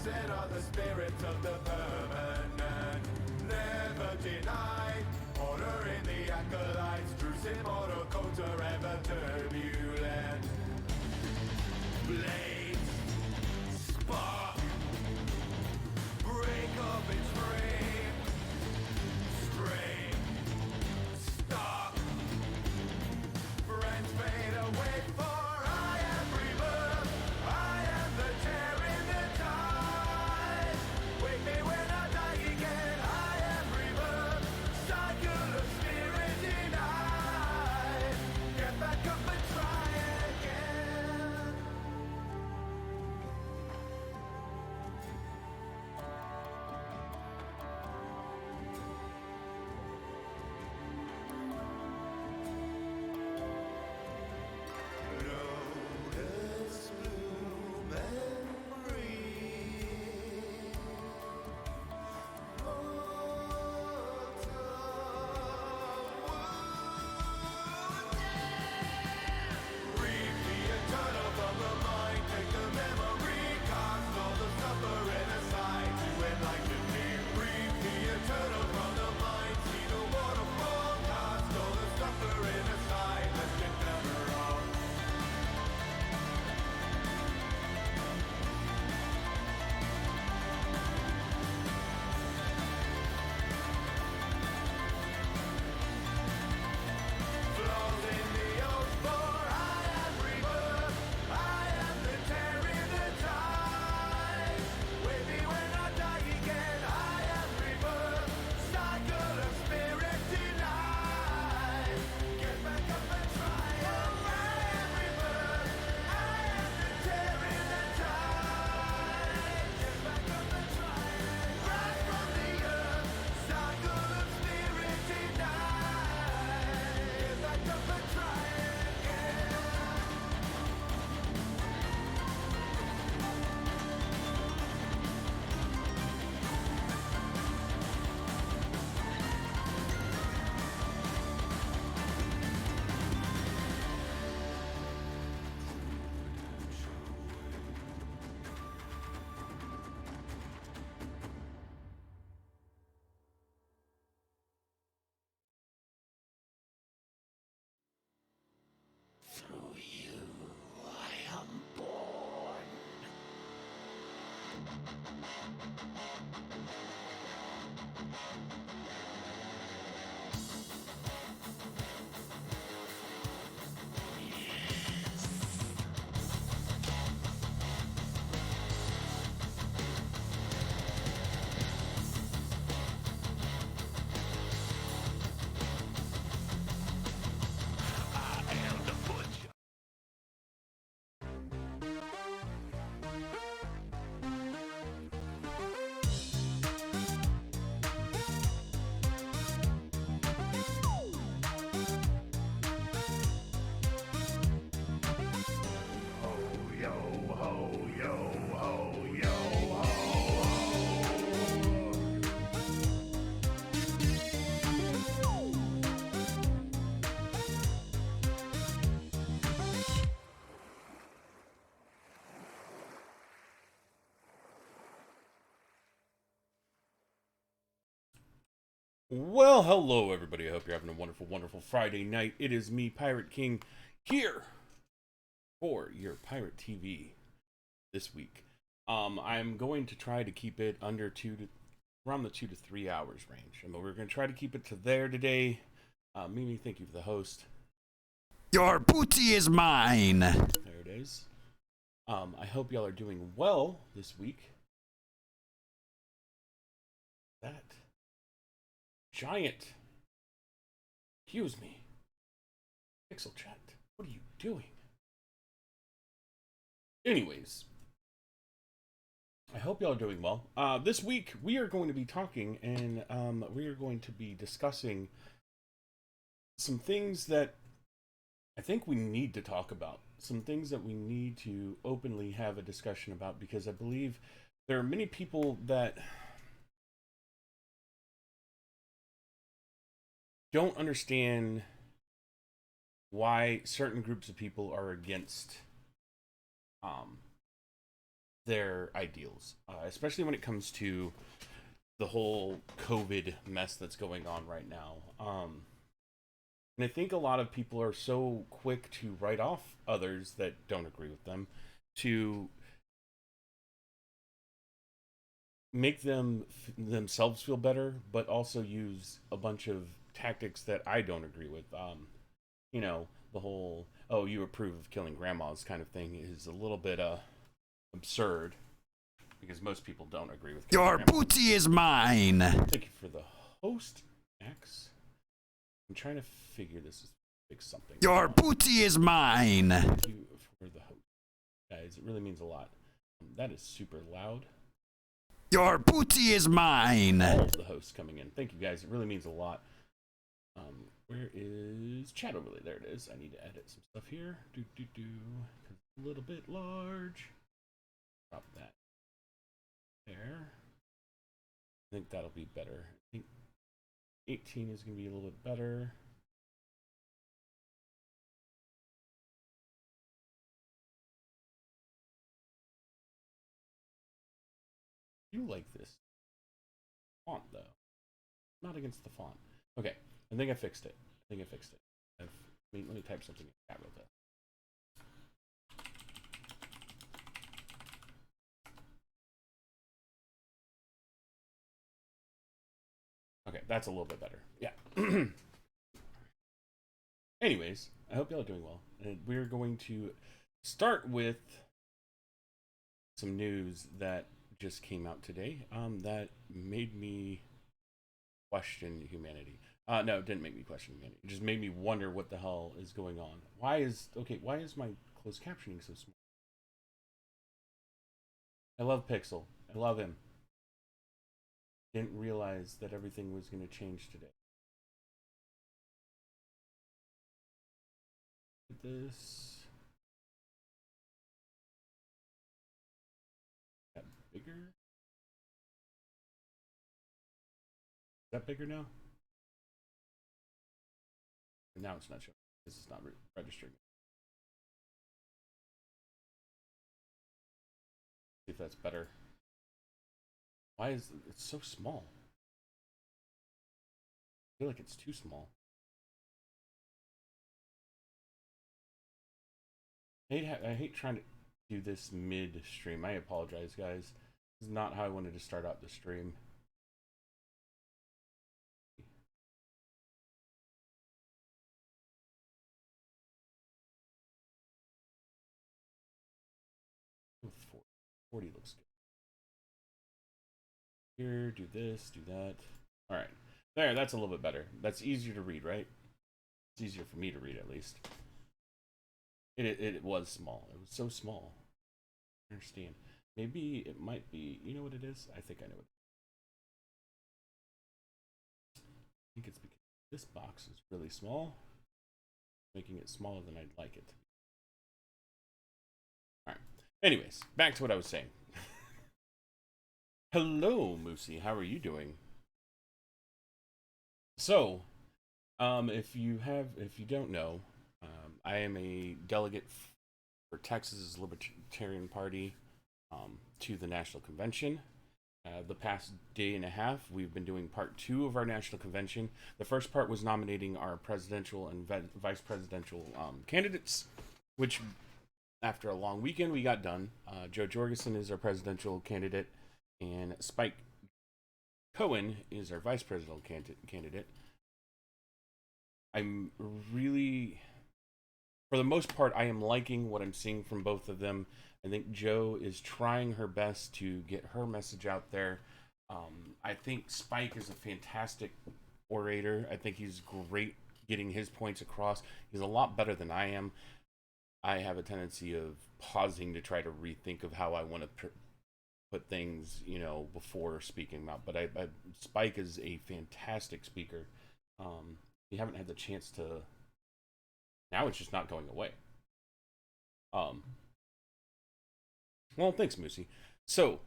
chosen are the spirits of the permanent, never denied. Order in the acolytes, truce immortal, culture ever turbulent. Blades, spark, break up its frame, strain, stop. Friends fade away, for I am rebirth. I am the tear in the tide. Wake me when I die again. I am rebirth. Cycle of spirit denied. Get back up and try again. Lotus bloom and breathe. Read the eternal from the mind, take the memory, cast all the suffering aside to enlighten me. Read the eternal from the mind, see the waterfall, cast all the suffering aside, let's get better off. Flaws in the oath, for I am rebirth. I am the tear in the tide. Wake me when I die again. I am rebirth. Cycle of spirit denied. Get back up and try. I am rebirth. I am the tear in the tide. Get back up and try. Rise from the earth. Cycle of spirit denied. Get back up and try again. Through you, I am born. I am the butcher. Ho yo ho yo ho yo ho Well, hello everybody. I hope you're having a wonderful, wonderful Friday night. It is me, PieRatKing, here for your Pirate TV this week. I'm going to try to keep it under around the 2 to 3 hours range, and we're going to try to keep it to there today. Mimi, thank you for the host. Your booty is mine. There it is. I hope y'all are doing well this week. That giant, excuse me, pixel chat, what are you doing? Anyways, I hope y'all are doing well. This week we are going to be talking and we are going to be discussing some things that I think we need to talk about, some things that we need to openly have a discussion about, because I believe there are many people that don't understand why certain groups of people are against their ideals, especially when it comes to the whole COVID mess that's going on right now. And I think a lot of people are so quick to write off others that don't agree with them, to make themselves feel better, but also use a bunch of tactics that I don't agree with. You know, the whole, oh, you approve of killing grandmas kind of thing is a little bit absurd, because most people don't agree with killing Your grandmas. booty is mine. Thank you for the host, X. I'm trying to figure this is fix something. Your booty is mine. Thank you for the host, guys. It really means a lot. That is super loud. Your booty is mine. All of the hosts coming in. Thank you, guys. It really means a lot. Where is chat overlay? There it is. I need to edit some stuff here. A little bit large. Drop that there. I think that'll be better. I think 18 is going to be a little bit better. You like this font, though. Not against the font. Okay, I think I fixed it. Let me type something in chat real quick. Okay, that's a little bit better. Yeah. Anyways, I hope y'all are doing well. And we're going to start with some news that just came out today that made me question humanity. No, it didn't make me question humanity. It just made me wonder what the hell is going on. Why is my closed captioning so small? I love Pixel. I love him. Didn't realize that everything was going to change today. This got bigger. Is that bigger now? Now it's not showing because it's not registering. See if that's better. Why is it so small? I feel like it's too small. I hate trying to do this mid-stream. I apologize, guys. This is not how I wanted to start out the stream. Ooh, 40 looks good. Here, do this, do that. All right. There, that's a little bit better. That's easier to read, right? It's easier for me to read, at least. It was small. It was so small. I understand. Maybe it might be, you know what it is? I think I know what it is. I think it's because this box is really small, making it smaller than I'd like it to be. All right. Anyways, back to what I was saying. Hello, Moosey. How are you doing? So, if you don't know, I am a delegate for Texas's Libertarian Party to the National Convention. The past day and a half, we've been doing part 2 of our National Convention. The first part was nominating our presidential and vice presidential candidates, which, after a long weekend, we got done. Joe Jorgensen is our presidential candidate, and Spike Cohen is our vice presidential candidate. I'm really, for the most part, I am liking what I'm seeing from both of them. I think Joe is trying her best to get her message out there. I think Spike is a fantastic orator. I think he's great getting his points across. He's a lot better than I am. I have a tendency of pausing to try to rethink of how I want to put things, before speaking out. But Spike is a fantastic speaker. You haven't had the chance to. Now it's just not going away. Well, thanks, Moosey. So,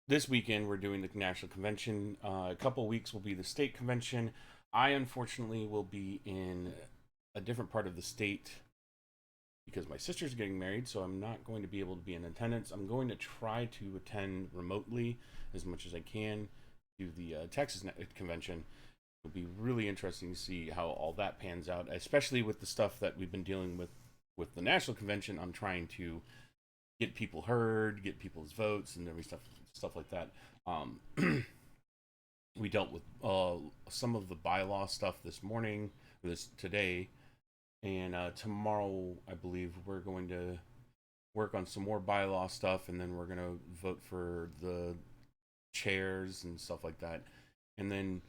this weekend we're doing the National Convention. A couple weeks will be the state convention. I, unfortunately, will be in a different part of the state because my sister's getting married, so I'm not going to be able to be in attendance. I'm going to try to attend remotely as much as I can to the Texas convention. It'll be really interesting to see how all that pans out, especially with the stuff that we've been dealing with the national convention. I'm trying to get people heard, get people's votes, and every stuff like that. We dealt with some of the bylaw stuff today, and tomorrow I believe we're going to work on some more bylaw stuff, and then we're going to vote for the chairs and stuff like that. And then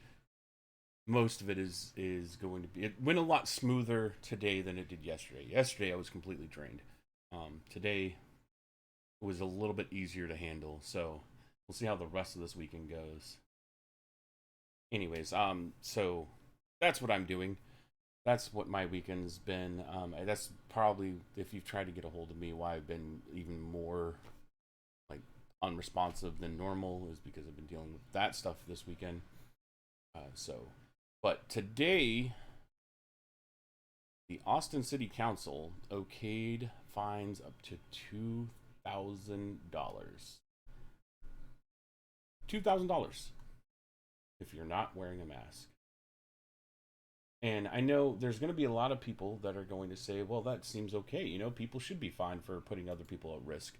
most of it is going to be, it went a lot smoother today than it did yesterday. Yesterday I was completely drained. Today it was a little bit easier to handle, so we'll see how the rest of this weekend goes. Anyways, so that's what I'm doing. That's what my weekend's been. That's probably, if you've tried to get a hold of me, why I've been even more like unresponsive than normal, is because I've been dealing with that stuff this weekend. But today, the Austin City Council okayed fines up to $2,000. $2,000 if you're not wearing a mask. And I know there's going to be a lot of people that are going to say, well, that seems okay. You know, people should be fined for putting other people at risk.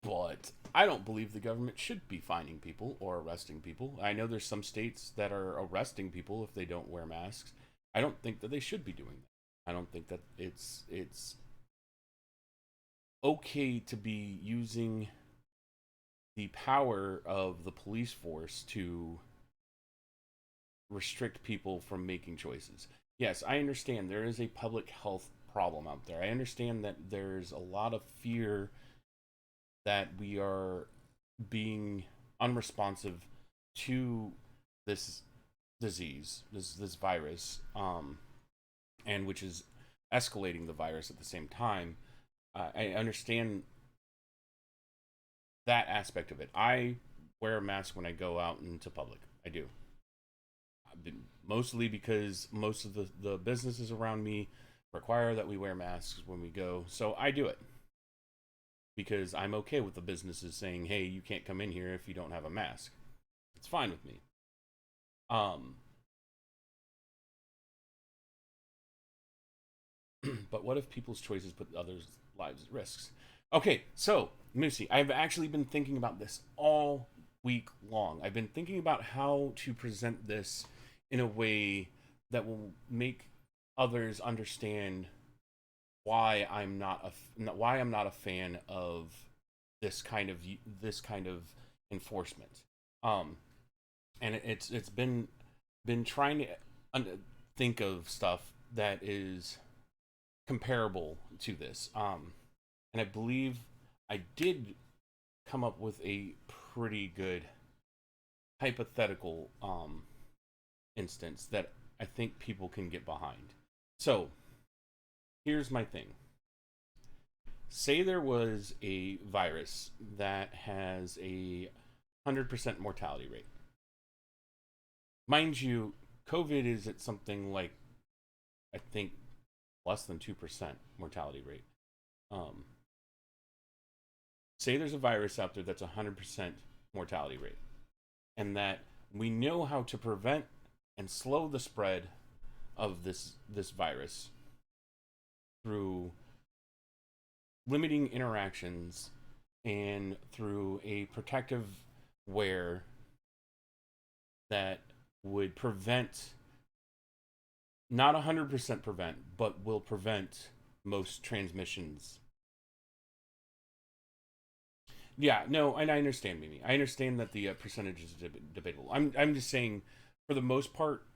But I don't believe the government should be fining people or arresting people. I know there's some states that are arresting people if they don't wear masks. I don't think that they should be doing that. I don't think that it's okay to be using the power of the police force to restrict people from making choices. Yes, I understand there is a public health problem out there. I understand that there's a lot of fear that we are being unresponsive to this disease, this virus, and which is escalating the virus at the same time. I understand that aspect of it. I wear a mask when I go out into public. I do. Mostly because most of the businesses around me require that we wear masks when we go, so I do it. Because I'm okay with the businesses saying, hey, you can't come in here if you don't have a mask. It's fine with me. But what if people's choices put others' lives at risk? Okay, so, Moosey, I've actually been thinking about this all week long. I've been thinking about how to present this in a way that will make others understand why I'm not a fan of this kind of enforcement. And it's been trying to think of stuff that is comparable to this. And I believe I did come up with a pretty good hypothetical instance that I think people can get behind. So, here's my thing. Say there was a virus that has a 100% mortality rate. Mind you, COVID is at something like, I think, less than 2% mortality rate. Say there's a virus out there that's 100% mortality rate, and that we know how to prevent and slow the spread of this virus through limiting interactions and through a protective wear that would prevent, not 100% prevent, but will prevent most transmissions. Yeah, no, and I understand, Mimi. I understand that the percentage is debatable. I'm just saying, for the most part,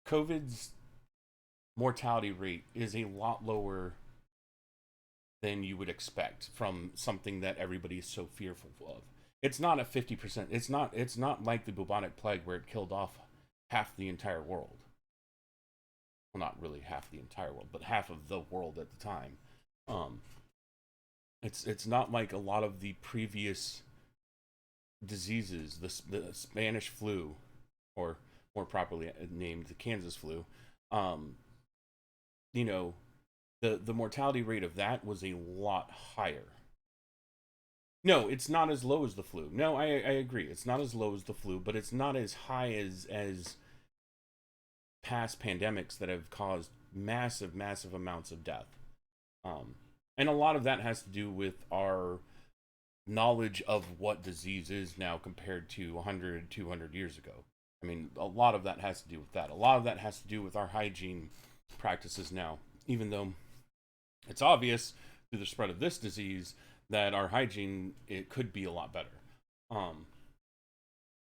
COVID's mortality rate is a lot lower than you would expect from something that everybody is so fearful of. It's not at 50%. It's not like the bubonic plague where it killed off half the entire world. Well, not really half the entire world, but half of the world at the time. It's not like a lot of the previous diseases, the Spanish flu, or more properly named the Kansas flu, you know, the mortality rate of that was a lot higher. No, it's not as low as the flu. No, I agree. It's not as low as the flu, but it's not as high as past pandemics that have caused massive amounts of death. And a lot of that has to do with our knowledge of what disease is now compared to 100, 200 years ago. I mean, a lot of that has to do with that. A lot of that has to do with our hygiene practices now, even though it's obvious through the spread of this disease that our hygiene, it could be a lot better.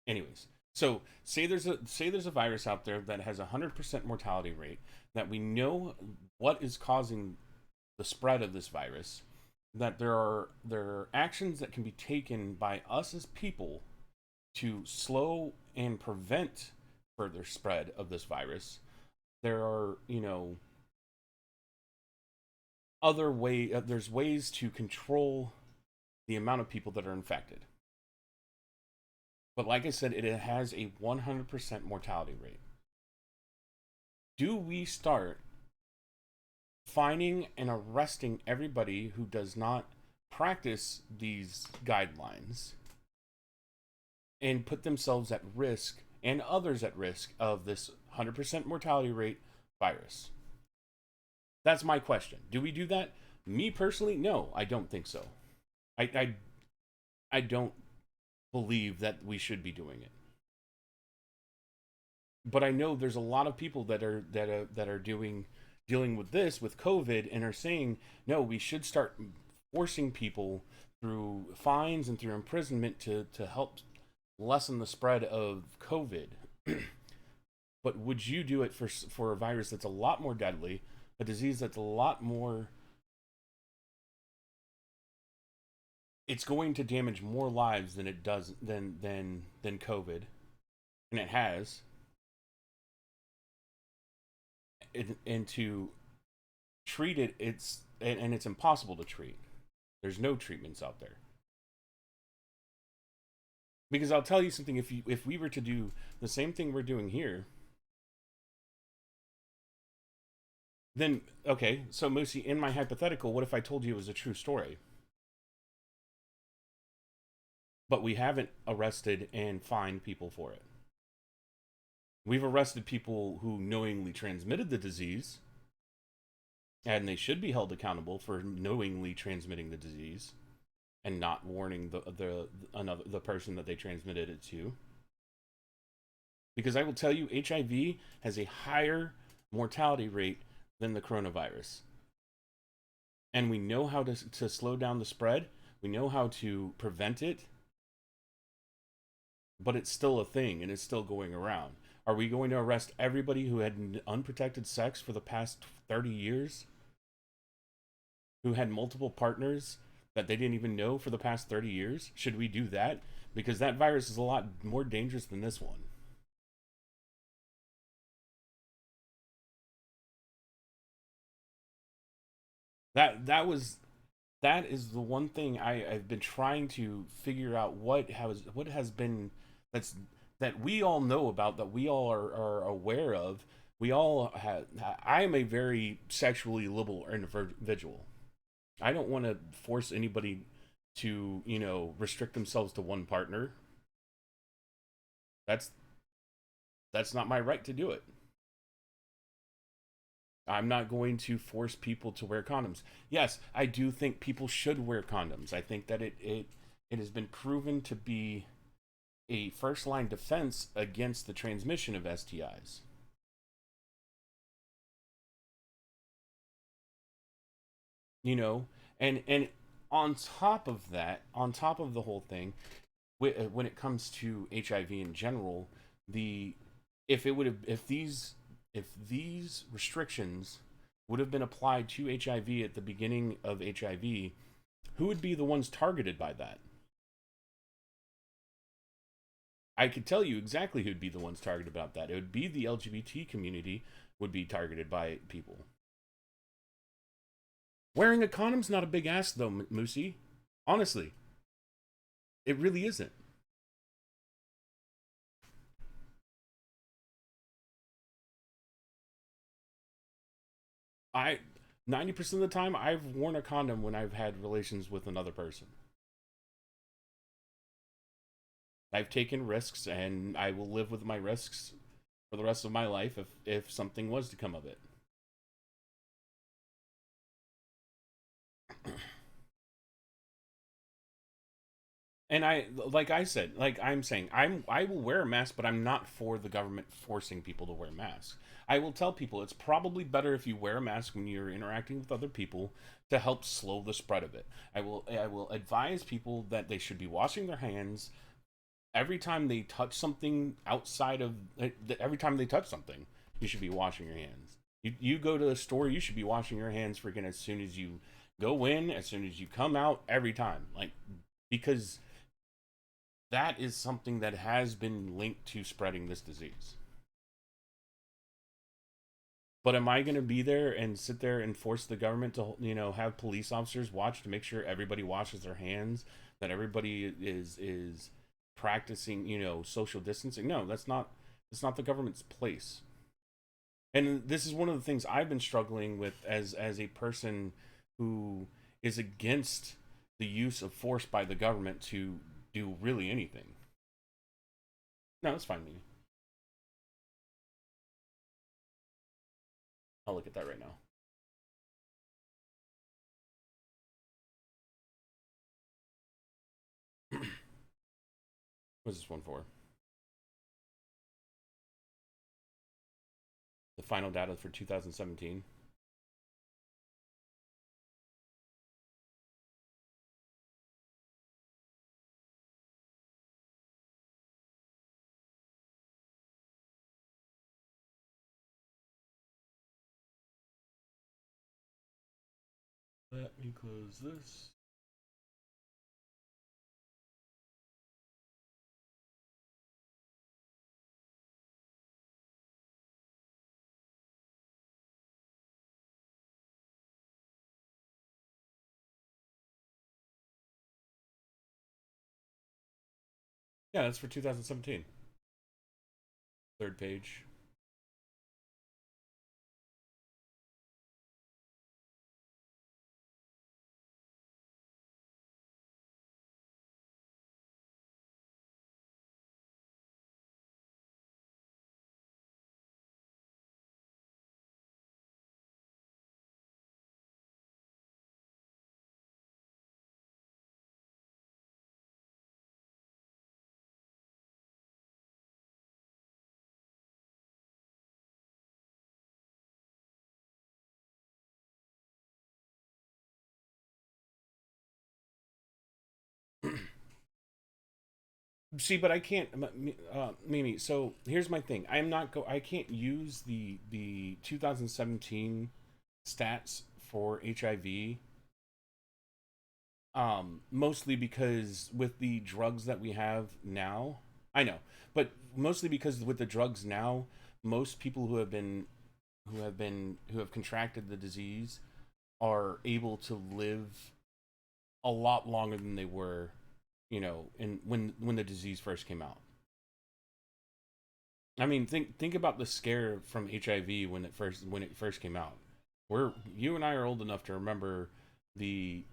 Anyways, so say there's a virus out there that has a 100% mortality rate, that we know what is causing the spread of this virus, that there are actions that can be taken by us as people to slow and prevent further spread of this virus. There are, there's ways to control the amount of people that are infected. But like I said, it has a 100% mortality rate. Do we start finding and arresting everybody who does not practice these guidelines and put themselves at risk and others at risk of this 100% mortality rate virus? That's my question. Do we do that? Me personally, no, I don't think so. I don't believe that we should be doing it. But I know there's a lot of people that are dealing with this, with COVID, and are saying, no, we should start forcing people through fines and through imprisonment to help lessen the spread of COVID. But would you do it for a virus that's a lot more deadly, a disease that's a lot more, it's going to damage more lives than it does than COVID, and it has, and to treat it, it's impossible to treat. There's no treatments out there. Because I'll tell you something, if we were to do the same thing we're doing here, then, okay, so Moosey, in my hypothetical, what if I told you it was a true story? But we haven't arrested and fined people for it. We've arrested people who knowingly transmitted the disease, and they should be held accountable for knowingly transmitting the disease and not warning the person that they transmitted it to. Because I will tell you, HIV has a higher mortality rate than the coronavirus. And we know how to slow down the spread. We know how to prevent it. But it's still a thing, and it's still going around. Are we going to arrest everybody who had unprotected sex for the past 30 years? Who had multiple partners that they didn't even know for the past 30 years? Should we do that? Because that virus is a lot more dangerous than this one. That is the one thing I've been trying to figure out what has been that we all know about, that we all are aware of. We all have. I am a very sexually liberal individual. I don't want to force anybody to restrict themselves to one partner. That's not my right to do it. I'm not going to force people to wear condoms. Yes, I do think people should wear condoms. I think that it has been proven to be a first-line defense against the transmission of STIs. And on top of that, on top of the whole thing, when it comes to HIV in general, if these restrictions would have been applied to HIV at the beginning of HIV, who would be the ones targeted by that? I could tell you exactly who'd be the ones targeted about that. It would be the LGBT community would be targeted by people. Wearing a condom's not a big ask, though, Moosey. Honestly. It really isn't. I 90% of the time I've worn a condom when I've had relations with another person. I've taken risks, and I will live with my risks for the rest of my life if something was to come of it. And like I said, like I'm saying, I will wear a mask, but I'm not for the government forcing people to wear masks. I will tell people it's probably better if you wear a mask when you're interacting with other people to help slow the spread of it. I will advise people that they should be washing their hands every time they touch something outside of every time they touch something. You should be washing your hands. You go to the store, you should be washing your hands freaking as soon as you go in, as soon as you come out, every time. Like, because that is something that has been linked to spreading this disease. But am I going to be there and sit there and force the government to, have police officers watch to make sure everybody washes their hands, that everybody is practicing, social distancing? No, that's not the government's place. And this is one of the things I've been struggling with as a person who is against the use of force by the government to do really anything. No, that's fine, Mimi. I'll look at that right now. What's this one for? The final data for 2017. Let me close this. Yeah, that's for 2017. Third page. See, but I can't, Mimi. So here's my thing. I can't use the 2017 stats for HIV. Mostly because with the drugs that we have now, I know, but mostly because with the drugs now, most people who have contracted the disease are able to live a lot longer than they were, and when the disease first came out. I mean, think about the scare from HIV when it first came out. You and I are old enough to remember the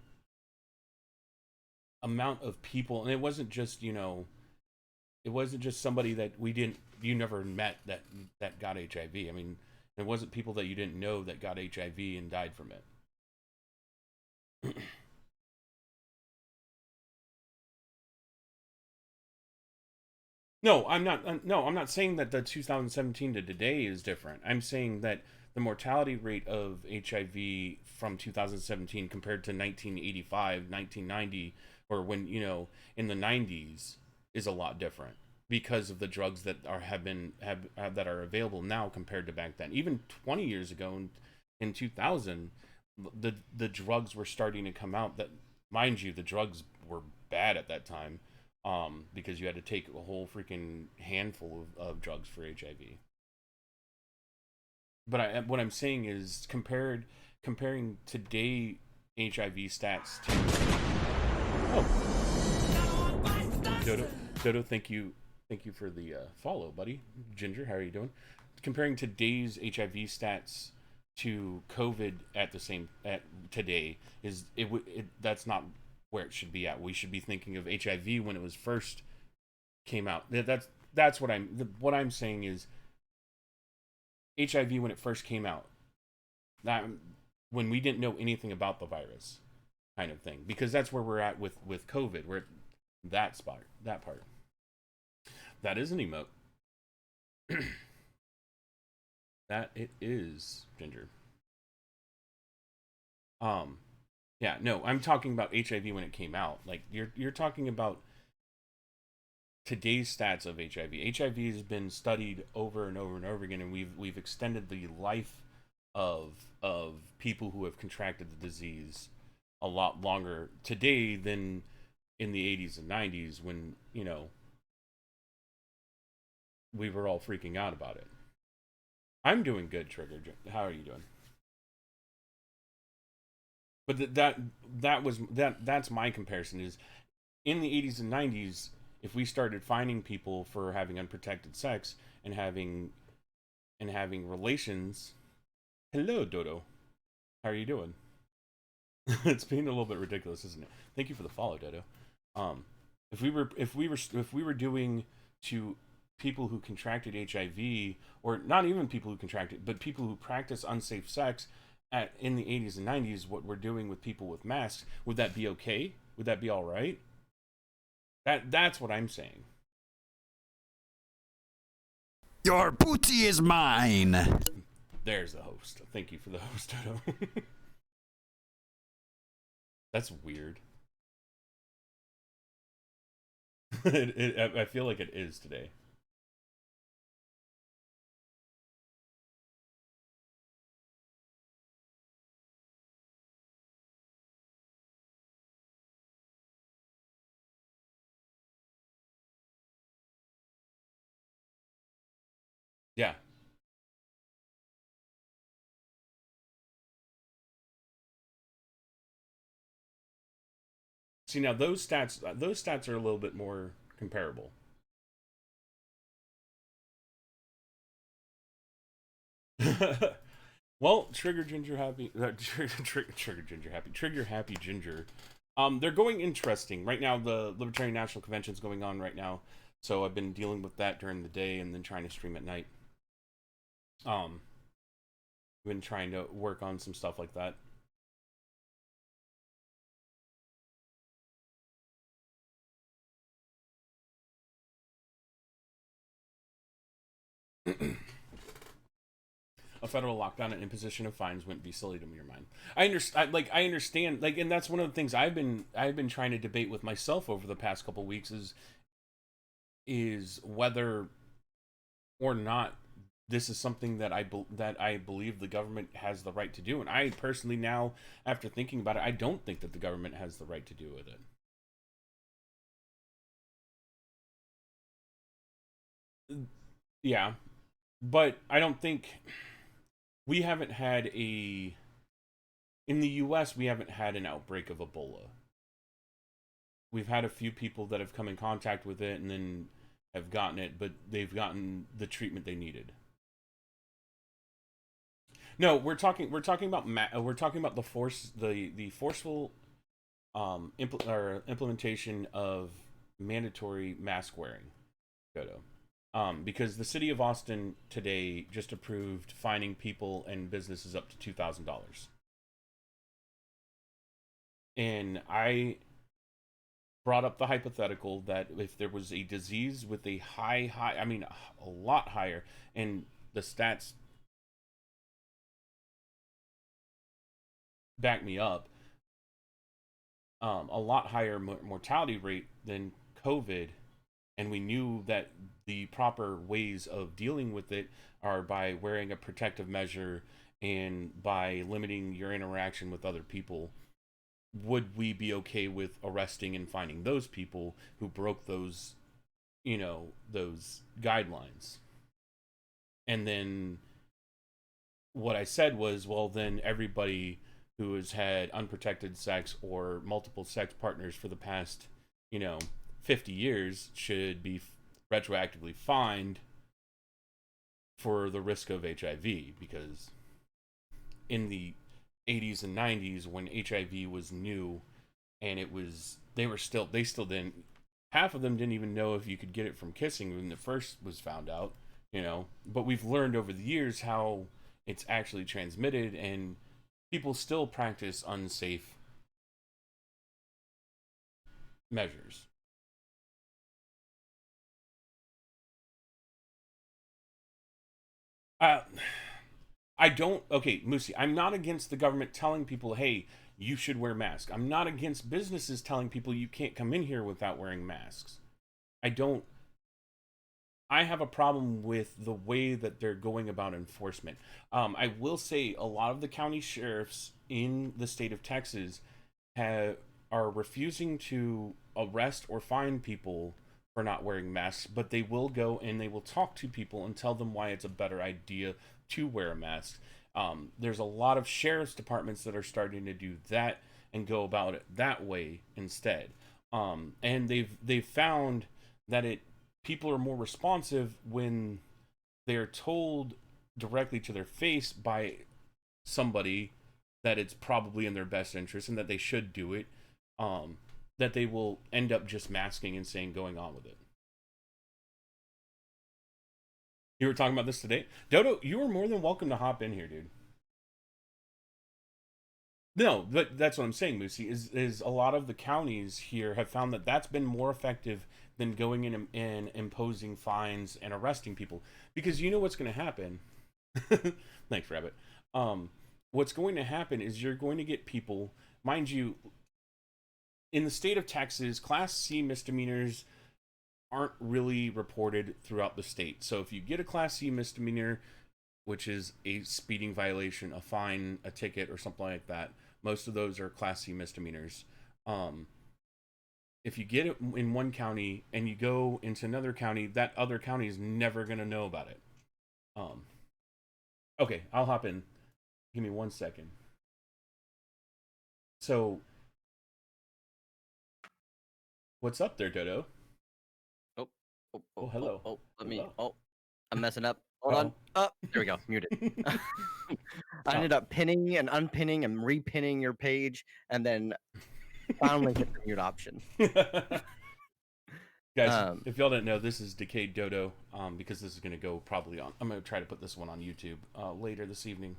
amount of people, and it wasn't just somebody that you never met that got HIV. I mean, it wasn't people that you didn't know that got HIV and died from it. No, I'm not. No, I'm not saying that the 2017 to today is different. I'm saying that the mortality rate of HIV from 2017 compared to 1985, 1990, or when in the 90s is a lot different because of the drugs that that are available now compared to back then. Even 20 years ago, in 2000, the drugs were starting to come out. That, mind you, the drugs were bad at that time, because you had to take a whole freaking handful of drugs for HIV. But what I'm saying is comparing today HIV stats to Dodo, thank you for the follow, buddy. Ginger, how are you doing? Comparing today's HIV stats to COVID at today is that's not where it should be at. We should be thinking of HIV when it was first came out. That's what I'm saying is HIV when it first came out. That when we didn't know anything about the virus, kind of thing, because that's where we're at with COVID. We're at that part. That is an emote. That it is, Ginger. Yeah, no, I'm talking about HIV when it came out. Like you're talking about today's stats of HIV. HIV has been studied over and over and over again, and we've extended the life of people who have contracted the disease a lot longer today than in the 80s and 90s when, you know, we were all freaking out about it. I'm doing good, Trigger. How are you doing? But that's my comparison is in the 80s and 90s, if we started finding people for having unprotected sex and having relations. Hello, Dodo. How are you doing? It's being a little bit ridiculous, isn't it? Thank you for the follow, Dodo. If we were doing to people who contracted HIV, or not even people who contracted, but people who practice unsafe sex in the 80s and 90s, what we're doing with people with masks, would that be okay? Would that be all right? That's what I'm saying. Your booty is mine. There's the host. Thank you for the host, Dodo. That's weird. I feel like it is today. Yeah. See, now those stats are a little bit more comparable. Well, Trigger Ginger Happy, Trigger Ginger Happy, Trigger Happy Ginger. They're going interesting right now. The Libertarian National Convention is going on right now, so I've been dealing with that during the day and then trying to stream at night. I've been trying to work on some stuff like that. A federal lockdown and imposition of fines wouldn't be silly to your mind. I understand, like, and that's one of the things I've been trying to debate with myself over the past couple weeks is whether or not this is something that I believe the government has the right to do. And I personally now, after thinking about it, I don't think that the government has the right to do with it. Yeah, but I don't think we haven't had in the US, we haven't had an outbreak of Ebola. We've had a few people that have come in contact with it and then have gotten it, but they've gotten the treatment they needed. No, we're talking about the forceful implementation of mandatory mask wearing, Dodo. Because the city of Austin today just approved fining people and businesses up to $2,000. And I brought up the hypothetical that if there was a disease with a a lot higher, and the stats back me up, a lot higher mortality rate than COVID, and we knew that the proper ways of dealing with it are by wearing a protective measure and by limiting your interaction with other people, would we be okay with arresting and fining those people who broke those guidelines? And then what I said was, well, then everybody who has had unprotected sex or multiple sex partners for the past 50 years should be retroactively fined for the risk of HIV, because in the 80s and 90s when HIV was new, and they still didn't, half of them didn't even know if you could get it from kissing when it first was found out, but we've learned over the years how it's actually transmitted, and people still practice unsafe measures. Okay, Moosey, I'm not against the government telling people, hey, you should wear masks. I'm not against businesses telling people you can't come in here without wearing masks. I have a problem with the way that they're going about enforcement. I will say a lot of the county sheriffs in the state of Texas are refusing to arrest or fine people for not wearing masks, but they will go and they will talk to people and tell them why it's a better idea to wear a mask. There's a lot of sheriff's departments that are starting to do that and go about it that way instead. And they've found that people are more responsive when they're told directly to their face by somebody that it's probably in their best interest and that they should do it, that they will end up just masking and saying going on with it. You were talking about this today? Dodo, you are more than welcome to hop in here, dude. No, but that's what I'm saying, Moosey, is a lot of the counties here have found that that's been more effective than going in and imposing fines and arresting people. Because you know what's going to happen. Thanks, Rabbit. What's going to happen is you're going to get people, mind you, in the state of Texas, Class C misdemeanors aren't really reported throughout the state. So if you get a Class C misdemeanor, which is a speeding violation, a fine, a ticket, or something like that, most of those are Class C misdemeanors. If you get it in one county and you go into another county, that other county is never going to know about it. Okay, I'll hop in. Give me 1 second. So, what's up there, Dodo? Oh, hello. I'm messing up. Hold on. Oh, there we go. Muted. I ended up pinning and unpinning and repinning your page, and then finally hit the mute option. Guys, if y'all didn't know, this is DecayedDodo, because this is going to go probably on. I'm going to try to put this one on YouTube later this evening.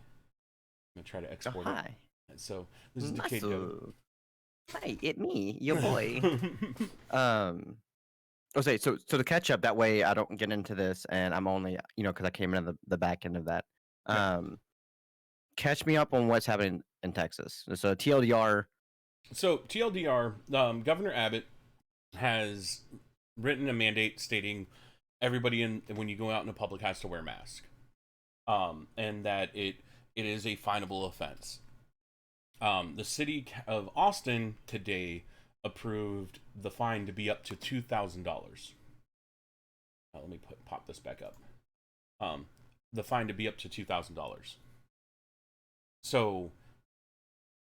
I'm going to try to export it. Hi. So, this is DecayedDodo. Hi, it me, your boy. Okay, so to catch up, that way I don't get into this, and I'm only, because I came in the back end of that. Catch me up on what's happening in Texas. So TLDR. So TLDR, Governor Abbott has written a mandate stating everybody when you go out in the public has to wear a mask, and that it is a finable offense. The city of Austin today approved the fine to be up to $2,000. Let me pop this back up. The fine to be up to $2,000. So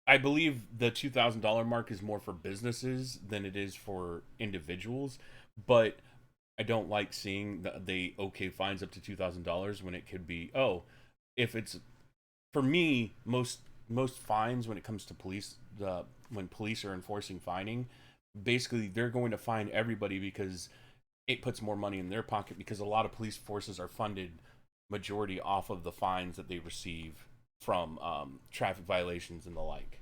I believe the $2,000 mark is more for businesses than it is for individuals, but I don't like seeing they fines up to $2,000 when it could be, if it's, for me, most fines when it comes to police, when police are enforcing fining, basically they're going to fine everybody because it puts more money in their pocket, because a lot of police forces are funded majority off of the fines that they receive from traffic violations and the like.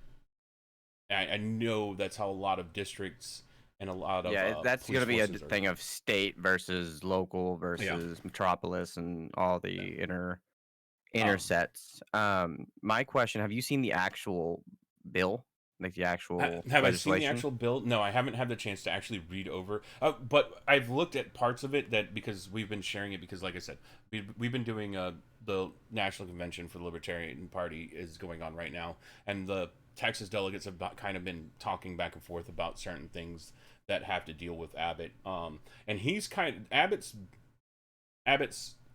I know that's how a lot of districts and a lot of that's going to be a thing of state versus local versus metropolis and all the intersets. My question: have you seen the actual bill? Like the actual have I seen the actual bill? No, I haven't had the chance to actually read over. But I've looked at parts of it because we've been sharing it, because, like I said, we've been doing the National Convention for the Libertarian Party is going on right now, and the Texas delegates have kind of been talking back and forth about certain things that have to deal with Abbott. And he's Abbott's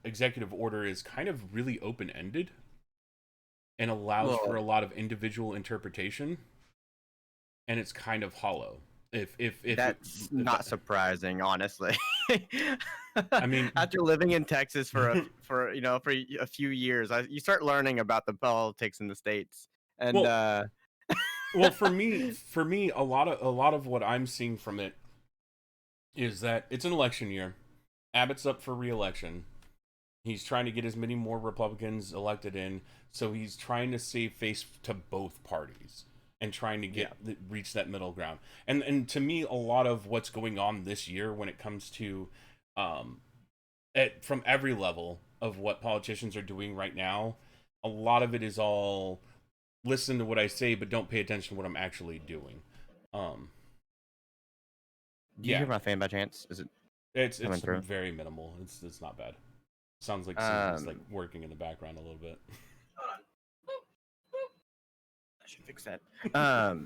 executive order is kind of really open-ended and allows for a lot of individual interpretation. And it's kind of hollow. If That's not surprising, honestly. I mean, after living in Texas for a few years, you start learning about the politics in the states, and well, for me, a lot of what I'm seeing from it is that it's an election year. Abbott's up for re-election. He's trying to get as many more Republicans elected in, so he's trying to save face to both parties and trying to reach that middle ground. And to me, a lot of what's going on this year when it comes to from every level of what politicians are doing right now, a lot of it is all listen to what I say, but don't pay attention to what I'm actually doing. Do you hear my fan by chance? Is it? It's very minimal. It's not bad. Sounds like Susie's like working in the background a little bit. I should fix that. All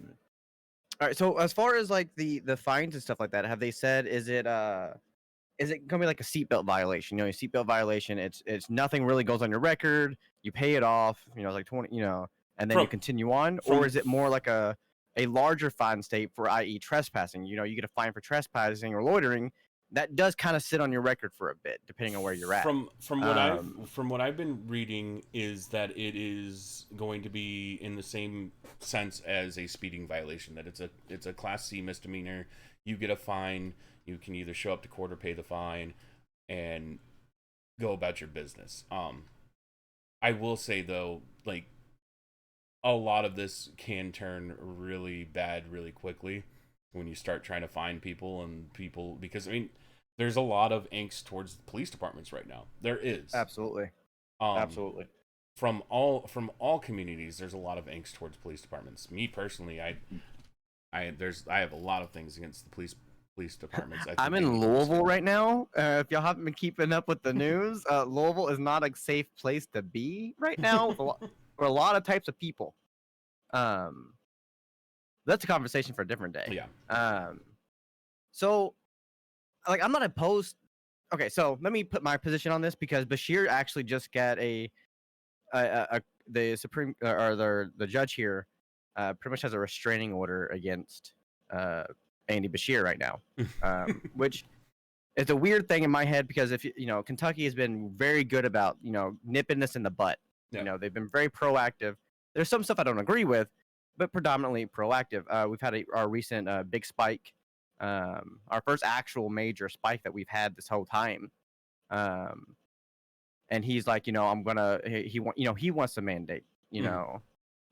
right. So as far as like the fines and stuff like that, have they said is it gonna be like a seatbelt violation? You know, a seatbelt violation. It's nothing really goes on your record. You pay it off. You know, it's like 20. You know, and then you continue on, or is it more like a larger fine state for, i.e., trespassing? You know, you get a fine for trespassing or loitering. That does kind of sit on your record for a bit, depending on where you're at. From what I've been reading is that it is going to be in the same sense as a speeding violation. That it's a Class C misdemeanor. You get a fine. You can either show up to court or pay the fine, and go about your business. I will say though, like, a lot of this can turn really bad really quickly when you start trying to find people because I mean, there's a lot of angst towards the police departments right now. There is absolutely. From all communities, there's a lot of angst towards police departments. Me personally, I have a lot of things against the police departments. I'm in Louisville right now. If y'all haven't been keeping up with the news, Louisville is not a safe place to be right now for a lot of types of people. That's a conversation for a different day. Yeah. So, like, I'm not opposed. Okay, so let me put my position on this because Bashir actually just got the Supreme or the judge here pretty much has a restraining order against Andy Bashir right now, which is a weird thing in my head because if you know, Kentucky has been very good about, you know, nipping this in the butt. Yeah. You know, they've been very proactive. There's some stuff I don't agree with, but predominantly proactive. We've had our recent big spike, our first actual major spike that we've had this whole time. And he's like, you know, he wants to mandate, you know,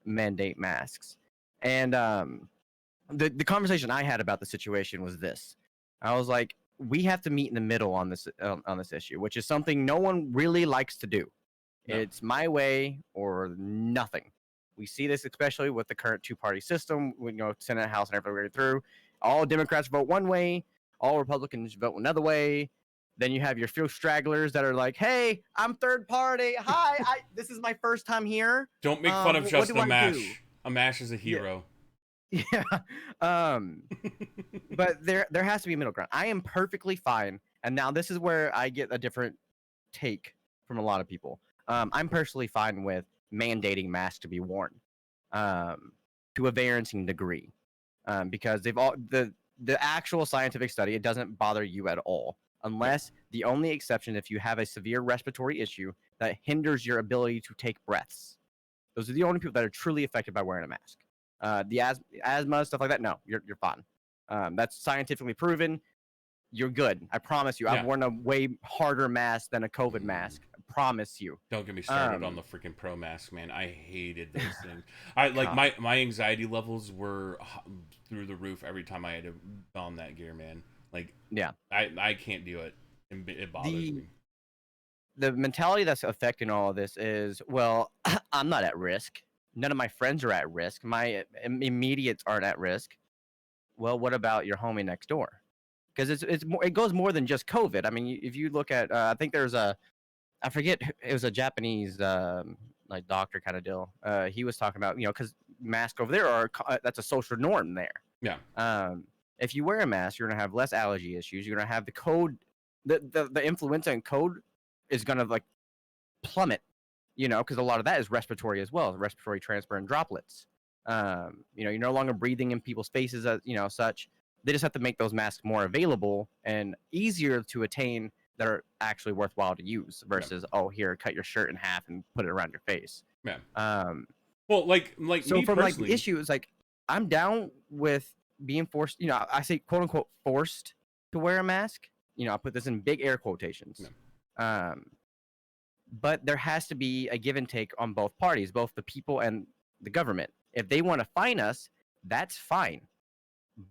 mandate masks. And the conversation I had about the situation was this. I was like, we have to meet in the middle on this issue, which is something no one really likes to do. No. It's my way or nothing. We see this especially with the current two-party system, you know, Senate, House, and everything through. All Democrats vote one way, all Republicans vote another way. Then you have your few stragglers that are like, "Hey, I'm third party. Hi, this is my first time here." Don't make fun of Justin Amash. Amash is a hero. Yeah. But there has to be a middle ground. I am perfectly fine. And now this is where I get a different take from a lot of people. I'm personally fine with mandating masks to be worn to a varying degree, because the actual scientific study, it doesn't bother you at all, unless the only exception if you have a severe respiratory issue that hinders your ability to take breaths. Those are the only people that are truly affected by wearing a mask. The asthma, stuff like that, no, you're fine. That's scientifically proven. You're good. I promise you. Yeah. I've worn a way harder mask than a COVID mask. I promise you. Don't get me started on the freaking pro mask, man. I hated those things. I like my anxiety levels were through the roof every time I had to don that gear, man. Like, yeah, I can't do it. It bothers me. The mentality that's affecting all of this is, well, I'm not at risk. None of my friends are at risk. My immediates aren't at risk. Well, what about your homie next door? Because it goes more than just COVID. I mean, if you look at, I think there's I forget, it was a Japanese like doctor kind of deal. He was talking about, you know, because masks over there that's a social norm there. Yeah. If you wear a mask, you're gonna have less allergy issues. You're gonna have the code, the influenza and code is gonna like plummet. You know, because a lot of that is respiratory as well, respiratory transfer and droplets. You know, you're no longer breathing in people's faces, as you know, such. They just have to make those masks more available and easier to attain that are actually worthwhile to use versus, oh, here, cut your shirt in half and put it around your face. Yeah. Um, Well, like so me from like the personally, issue is like, I'm down with being forced, I say quote unquote forced to wear a mask. I put this in big air quotations. But there has to be a give and take on both parties, both the people and the government. If they want to fine us, that's fine.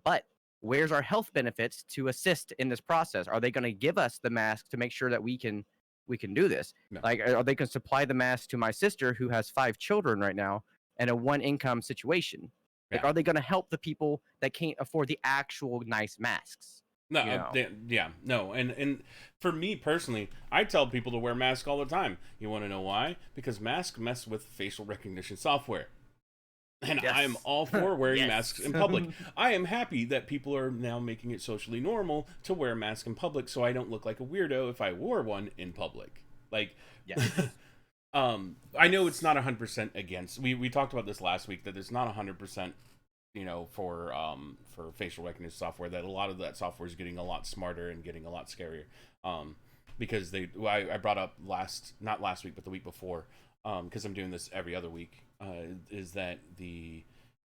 But where's our health benefits to assist in this process? Are they going to give us the mask to make sure that we can do this? No. Like, are they going to supply the mask to my sister who has 5 children right now in a one income situation? Like, Yeah. are they going to help the people that can't afford the actual nice masks? No, You know? and for me personally, I tell people to wear masks all the time. You want to know why? Because masks mess with facial recognition software. And Yes. I am all for wearing Yes. masks in public. I am happy that people are now making it socially normal to wear a mask in public, so I don't look like a weirdo if I wore one in public. Like, Yes. I know it's not 100% against. We talked about this last week that it's not 100%, for facial recognition software. That a lot of that software is getting a lot smarter and getting a lot scarier. Because I brought up not last week but the week before. Because I'm doing this every other week. Is that the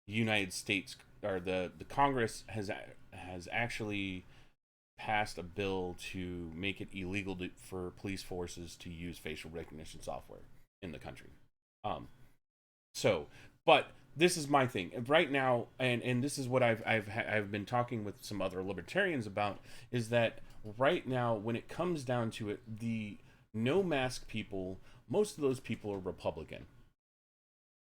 United States or the Congress has actually passed a bill to make it illegal for police forces to use facial recognition software in the country. But this is my thing right now, and this is what I've been talking with some other libertarians about, is that right now when it comes down to it, the no mask people, most of those people are Republican.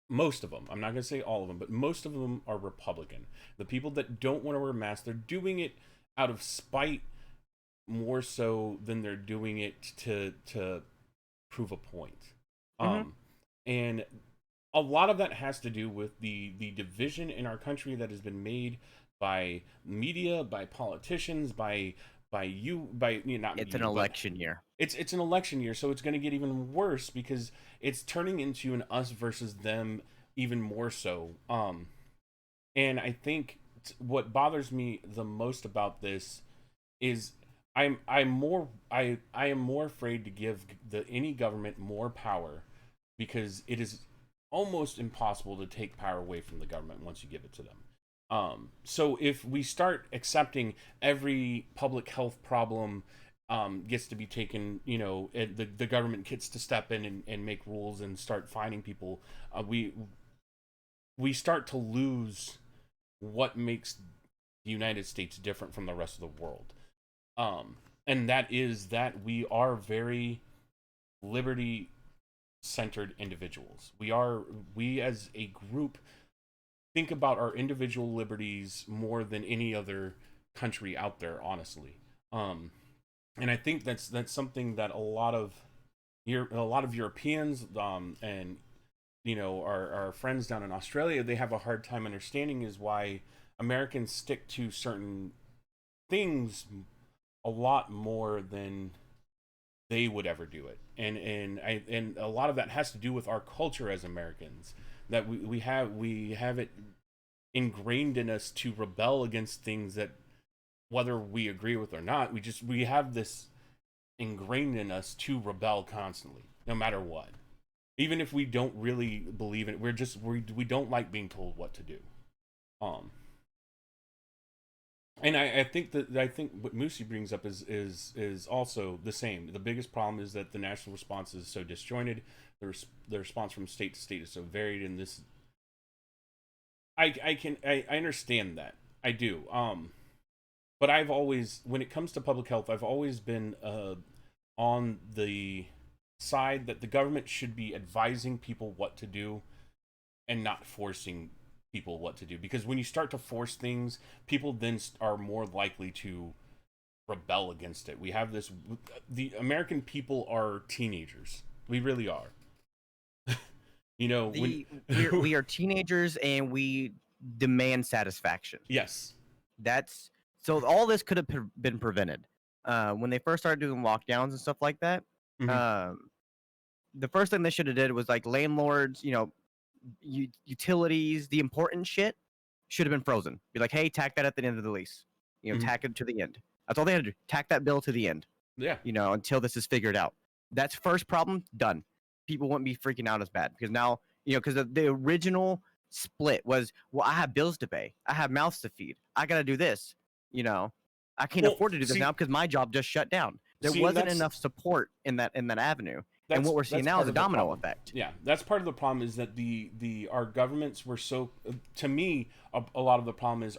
Most of them. I'm not going to say all of them, but most of them are Republican. The people that don't want to wear masks, they're doing it out of spite more so than they're doing it to prove a point. And a lot of that has to do with the division in our country that has been made by media, by politicians, It's an election year. It's an election year, so it's going to get even worse because it's turning into an us versus them even more so. And I think what bothers me the most about this is I am more afraid to give any government more power, because it is almost impossible to take power away from the government once you give it to them. So if we start accepting every public health problem gets to be taken, the government gets to step in and make rules and start fining people, we start to lose what makes the United States different from the rest of the world. And that is that we are very liberty-centered individuals. We as a group think about our individual liberties more than any other country out there, honestly. And I think that's something that a lot of Europeans and our friends down in Australia, they have a hard time understanding, is why Americans stick to certain things a lot more than they would ever do it. And a lot of that has to do with our culture as Americans, that we have it ingrained in us to rebel against things that, whether we agree with or not, we have this ingrained in us to rebel constantly, no matter what. Even if we don't really believe in it, we don't like being told what to do. And I think what Moosey brings up is also the same. The biggest problem is that the national response is so disjointed. The response from state to state is so varied, and this I understand that. I do. But I've always, when it comes to public health, I've always been on the side that the government should be advising people what to do and not forcing people what to do. Because when you start to force things, people then are more likely to rebel against it. We have this, the American people are teenagers. We really are. We are teenagers and we demand satisfaction. Yes. So all this could have been prevented. When they first started doing lockdowns and stuff like that, the first thing they should have did was, like, landlords, utilities, the important shit should have been frozen. Be like, hey, tack that at the end of the lease. tack it to the end. That's all they had to do. Tack that bill to the end. Yeah. Until this is figured out. That's first problem done. People wouldn't be freaking out as bad because now, because the original split was, well, I have bills to pay. I have mouths to feed. I got to do this. I can't afford to do this now because my job just shut down. There wasn't enough support in that avenue. And what we're seeing now is a domino effect. Yeah, that's part of the problem is that our governments were so, to me, a lot of the problem is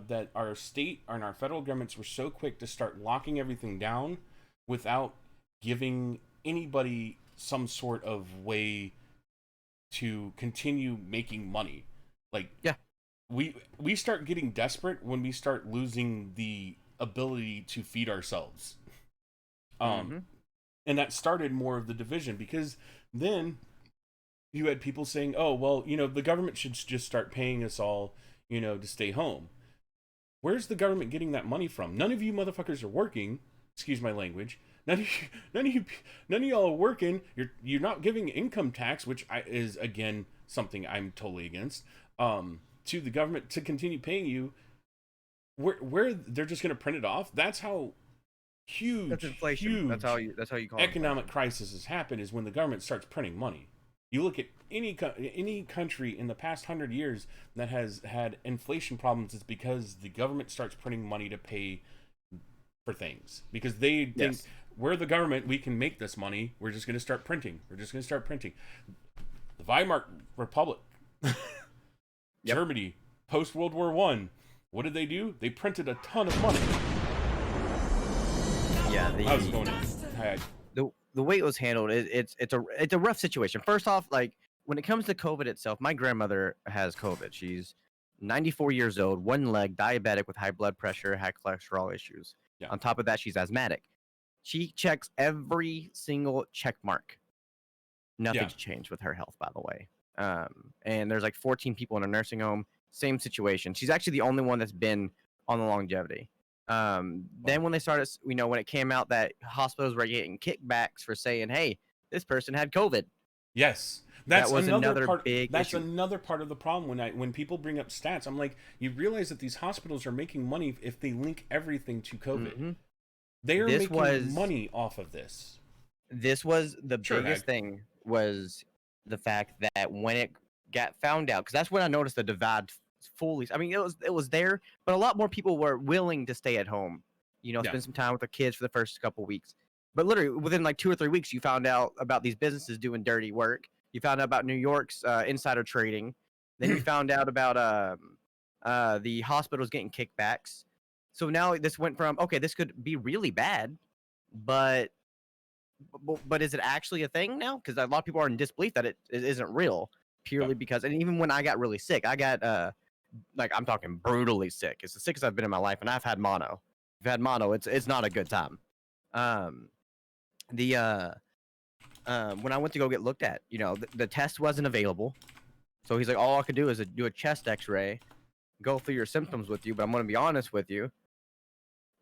that our state and our federal governments were so quick to start locking everything down without giving anybody some sort of way to continue making money. Like, yeah, we start getting desperate when we start losing the ability to feed ourselves. And that started more of the division, because then you had people saying, oh, well, the government should just start paying us all, to stay home. Where's the government getting that money from? None of you motherfuckers are working. Excuse my language. None of y'all are working. You're not giving income tax, which is again something I'm totally against. To the government to continue paying you. Where they're just going to print it off. That's how huge. That's inflation. Huge that's how you call it. Economic crisis has happened is when the government starts printing money. You look at any country in the past 100 years that has had inflation problems. It's because the government starts printing money to pay for things, because they think we're the government, we can make this money. We're just going to start printing. The Weimar Republic, Germany, post World War I. What did they do? They printed a ton of money. Yeah, I was going in. The way it was handled, it's a rough situation. First off, like when it comes to COVID itself, my grandmother has COVID. She's 94 years old, one leg, diabetic with high blood pressure, high cholesterol issues. Yeah. On top of that, she's asthmatic. She checks every single check mark. Nothing's changed with her health, by the way. And there's like 14 people in a nursing home. Same situation. She's actually the only one that's been on the longevity. Then when they started, when it came out that hospitals were getting kickbacks for saying, hey, this person had COVID. Yes. That was another big issue. Another part of the problem when people bring up stats. I'm like, you realize that these hospitals are making money if they link everything to COVID. Mm-hmm. They are making money off of this. This was the biggest thing, was the fact that when it got found out, because that's when I noticed the divide fully. I mean, it was there, but a lot more people were willing to stay at home, spend some time with their kids for the first couple weeks. But literally within like 2 or 3 weeks, you found out about these businesses doing dirty work. You found out about New York's insider trading. Then you found out about the hospitals getting kickbacks. So now this went from, okay, this could be really bad, but is it actually a thing now? Because a lot of people are in disbelief that it isn't real, purely because, and even when I got really sick, I got I'm talking brutally sick. It's the sickest I've been in my life, and I've had mono. I've had mono. It's not a good time. When I went to go get looked at, the test wasn't available. So he's like, all I could do is do a chest x-ray, go through your symptoms with you, but I'm going to be honest with you.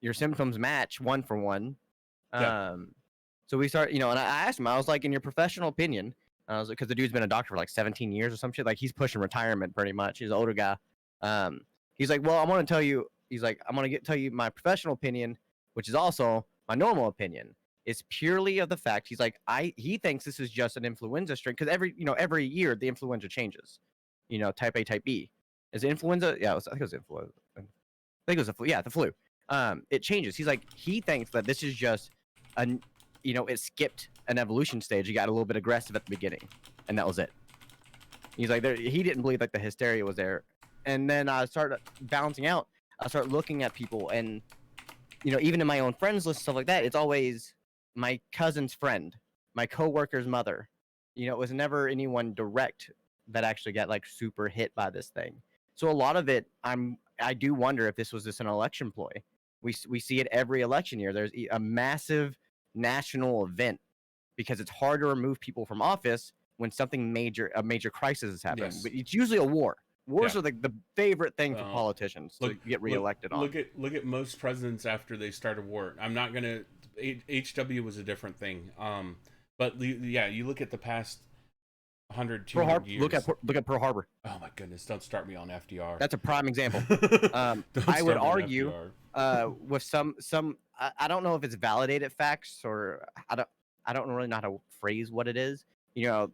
Your symptoms match 1 for 1. So we start, and I asked him, I was like, in your professional opinion, I was like, because the dude's been a doctor for like 17 years or some shit. Like, he's pushing retirement pretty much. He's an older guy. He's like, well, I'm going to tell you, tell you my professional opinion, which is also my normal opinion. It's purely of the fact, he's like, he thinks this is just an influenza strain, because every year the influenza changes, type A, type B. Is it influenza? Yeah, I think it was influenza. I think it was the flu. Yeah, the flu. It changes. He's like, he thinks that this is just it skipped an evolution stage. He got a little bit aggressive at the beginning, and that was it. He's like, he didn't believe like the hysteria was there. And then I started balancing out. I started looking at people, and even in my own friends list, stuff like that, it's always my cousin's friend, my coworker's mother. It was never anyone direct that actually got like super hit by this thing. So a lot of it, I do wonder if this was just an election ploy. We see it every election year. There's a massive national event because it's hard to remove people from office when something a major crisis is happening. Yes. But it's usually a war. Wars are the favorite thing for politicians to get reelected on. Look at most presidents after they start a war. I'm not gonna. HW was a different thing. But you look at the past 100, Pearl 200 Harbor. years. Look at Pearl Harbor. Oh my goodness! Don't start me on FDR. That's a prime example. Don't I would start me on argue FDR. with some I don't know if it's validated facts or I don't really know how to phrase what it is. You know,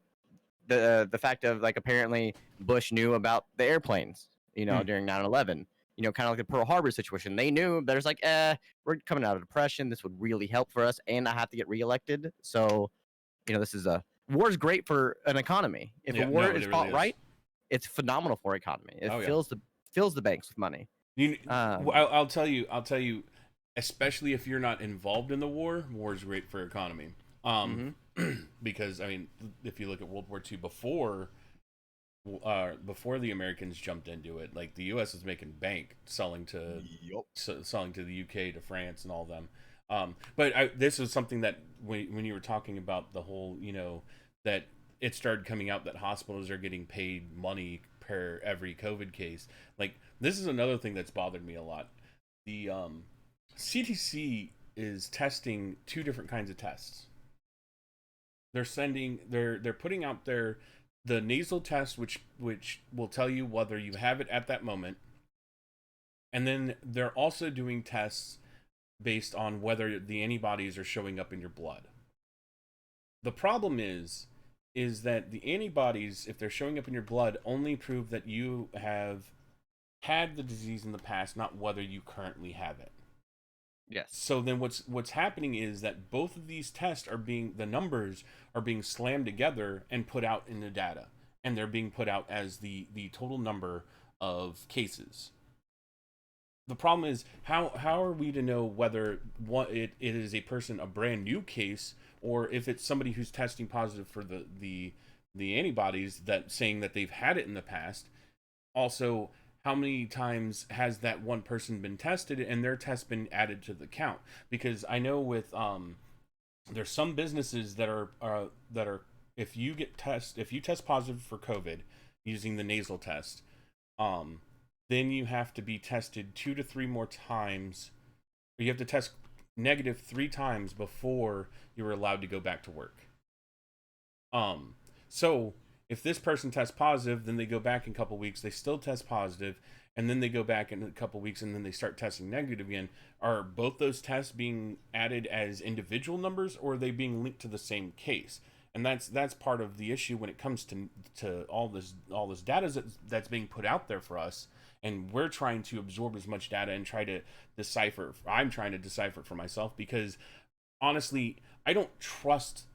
the fact of like apparently Bush knew about the airplanes, you know, during 9/11. You know, kind of like the Pearl Harbor situation. They knew there's like, we're coming out of depression. This would really help for us, and I have to get reelected. So, you know, this is a war's great for an economy. If a war is fought right, it's phenomenal for economy. It fills the banks with money. I'll tell you, especially if you're not involved in the war is great for economy. Because I mean, if you look at World War II before the Americans jumped into it, like the U.S. was making bank selling to the U.K., to France, and all of them. But this was something that when you were talking about the whole, you know, that it started coming out that hospitals are getting paid money per every COVID case. Like, this is another thing that's bothered me a lot. The CDC is testing 2 different kinds of tests. They're putting out the nasal test, which will tell you whether you have it at that moment, and then they're also doing tests based on whether the antibodies are showing up in your blood. The problem is that the antibodies, if they're showing up in your blood, only prove that you have had the disease in the past, not whether you currently have it. Yes. So then what's happening is that both of these tests the numbers are being slammed together and put out in the data, and they're being put out as the total number of cases. The problem is how are we to know whether it is a brand new case, or if it's somebody who's testing positive for the antibodies, that saying that they've had it in the past. Also, how many times has that one person been tested and their test been added to the count? Because I know with there's some businesses that are if you test positive for COVID using the nasal test, then you have to be tested 2 to 3 more times, or you have to test negative 3 times before you're allowed to go back to work. So if this person tests positive, then they go back in a couple weeks, they still test positive, and then they go back in a couple weeks, and then they start testing negative again. Are both those tests being added as individual numbers, or are they being linked to the same case? And that's part of the issue when it comes to all this data that's being put out there for us, and we're trying to absorb as much data and try to decipher. I'm trying to decipher it for myself, because honestly, I don't trust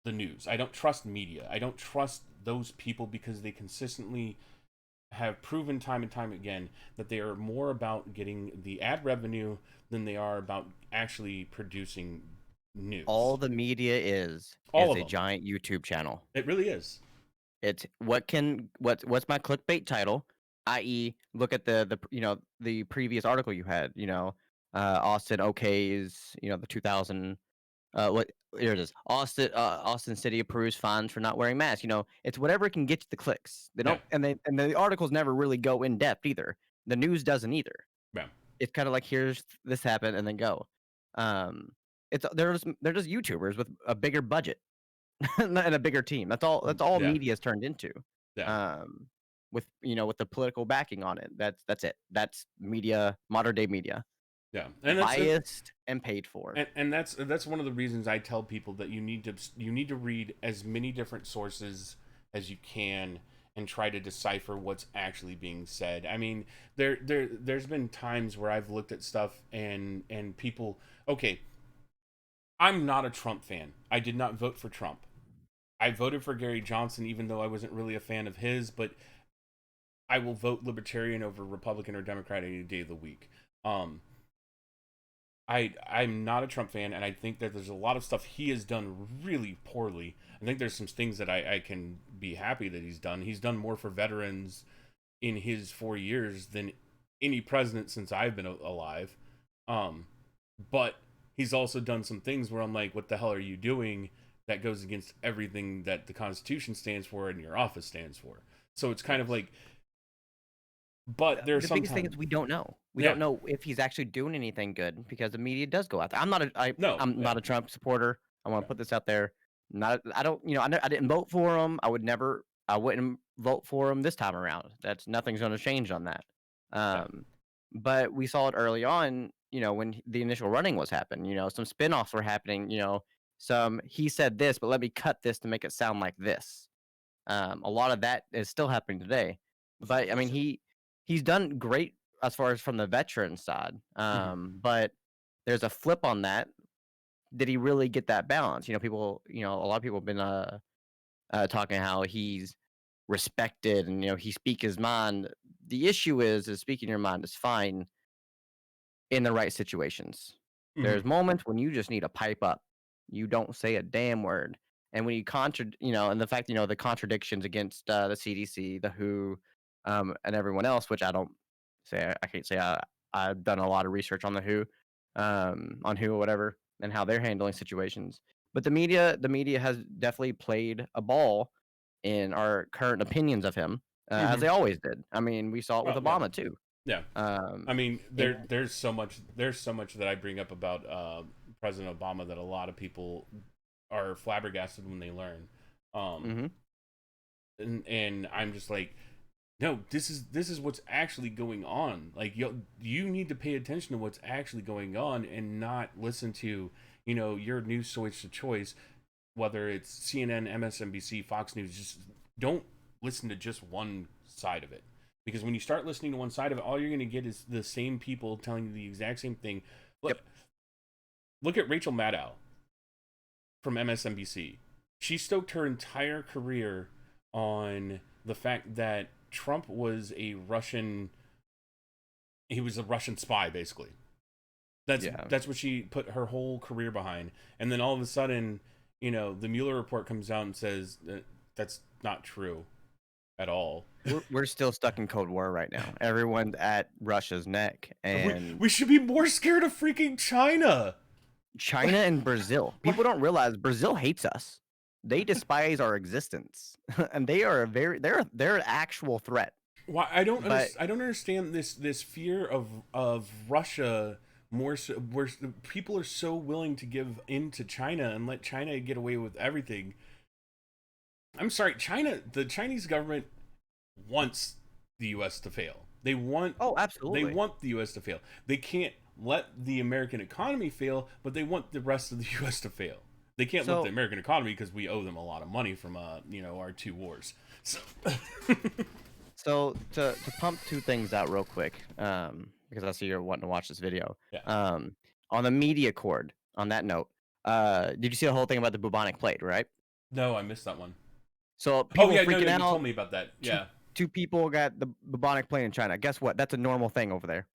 the news. I don't trust media. I don't trust those people, because they consistently have proven time and time again that they are more about getting the ad revenue than they are about actually producing news. All the media is a giant YouTube channel. It really is. It's what's my clickbait title, i.e., look at the previous article you had. Austin okays the 2000 here it is. Austin City approves fines for not wearing masks. It's whatever can get you the clicks. They don't, and the articles never really go in depth either. The news doesn't either. Yeah. It's kind of like, here's this happened and then go. They're just YouTubers with a bigger budget and a bigger team. That's all media is turned into. Yeah. With the political backing on it. That's it. That's media, modern day media. Yeah, and biased and paid for. And that's one of the reasons I tell people that you need to read as many different sources as you can and try to decipher what's actually being said. I mean, there's been times where I've looked at stuff and people, okay, I'm not a Trump fan. I did not vote for Trump. I voted for Gary Johnson, even though I wasn't really a fan of his, but I will vote Libertarian over Republican or Democrat any day of the week. I'm not a Trump fan, and I think that there's a lot of stuff he has done really poorly. I think there's some things that I can be happy that he's done. He's done more for veterans in his 4 years than any president since I've been alive. But he's also done some things where I'm like, what the hell are you doing? That goes against everything that the Constitution stands for and your office stands for. So it's kind of like, but there's the biggest thing is we don't know. We don't know if he's actually doing anything good, because the media does go out there. I'm not a Trump supporter. I want to put this out there. Not I don't you know I didn't vote for him. I wouldn't vote for him this time around. That's nothing's going to change on that. Yeah. But we saw it early on, when the initial running was happening. Some spin-offs were happening. Some he said this, but let me cut this to make it sound like this. A lot of that is still happening today. But I mean, he's done great as far as from the veteran side. But there's a flip on that. Did he really get that balance? People, a lot of people have been talking how he's respected and he speak his mind. The issue is speaking your mind is fine in the right situations. There's moments when you just need to pipe up. You don't say a damn word. And when you and the fact, the contradictions against the CDC, the WHO, and everyone else, which I can't say I've done a lot of research on the WHO, on WHO or whatever, and how they're handling situations. But the media has definitely played a ball in our current opinions of him, as they always did. I mean, we saw it with Obama too. Yeah. I mean, there's so much that I bring up about President Obama that a lot of people are flabbergasted when they learn. And I'm just like, no, this is what's actually going on. Like, you need to pay attention to what's actually going on and not listen to, your news source of choice, whether it's CNN, MSNBC, Fox News. Just don't listen to just one side of it. Because when you start listening to one side of it, all you're going to get is the same people telling you the exact same thing. Look at Rachel Maddow from MSNBC. She stoked her entire career on the fact that Trump was a Russian spy, basically. That's what she put her whole career behind. And then all of a sudden, the Mueller report comes out and says that's not true at all. We're still stuck in Cold War right now. Everyone's at Russia's neck, and we should be more scared of freaking China. China and Brazil. People don't realize Brazil hates us. They despise our existence, and they are they're an actual threat. Why I don't understand this fear of Russia more so, where people are so willing to give in to China and let China get away with everything. I'm sorry, the Chinese government wants the U.S. to fail. They want absolutely. They want the U.S. to fail. They can't let the American economy fail, but they want the rest of the U.S. to fail. They can't let the American economy because we owe them a lot of money from our 2 wars. So to pump 2 things out real quick, because I see you're wanting to watch this video. Yeah. On the media cord, on that note, did you see the whole thing about the bubonic plague, right? No, I missed that one. So people freaking you out. told me about that. Yeah. 2 people got the bubonic plague in China. Guess what? That's a normal thing over there.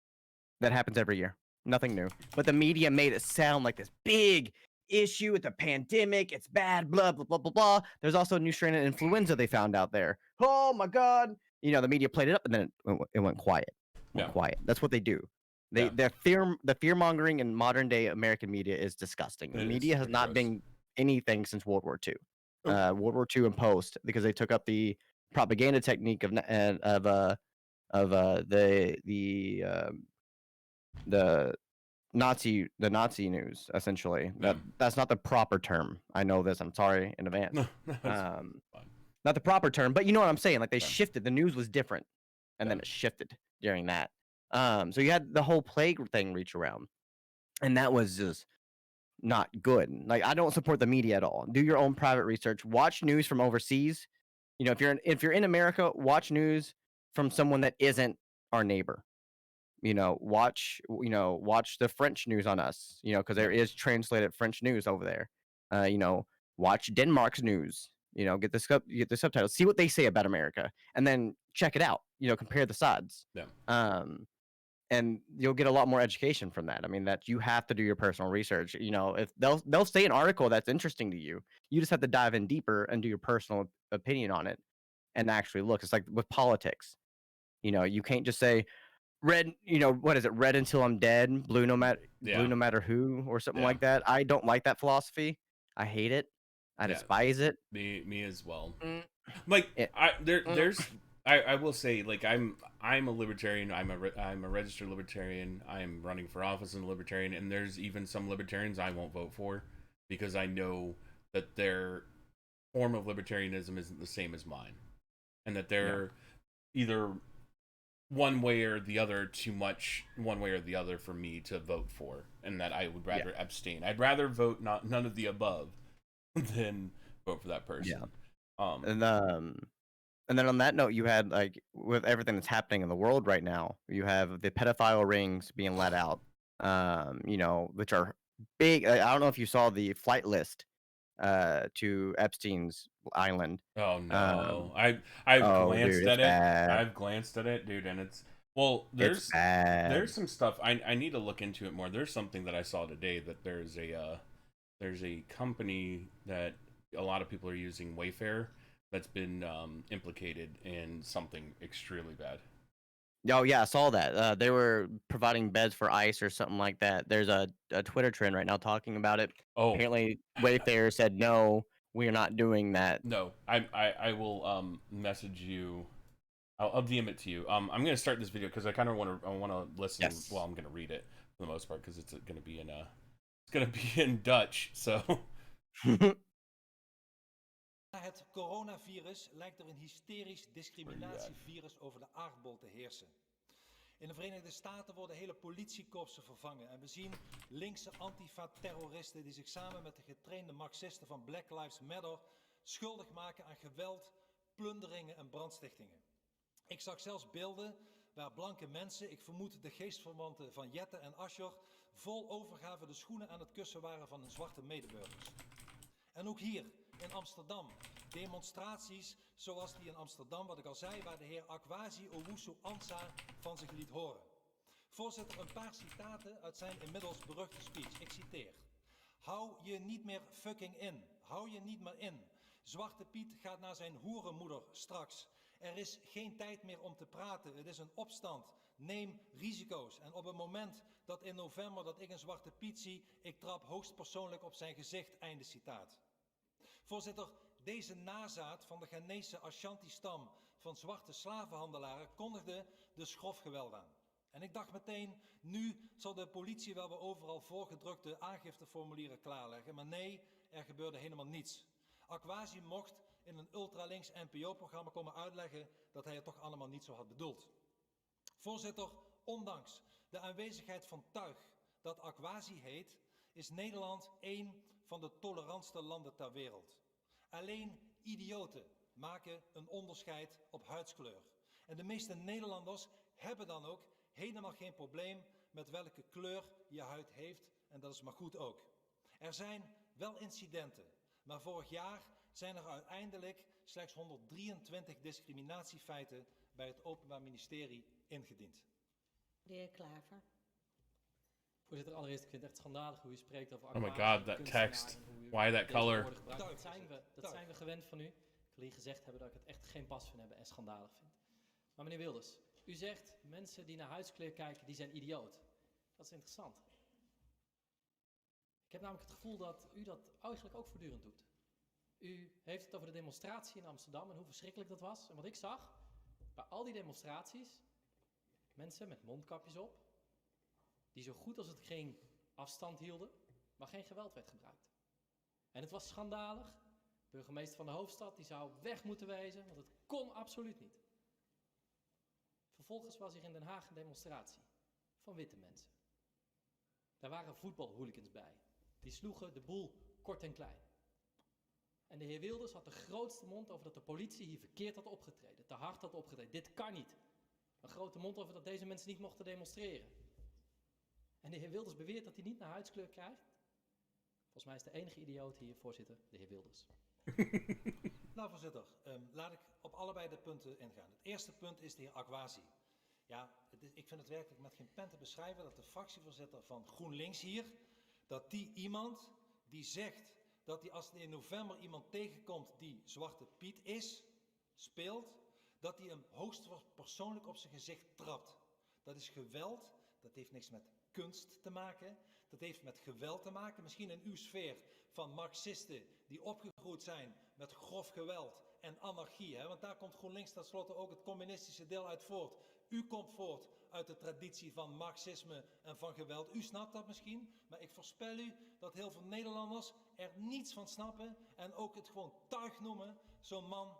That happens every year. Nothing new. But the media made it sound like this big issue. It's a pandemic. It's bad. Blah blah blah blah blah. There's also a new strain of influenza they found out there. Oh my God! The media played it up, and then it went quiet. Quiet. That's what they do. The fear mongering in modern day American media is disgusting. The media has not been anything since World War II. World War II and post, because they took up the propaganda technique of the Nazi news, essentially. That's not the proper term. I know this. I'm sorry in advance. Not the proper term, but you know what I'm saying. Like, they shifted. The news was different, and then it shifted during that. So you had the whole plague thing reach around, and that was just not good. Like, I don't support the media at all. Do your own private research. Watch news from overseas. If you're in America, watch news from someone that isn't our neighbor. Watch the French news on us. Because there is translated French news over there. Watch Denmark's news. Get the subtitles. See what they say about America, and then check it out. Compare the sides. Yeah. And you'll get a lot more education from that. I mean, that you have to do your personal research. If they'll say an article that's interesting to you, you just have to dive in deeper and do your personal opinion on it, and actually look. It's like with politics. You can't just say red. What is it? Red until I'm dead. Blue no matter who, or something like that. I don't like that philosophy. I hate it. I despise it. Me as well. Like, I will say, like, I'm a libertarian. I'm a registered libertarian. I'm running for office in a libertarian, and there's even some libertarians I won't vote for because I know that their form of libertarianism isn't the same as mine, and that they're either one way or the other too much one way or the other for me to vote for, and that I would rather abstain. I'd rather vote none of the above than vote for that person. And then on that note, you had, like, with everything that's happening in the world right now, you have the pedophile rings being let out, you know, which are big. I don't know if you saw the flight list to Epstein's island. Oh no. I've Oh, glanced dude, at it's it. bad. I've glanced at it, dude, and it's It's bad. there's some stuff I need to look into it more. There's something that I saw today that there's a company that a lot of people are using, Wayfair, that's been implicated in something extremely bad. Oh yeah, I saw that. They were providing beds for ICE or something like that. There's a Twitter trend right now talking about it. Oh, Apparently, Wayfair said no, we're not doing that. no. I will message you. I'll DM it to you. I'm gonna start this video because I kind of want to listen. Yes. Well, I'm gonna read it for the most part because it's gonna be in Dutch. So. Het coronavirus lijkt er een hysterisch discriminatievirus over de aardbol te heersen. In de Verenigde Staten worden hele politiekorpsen vervangen en we zien linkse antifa-terroristen die zich samen met de getrainde marxisten van Black Lives Matter schuldig maken aan geweld, plunderingen en brandstichtingen. Ik zag zelfs beelden waar blanke mensen, ik vermoed de geestverwanten van Jette en Ascher, vol overgave de schoenen aan het kussen waren van hun zwarte medeburgers. En ook hier in Amsterdam, demonstraties zoals die in Amsterdam, wat ik al zei, waar de heer Akwasi Owusu Ansa van zich liet horen. Voorzitter, een paar citaten uit zijn inmiddels beruchte speech. Ik citeer. Hou je niet meer fucking in. Hou je niet meer in. Zwarte Piet gaat naar zijn hoerenmoeder straks. Er is geen tijd meer om te praten. Het is een opstand. Neem risico's. En op het moment dat in november dat ik een Zwarte Piet zie, ik trap hoogstpersoonlijk op zijn gezicht. Einde citaat. Voorzitter, deze nazaat van de Ghanese Ashanti-stam van zwarte slavenhandelaren kondigde de grofgeweld aan. En ik dacht meteen, nu zal de politie wel weer overal voorgedrukte aangifteformulieren klaarleggen. Maar nee, er gebeurde helemaal niets. Akwasi mocht in een ultralinks NPO-programma komen uitleggen dat hij het toch allemaal niet zo had bedoeld. Voorzitter, ondanks de aanwezigheid van tuig dat Akwasi heet, is Nederland één van de tolerantste landen ter wereld. Alleen idioten maken een onderscheid op huidskleur. En de meeste Nederlanders hebben dan ook helemaal geen probleem met welke kleur je huid heeft. En dat is maar goed ook. Er zijn wel incidenten, maar vorig jaar zijn er uiteindelijk slechts 123 discriminatiefeiten bij het Openbaar Ministerie ingediend. De heer Klaver. Voorzitter, allereerst, ik vind het echt schandalig hoe u spreekt over Oh my Aquarius god, that kunstenaar text. en hoe u Why that deze color? woorden gebruikt. Dat zijn we gewend van u. Ik wil hier gezegd hebben dat ik het echt geen pas van hebben en schandalig vind. Maar meneer Wilders, u zegt mensen die naar huidskleur kijken, die zijn idioot. Dat is interessant. Ik heb namelijk het gevoel dat u dat eigenlijk ook voortdurend doet. U heeft het over de demonstratie in Amsterdam en hoe verschrikkelijk dat was. En wat ik zag, bij al die demonstraties, mensen met mondkapjes op, die zo goed als het ging afstand hielden, maar geen geweld werd gebruikt. En het was schandalig. De burgemeester van de hoofdstad die zou weg moeten wezen, want het kon absoluut niet. Vervolgens was hier in Den Haag een demonstratie van witte mensen. Daar waren voetbalhooligans bij. Die sloegen de boel kort en klein. En de heer Wilders had de grootste mond over dat de politie hier verkeerd had opgetreden, te hard had opgetreden. Dit kan niet. Een grote mond over dat deze mensen niet mochten demonstreren. En de heer Wilders beweert dat hij niet naar huidskleur krijgt. Volgens mij is de enige idioot hier, voorzitter, de heer Wilders. Nou, voorzitter, laat ik op allebei de punten ingaan. Het eerste punt is de heer Akwasi. Ja, ik vind het werkelijk met geen pen te beschrijven dat de fractievoorzitter van GroenLinks hier, dat die iemand die zegt dat hij als hij in november iemand tegenkomt die Zwarte Piet is, speelt, dat hij hem hoogstpersoonlijk op zijn gezicht trapt. Dat is geweld, dat heeft niks met kunst te maken, dat heeft met geweld te maken. Misschien in uw sfeer van marxisten die opgegroeid zijn met grof geweld en anarchie. Hè? Want daar komt GroenLinks tenslotte ook het communistische deel uit voort. U komt voort uit de traditie van marxisme en van geweld. U snapt dat misschien, maar ik voorspel u dat heel veel Nederlanders er niets van snappen en ook het gewoon tuig noemen. Zo'n man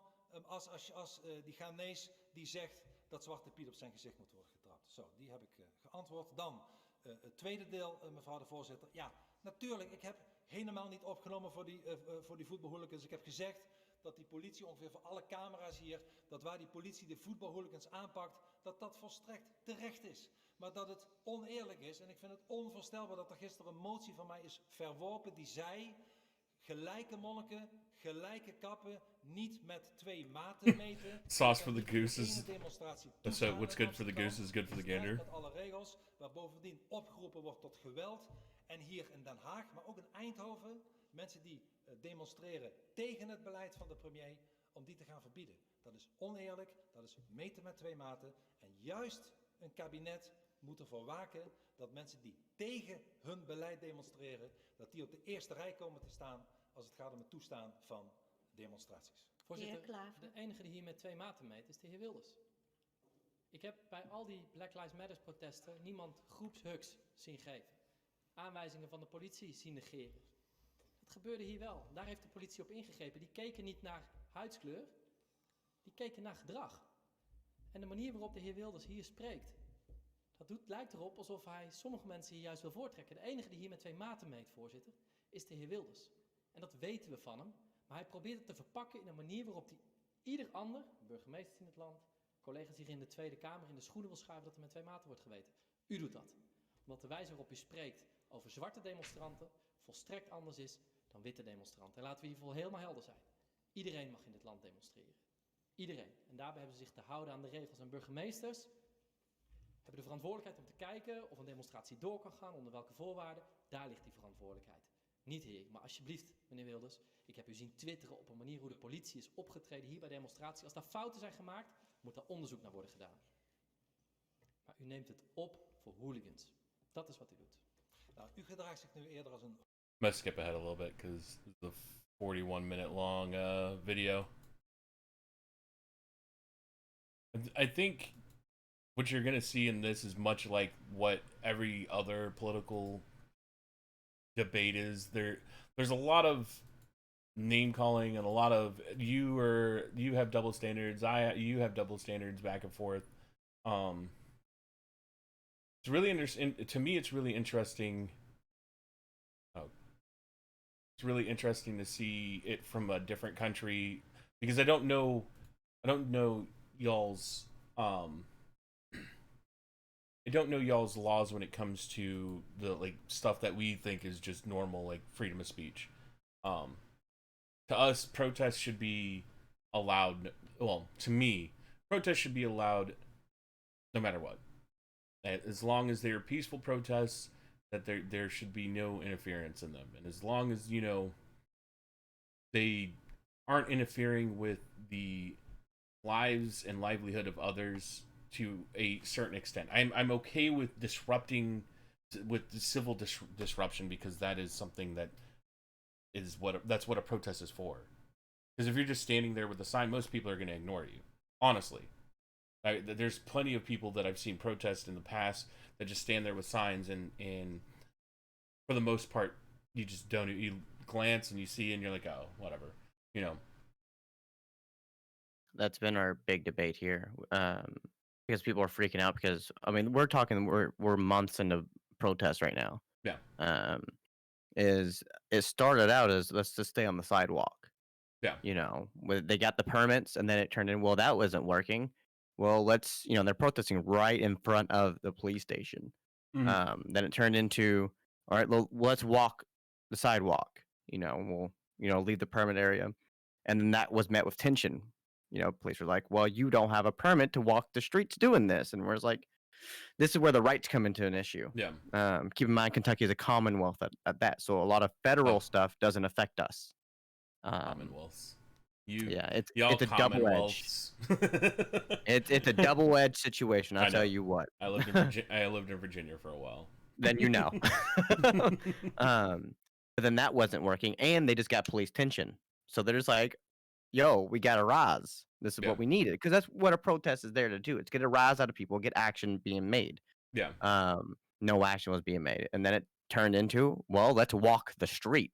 als die Ghanese die zegt dat Zwarte Piet op zijn gezicht moet worden getrapt. Zo, die heb ik geantwoord. Dan het tweede deel, mevrouw de voorzitter. Ja, natuurlijk, ik heb helemaal niet opgenomen voor die voetbalhooligans. Ik heb gezegd dat die politie ongeveer voor alle camera's hier, dat waar die politie de voetbalhooligans aanpakt, dat volstrekt terecht is. Maar dat het oneerlijk is, en ik vind het onvoorstelbaar dat er gisteren een motie van mij is verworpen die zei, gelijke monniken, gelijke kappen, niet met 2 maten meten. Sauce for the goose is... So what's good for the goose is good for the gander. Met alle regels, waar bovendien opgeroepen wordt tot geweld. En hier in Den Haag, maar ook in Eindhoven, mensen die demonstreren tegen het beleid van de premier, om die te gaan verbieden. Dat is oneerlijk, dat is meten met 2 maten. En juist een kabinet moet ervoor waken dat mensen die tegen hun beleid demonstreren, dat die op de eerste rij komen te staan als het gaat om het toestaan van demonstraties. Voorzitter, Klaver. de enige die hier met 2 maten meet is de heer Wilders. Ik heb bij al die Black Lives Matter protesten niemand groepshugs zien geven. Aanwijzingen van de politie zien negeren. Dat gebeurde hier wel. Daar heeft de politie op ingegrepen. Die keken niet naar huidskleur, die keken naar gedrag. En de manier waarop de heer Wilders hier spreekt, lijkt erop alsof hij sommige mensen hier juist wil voortrekken. De enige die hier met 2 maten meet, voorzitter, is de heer Wilders. En dat weten we van hem. Maar hij probeert het te verpakken in een manier waarop hij ieder ander, burgemeesters in het land, collega's hier in de Tweede Kamer, in de schoenen wil schuiven dat er met 2 maten wordt geweten. U doet dat. Omdat de wijze waarop u spreekt over zwarte demonstranten volstrekt anders is dan witte demonstranten. En laten we hiervoor helemaal helder zijn. Iedereen mag in dit land demonstreren. Iedereen. En daarbij hebben ze zich te houden aan de regels. En burgemeesters hebben de verantwoordelijkheid om te kijken of een demonstratie door kan gaan, onder welke voorwaarden. Daar ligt die verantwoordelijkheid. Niet hier. Maar alsjeblieft, meneer Wilders, ik heb u zien twitteren op een manier hoe de politie is opgetreden hier bij demonstratie. Als daar fouten zijn gemaakt, moet daar onderzoek naar worden gedaan. Maar u neemt het op voor hooligans. Dat is wat u doet. Nou, u gedraagt zich nu eerder als een... Must skip ahead a little bit because it's a 41-minute long video. I think what you're going to see in this is much like what every other political debate is. There's a lot of name calling and a lot of you have double standards, you have double standards back and forth. It's really interesting to me. It's really interesting. It's really interesting to see it from a different country because I don't know y'all's I don't know y'all's laws when it comes to the like stuff that we think is just normal, like freedom of speech. To us, protests should be allowed. Well, to me, protests should be allowed no matter what. As long as they are peaceful protests, that there should be no interference in them, and as long as they aren't interfering with the lives and livelihood of others to a certain extent. I'm okay with disrupting, with the civil disruption, because that is something that is that's what a protest is for. Because if you're just standing there with a sign, most people are going to ignore you. Honestly, there's plenty of people that I've seen protest in the past that just stand there with signs, and for the most part, you just don't. You glance and you see, and you're like, oh, whatever, That's been our big debate here, because people are freaking out. Because I mean, we're months into protests right now. Yeah. It started out as let's just stay on the sidewalk. Yeah. They got the permits, and then it turned in, well, that wasn't working. Well, they're protesting right in front of the police station. Mm-hmm. Then it turned into, all right, well, let's walk the sidewalk. We'll leave the permit area, and then that was met with tension. Police were like, well, you don't have a permit to walk the streets doing this, and we're like, this is where the rights come into an issue. Yeah. Keep in mind, Kentucky is a commonwealth at that, so a lot of federal stuff doesn't affect us. Commonwealths. It's a Commonwealths. it's a double-edged situation. I'll tell you what. I lived in Virginia for a while. Then but then that wasn't working, and they just got police tension. So they're just like, yo, we got to rise. This is Yeah. what we needed, because that's what a protest is there to do. It's get a rise out of people, get action being made. Yeah. No action was being made, and then it turned into, well, let's walk the street.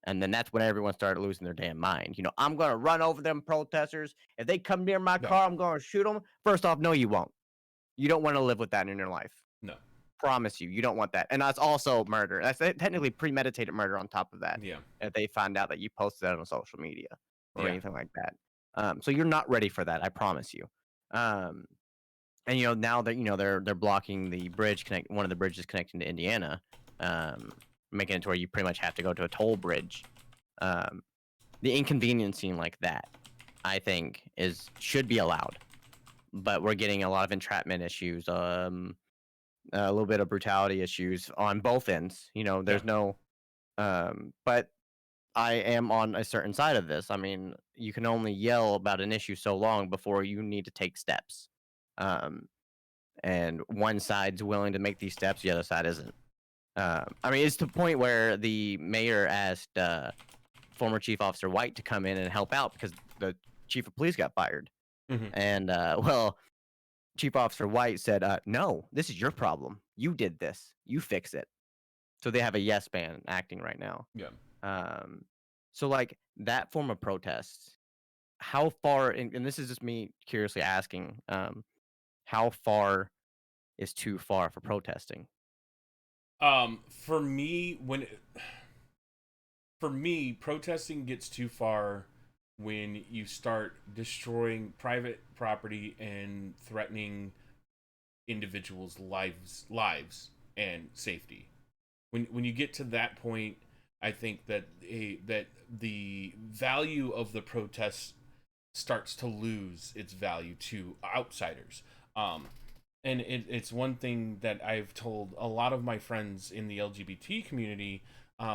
And then that's when everyone started losing their damn mind. I'm gonna run over them protesters. If they come near my Yeah. car, I'm gonna shoot them. First off, no, you won't. You don't want to live with that in your life. No. Promise you, you don't want that. And that's also murder. That's technically premeditated murder on top of that. Yeah. If they find out that you posted that on social media or Yeah. anything like that. So you're not ready for that, I promise you. And now that they're blocking the bridge one of the bridges connecting to Indiana, making it to where you pretty much have to go to a toll bridge. The inconveniencing like that, I think, should be allowed. But we're getting a lot of entrapment issues, a little bit of brutality issues on both ends. There's no, but I am on a certain side of this. I mean, you can only yell about an issue so long before you need to take steps. And one side's willing to make these steps, the other side isn't. I mean, it's to the point where the mayor asked former Chief Officer White to come in and help out because the chief of police got fired. Mhm. And, well, Chief Officer White said, no, this is your problem. You did this. You fix it. So they have a yes man acting right now. Yeah. So, like, that form of protest, how far, and this is just me curiously asking, how far is too far for protesting? For me, protesting gets too far when you start destroying private property and threatening individuals' lives and safety. When you get to that point, I think that that the value of the protest starts to lose its value to outsiders. And it's one thing that I've told a lot of my friends in the LGBT community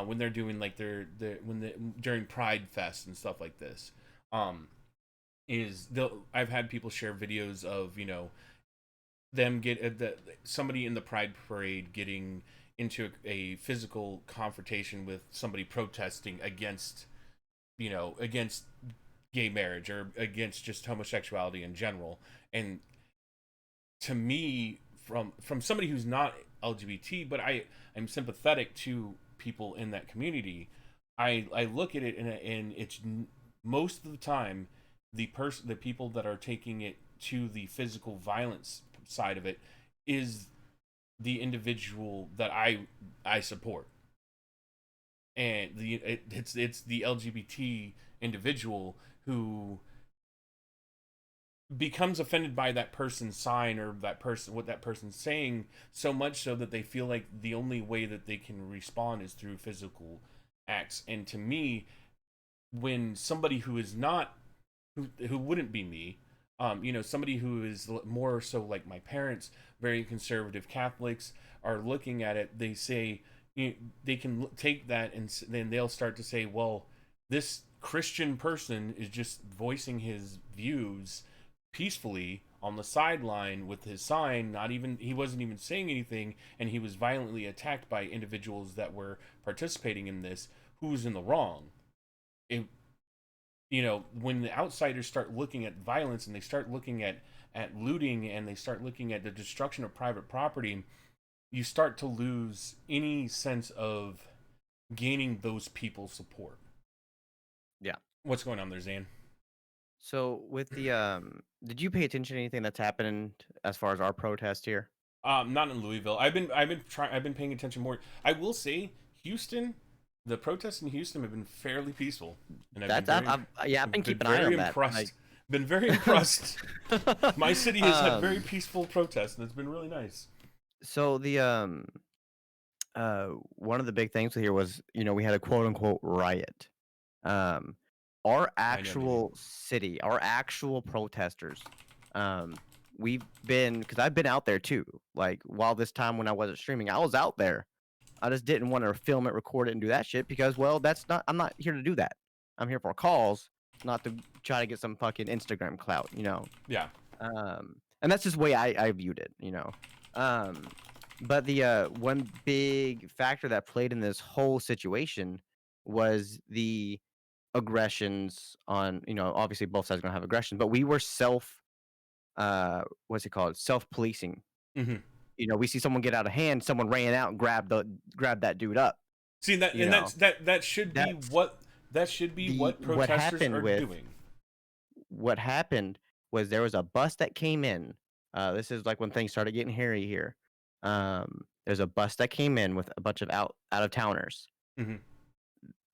when they're doing like during Pride Fest and stuff like this. I've had people share videos of them somebody in the Pride Parade getting into a physical confrontation with somebody protesting against gay marriage or against just homosexuality in general. And to me, from somebody who's not LGBT, but I'm sympathetic to people in that community, I look at it and it's most of the time the people that are taking it to the physical violence side of it is the individual that I support, and it's the LGBT individual who becomes offended by that person's sign or what that person's saying, so much so that they feel like the only way that they can respond is through physical acts. And to me, when somebody who is not who wouldn't be me, somebody who is more so like my parents, very conservative Catholics, are looking at it, they say they can take that and then they'll start to say, well, this Christian person is just voicing his views peacefully on the sideline with his sign, he wasn't even saying anything, and he was violently attacked by individuals that were participating in this. Who's in the wrong? When the outsiders start looking at violence and they start looking at looting and they start looking at the destruction of private property, you start to lose any sense of gaining those people's support. Yeah. What's going on there, Zan? So with the did you pay attention to anything that's happened as far as our protest here? Not in Louisville. I've been paying attention more. I will say Houston, the protests in Houston have been fairly peaceful. And I've been keeping an eye on that. Been very impressed. My city has had very peaceful protests, and it's been really nice. So the one of the big things here was, we had a quote unquote riot. Our actual city, our actual protesters, because I've been out there too. Like, while this time when I wasn't streaming, I was out there. I just didn't want to film it, record it, and do that shit because, well, I'm not here to do that. I'm here for calls, not to try to get some fucking Instagram clout, Yeah. And that's just the way I viewed it, But the one big factor that played in this whole situation was the aggressions on, obviously both sides are gonna have aggression, but we were what's it called? Self-policing. Hmm. We see someone get out of hand, someone ran out and grabbed that dude up. See that, You and know, that should be that's what what protesters happened are with doing. what happened was there was a bus that came in. This is like when things started getting hairy here. There's a bus that came in with a bunch of out of towners. Hmm.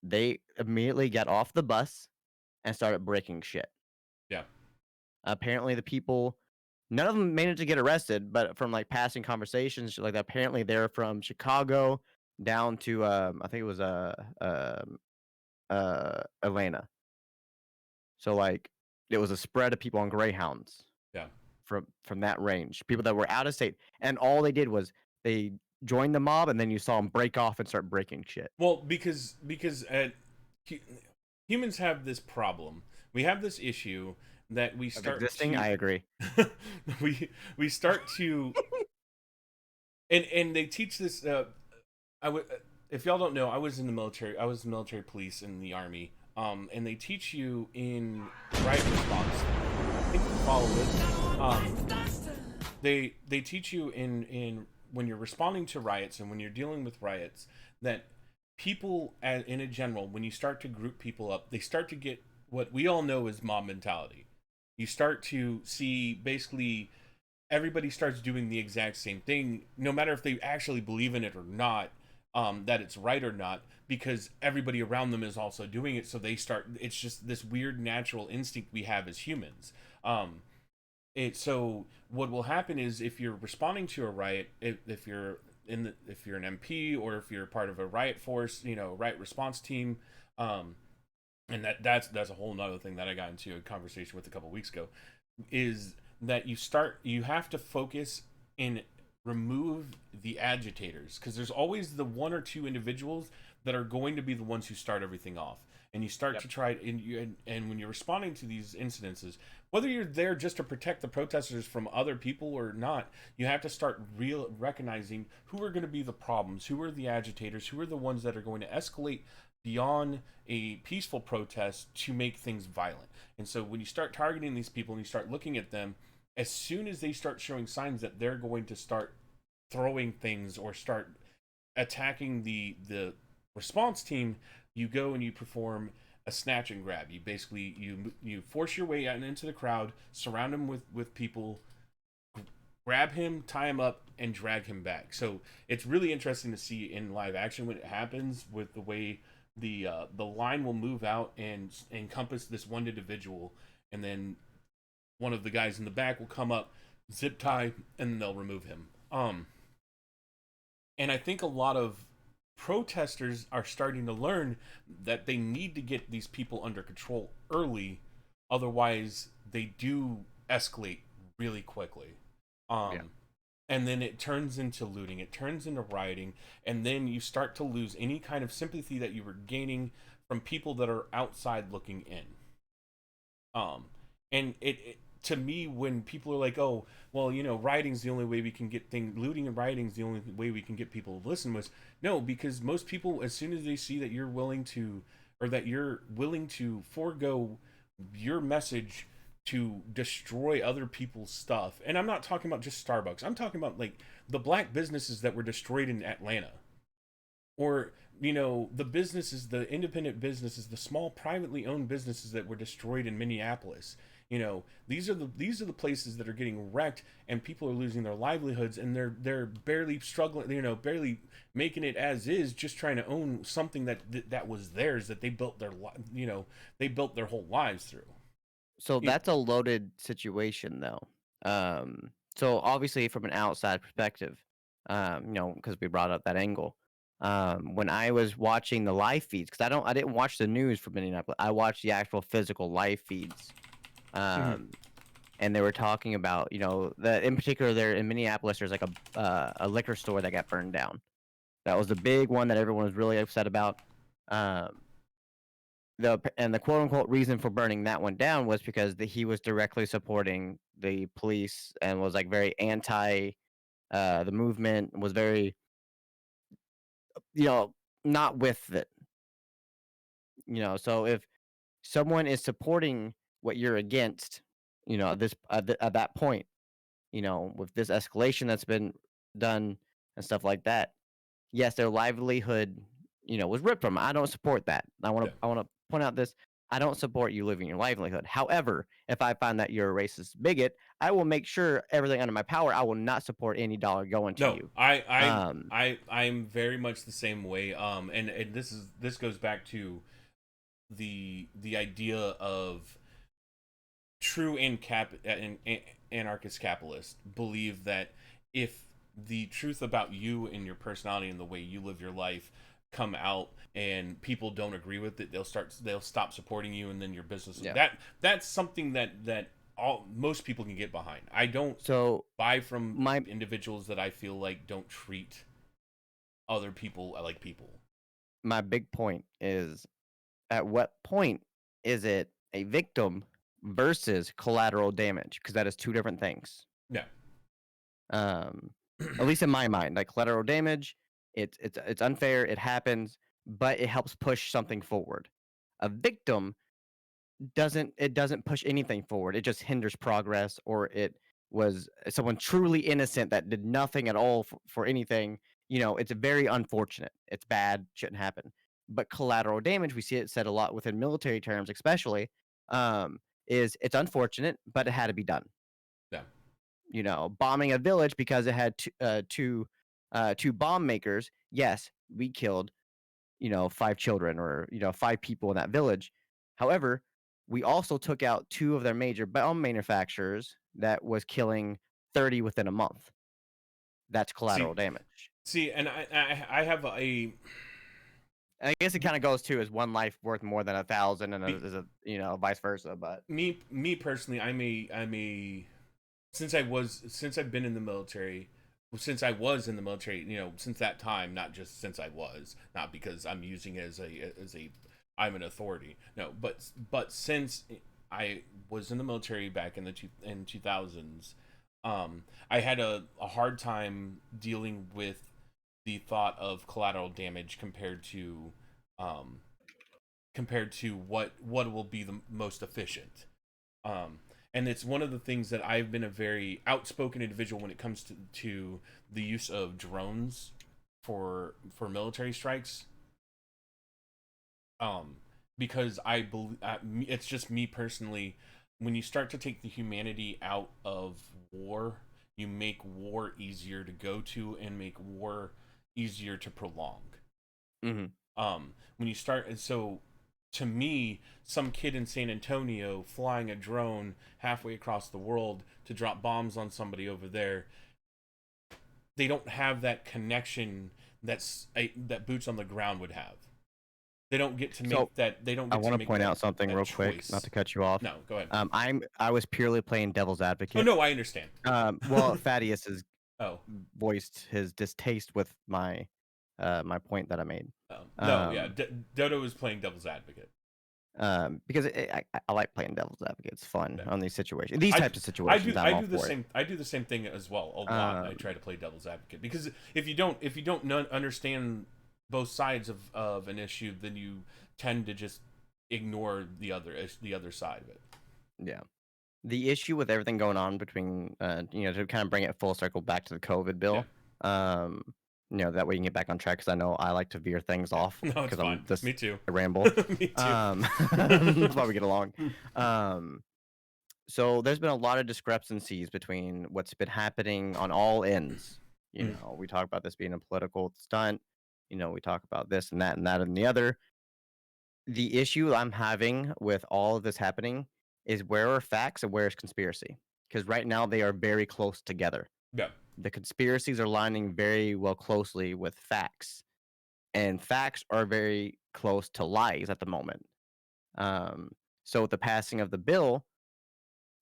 They immediately got off the bus and started breaking shit. Yeah. Apparently, the people, none of them managed to get arrested, but from like passing conversations, shit like that, apparently they're from Chicago down to I think it was Atlanta. So like it was a spread of people on Greyhounds Yeah. from that range, people that were out of state, and all they did was they joined the mob, and then you saw them break off and start breaking shit. Well, because hu- humans have this problem. We have this issue that we Of start existing, to I agree. we start to and they teach this. I would if y'all don't know, I was in the military. I was military police in the army. And they teach you in riot response. I think you follow it. They teach you in when you're responding to riots and when you're dealing with riots that people in a general, when you start to group people up, they start to get what we all know is mob mentality. You start to see basically everybody starts doing the exact same thing, no matter if they actually believe in it or not, that it's right or not, because everybody around them is also doing it. So they start. It's just this weird natural instinct we have as humans. So what will happen is if you're responding to a riot, if you're if you're an MP or if you're part of a riot force, riot response team, and that's a whole nother thing that I got into a conversation with a couple weeks ago, is that you have to focus and remove the agitators, because there's always the one or two individuals that are going to be the ones who start everything off, and you start to try and when you're responding to these incidences, whether you're there just to protect the protesters from other people or not, you have to start recognizing who are going to be the problems, who are the agitators, who are the ones that are going to escalate beyond a peaceful protest to make things violent. And so when you start targeting these people and you start looking at them, as soon as they start showing signs that they're going to start throwing things or start attacking the response team, you go and you perform a snatch and grab. You basically you force your way out and into the crowd, surround him with people, grab him, tie him up, and drag him back. So it's really interesting to see in live action when it happens, with the way the line will move out and encompass this one individual, and then one of the guys in the back will come up, zip tie, and then they'll remove him. And I think a lot of protesters are starting to learn that they need to get these people under control early, otherwise they do escalate really quickly. And then it turns into looting, it turns into rioting, and then you start to lose any kind of sympathy that you were gaining from people that are outside looking in. And it to me, when people are like, oh, well, rioting's the only way we can get looting and rioting's the only way we can get people to listen, was no, because most people, as soon as they see that you're willing to forego your message to destroy other people's stuff, and I'm not talking about just Starbucks, I'm talking about like the black businesses that were destroyed in Atlanta, or the businesses, the independent businesses, the small privately owned businesses that were destroyed in Minneapolis. These are the places that are getting wrecked, and people are losing their livelihoods, and they're barely struggling, barely making it as is, just trying to own something that was theirs, that they built they built their whole lives through. So that's a loaded situation, though. So obviously, from an outside perspective, because we brought up that angle. When I was watching the live feeds, because I didn't watch the news from Minneapolis, I watched the actual physical live feeds. And they were talking about, that in particular there in Minneapolis, there's like a liquor store that got burned down. That was the big one that everyone was really upset about. The quote unquote reason for burning that one down was because he was directly supporting the police and was like very anti the movement, was very, not with it. So someone is supporting what you're against, at that point, with this escalation that's been done and stuff like that. Yes, their livelihood, was ripped from 'em. I don't support that. Yeah. I want to point out this. I don't support you losing your livelihood. However, if I find that you're a racist bigot, I will make sure everything under my power. I will not support any dollar going to No, you. I'm very much the same way. And this goes back to the idea of true anarchist capitalists believe that if the truth about you and your personality and the way you live your life come out and people don't agree with it, they'll stop supporting you, and then your business. Yeah. That's something that most people can get behind. I don't buy from individuals that I feel like don't treat other people like people. My big point is, at what point is it a victim versus collateral damage? Because that is two different things. Yeah. At least in my mind, like collateral damage, it's unfair. It happens, but it helps push something forward. A victim doesn't push anything forward. It just hinders progress, or it was someone truly innocent that did nothing at all for anything. It's very unfortunate. It's bad. Shouldn't happen. But collateral damage, we see it said a lot within military terms, especially, is it's unfortunate, but it had to be done. Yeah. Bombing a village because it had two bomb makers. Yes, we killed, 5 children, or 5 people in that village. However, we also took out 2 of their major bomb manufacturers that was killing 30 within a month. That's collateral damage. See, and I have a. And I guess it kind of goes to, is one life worth more than 1,000, and is a vice versa. But me personally, I'm a since I've been in the military, since I was in the military, since that time, not just since I was, not because I'm using it as a I'm an authority. No, but since I was in the military back in the 2000s, I had a hard time dealing with the thought of collateral damage compared to what will be the most efficient. And it's one of the things that I've been a very outspoken individual when it comes to the use of drones for military strikes. Because I believe, it's just me personally, when you start to take the humanity out of war, you make war easier to go to and make war easier to prolong. Mm-hmm. When you start, so to me, some kid in San Antonio flying a drone halfway across the world to drop bombs on somebody over there, they don't have that connection that boots on the ground would have. They don't get to make that. They don't. Get I want to point out something real choice. quick, not to cut you off. No, go ahead. I was purely playing devil's advocate. Oh no, I understand. Well, Thaddeus has voiced his distaste with my point that I made. Dodo is playing devil's advocate. Because I like playing devil's advocate. It's fun on these situations. These types of situations. I do the same. I do the same thing as well a lot. I try to play devil's advocate because if you don't understand both sides of an issue, then you tend to just ignore the other side of it. Yeah. The issue with everything going on between, to kind of bring it full circle back to the COVID bill, that way you can get back on track, because I know I like to veer things off. No, it's fine. Me too. I ramble. Me too. That's why we get along. So there's been a lot of discrepancies between what's been happening on all ends. We talk about this being a political stunt. We talk about this and that and that and the other. The issue I'm having with all of this happening is, where are facts and where is conspiracy? Because right now they are very close together. Yeah. The conspiracies are lining very well closely with facts, and facts are very close to lies at the moment. So with the passing of the bill,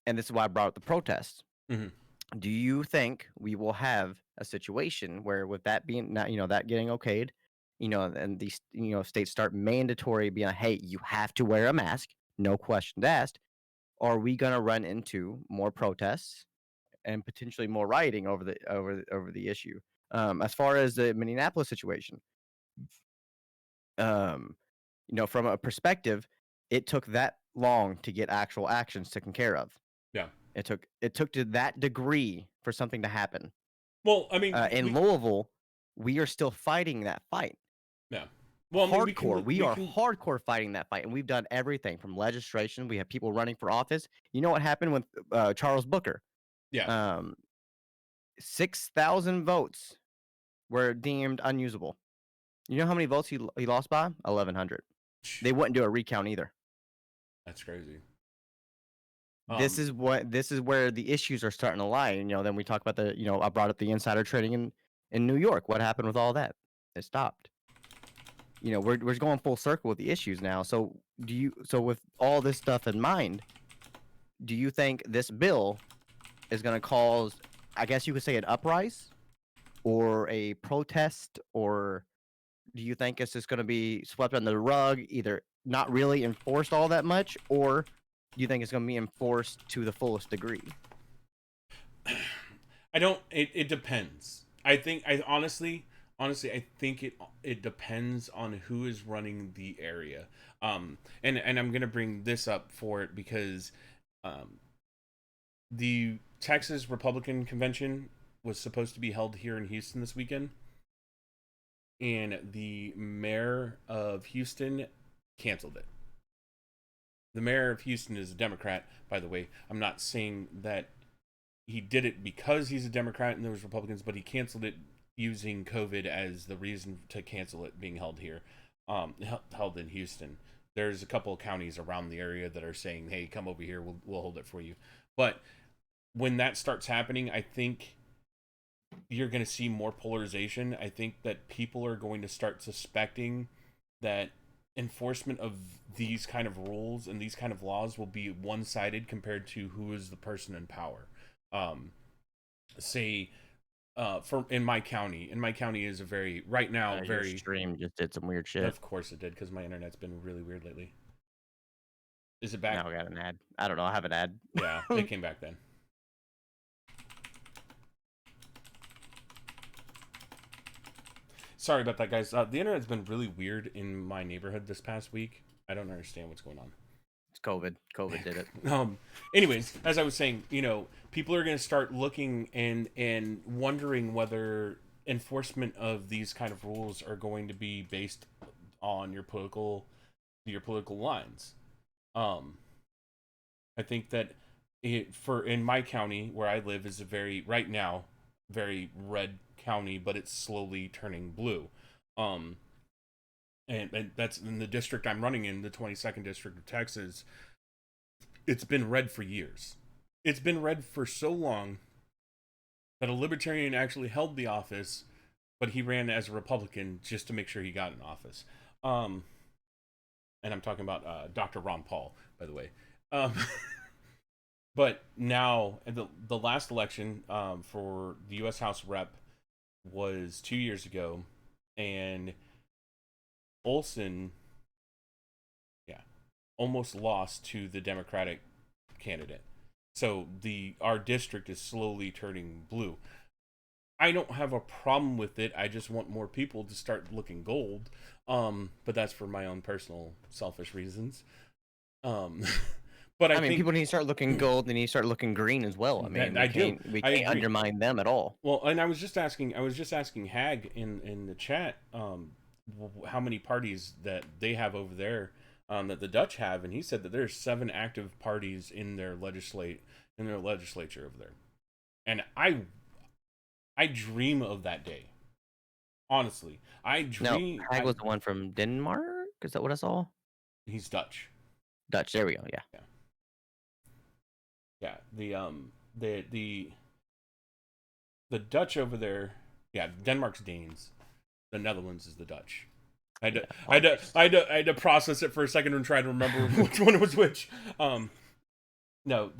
and this is why I brought up the protests. Mm-hmm. Do you think we will have a situation where, with that being that getting okayed, and these states start mandatory being like, hey, you have to wear a mask, no questions asked? Are we gonna run into more protests and potentially more rioting over the issue? As far as the Minneapolis situation, from a perspective, it took that long to get actual actions taken care of. Yeah. It took to that degree for something to happen. Well, I mean, In Louisville, we are still fighting that fight. yeah. Well, I mean, Hardcore. We are hardcore fighting that fight, and we've done everything from legislation. We have people running for office. You know what happened with Charles Booker? Yeah. 6,000 votes were deemed unusable. You know how many votes he lost by? 1,100. They wouldn't do a recount either. That's crazy. This is where the issues are starting to lie. You know, then we talk about I brought up the insider trading in New York. What happened with all that? It stopped. You know, we're going full circle with the issues now. So with all this stuff in mind, do you think this bill is going to cause, I guess you could say, an uprise or a protest, or do you think it's just going to be swept under the rug, either not really enforced all that much, or do you think it's going to be enforced to the fullest degree? It depends. Honestly, I think it depends on who is running the area. And I'm going to bring this up for it because the Texas Republican Convention was supposed to be held here in Houston this weekend. And the mayor of Houston canceled it. The mayor of Houston is a Democrat, by the way. I'm not saying that he did it because he's a Democrat and there was Republicans, but he canceled it using COVID as the reason to cancel it being held here, held in Houston. There's a couple of counties around the area that are saying, hey, come over here, we'll hold it for you. But when that starts happening, I think you're going to see more polarization. I think that people are going to start suspecting that enforcement of these kind of rules and these kind of laws will be one-sided compared to who is the person in power. In my county is a very right now very your stream just did some weird shit. Of course it did, because my internet's been really weird lately. Is it back? Now we got an ad. I don't know. I have an ad. Yeah, it came back then. Sorry about that, guys. The internet's been really weird in my neighborhood this past week. I don't understand what's going on. It's COVID. COVID did it. Anyways, as I was saying, people are going to start looking and wondering whether enforcement of these kind of rules are going to be based on your political lines. I think that in my county where I live is right now very red county, but it's slowly turning blue. And that's in the district I'm running in, the 22nd district of Texas. It's been red for years. It's been red for so long that a libertarian actually held the office, but he ran as a Republican just to make sure he got in office. And I'm talking about Dr. Ron Paul, by the way. But now, the last election for the U.S. House Rep was 2 years ago, and Olson, almost lost to the Democratic candidate. So our district is slowly turning blue. I don't have a problem with it. I just want more people to start looking gold. But that's for my own personal selfish reasons. But I think people need to start looking gold. They need to start looking green as well. I mean, we can't undermine them at all. Well, and I was just asking Hag in the chat how many parties that they have over there that the Dutch have, and he said that there's 7 active parties in their legislature over there. And I dream of that day. Honestly, I dream. No, Hag was the one from Denmark. Is that what I saw? He's Dutch. Dutch. There we go. Yeah. Yeah. The Dutch over there. Yeah, Denmark's Danes. The Netherlands is the Dutch. I had to process it for a second and try to remember which one was which. No,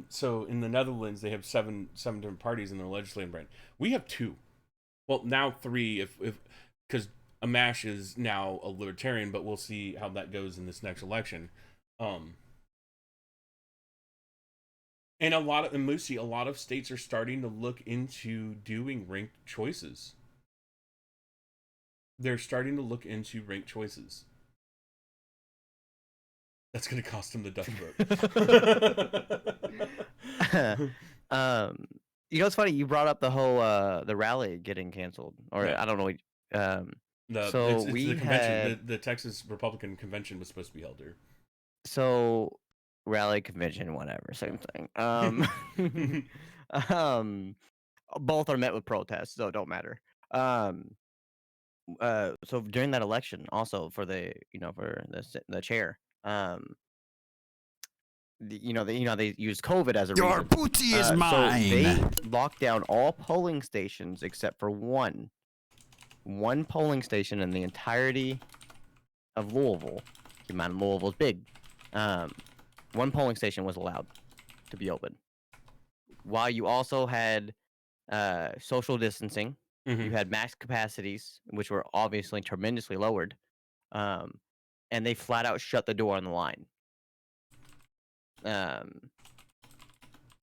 so in the Netherlands they have seven different parties in their legislative branch. We have 2. Well, now 3 if because Amash is now a libertarian, but we'll see how that goes in this next election. And a lot of states are starting to look into doing ranked choices. They're starting to look into ranked choices. That's gonna cost him the Dutch vote. You know, it's funny you brought up the whole the rally getting canceled, or Yeah. I don't know. So it's we the convention. had The Texas Republican convention was supposed to be held here. so rally convention, whatever, same thing. Um, both are met with protests, so it don't matter. So during that election, also for the for the chair, they used COVID as a Your reason. booty is So they mine. locked down all polling stations except for one polling station in the entirety of Louisville. Keep in mind, Louisville's big. One polling station was allowed to be open. While you also had social distancing, you had max capacities, which were obviously tremendously lowered, and they flat out shut the door on the line.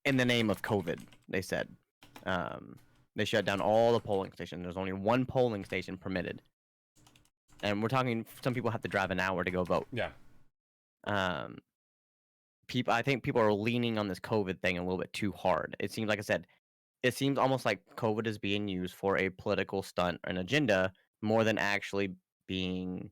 In the name of COVID, they said. They shut down all the polling stations. There's only one polling station permitted. And we're talking, some people have to drive an hour to go vote. Yeah. I think people are leaning on this COVID thing a little bit too hard. It seems, like I said, it seems almost like COVID is being used for a political stunt or an agenda more than actually being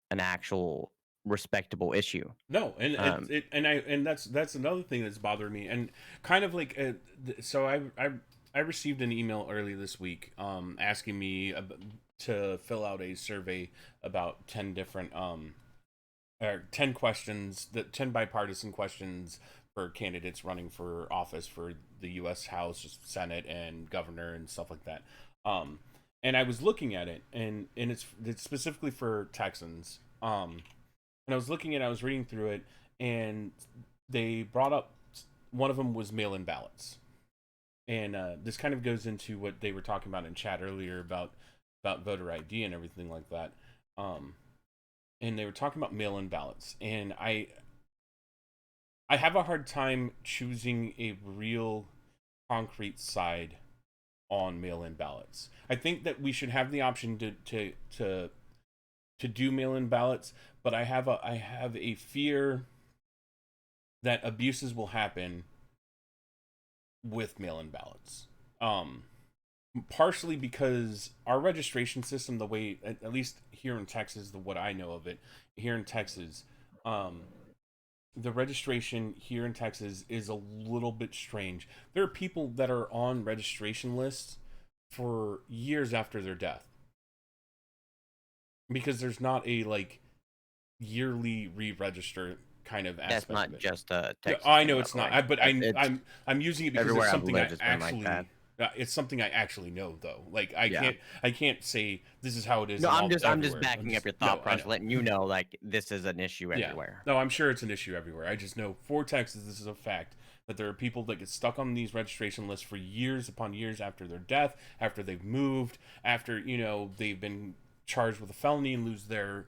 an actual respectable issue. No, and that's another thing that's bothering me, and kind of like so I received an email earlier this week asking me to fill out a survey about 10 different or 10 questions, 10 bipartisan questions for candidates running for office for the U.S. House, Senate, and governor and stuff like that. And I was looking at it, and it's specifically for Texans. And I was looking at it, I was reading through it, and they brought up, one of them was mail-in ballots. And this kind of goes into what they were talking about in chat earlier about voter ID and everything like that. And they were talking about mail-in ballots. And I have a hard time choosing a real concrete side on mail-in ballots. I think that we should have the option to do mail-in ballots, but I have a fear that abuses will happen with mail-in ballots. Partially because our registration system, the way, at least here in Texas, what I know of it here in Texas, the registration here in Texas is a little bit strange. There are people that are on registration lists for years after their death, because there's not a yearly re-register kind of aspect. That's not of it. just a Texas. I know it's not. It's I'm using it because everywhere it's I've something lived, I it's been actually. like It's something I actually know, though. Yeah. I can't say this is how it is. No, I'm just everywhere. backing up your thought process, letting you know this is an issue everywhere. No, I'm sure it's an issue everywhere. I just know for Texas, this is a fact that there are people that get stuck on these registration lists for years upon years after their death, after they've moved, after they've been charged with a felony and lose their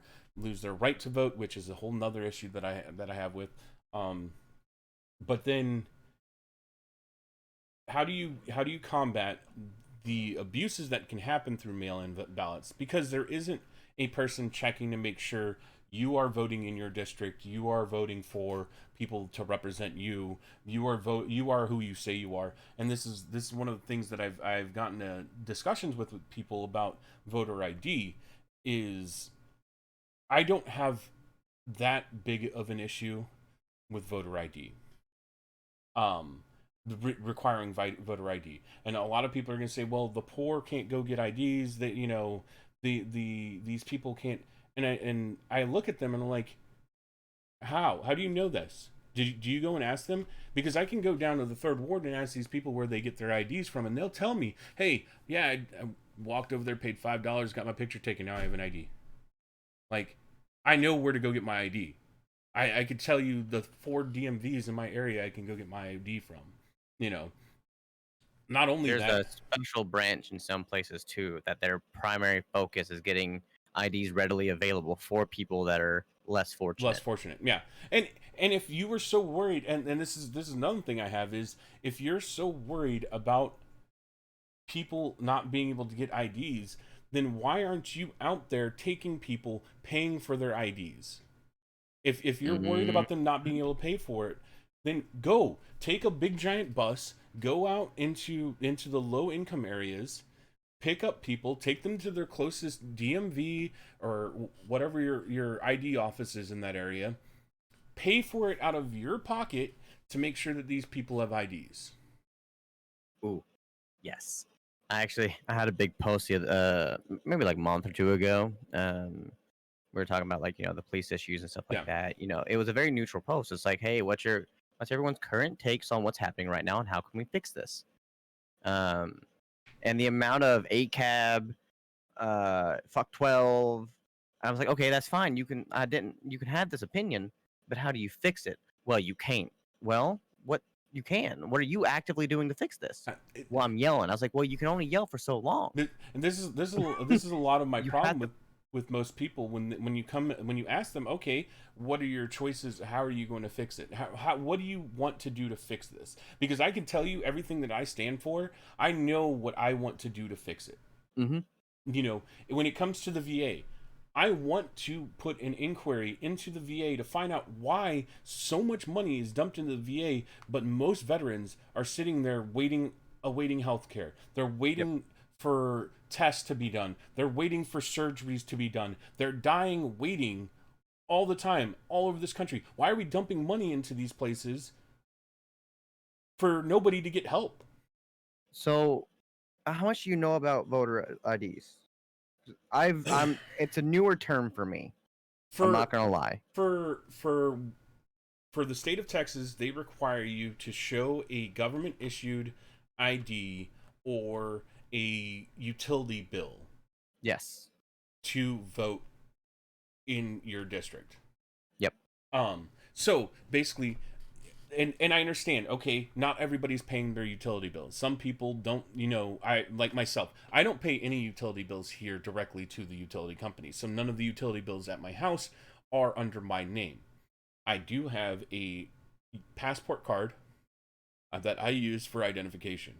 right to vote, which is a whole nother issue that I have with. But then, how do you combat the abuses that can happen through mail-in ballots? Because there isn't a person checking to make sure you are voting in your district, you are voting for people to represent you, you are who you say you are. And this is one of the things that I've gotten to discussions with people about voter ID. Is I don't have that big of an issue with voter ID. Requiring voter ID, and a lot of people are going to say, well, the poor can't go get IDs, that these people can't, and I look at them and I'm like, how do you know this? Do you go and ask them? Because I can go down to the third ward and ask these people where they get their IDs from, and they'll tell me, hey, yeah, I walked over there, paid $5, got my picture taken, now I have an ID. I know where to go get my ID. I could tell you the 4 DMVs in my area I can go get my ID from. Not only there's that, a special branch in some places too that their primary focus is getting IDs readily available for people that are less fortunate. Yeah. And if you were so worried, and this is another thing I have, is if you're so worried about people not being able to get IDs, then why aren't you out there taking people, paying for their IDs? If you're worried about them not being able to pay for it, then go take a big giant bus, go out into the low income areas, pick up people, take them to their closest DMV or whatever your ID office is in that area, pay for it out of your pocket to make sure that these people have IDs. Ooh, yes. I had a big post maybe like a month or two ago. We were talking about like the police issues and stuff like that. It was a very neutral post. It's like, hey, what's everyone's current takes on what's happening right now and how can we fix this? And the amount of ACAB, fuck 12. I was like, okay, that's fine. You can have this opinion, but how do you fix it? Well, you can't. Well, what you can? What are you actively doing to fix this? Well, I'm yelling. I was like, well, you can only yell for so long. And this is a lot of my problem with most people when you ask them, okay, what are your choices? How are you going to fix it? What do you want to do to fix this? Because I can tell you everything that I stand for. I know what I want to do to fix it. When it comes to the VA, I want to put an inquiry into the VA to find out why so much money is dumped into the VA, but most veterans are sitting there awaiting health care. They're waiting for tests to be done. They're waiting for surgeries to be done. They're dying waiting all the time, all over this country. Why are we dumping money into these places for nobody to get help? So, how much do you know about voter IDs? It's a newer term for me. I'm not gonna lie. For the state of Texas, they require you to show a government issued ID or a utility bill. Yes. To vote in your district. Yep. So basically, and I understand, okay, not everybody's paying their utility bills. Some people don't, I like myself, I don't pay any utility bills here directly to the utility company. So none of the utility bills at my house are under my name. I do have a passport card that I use for identification.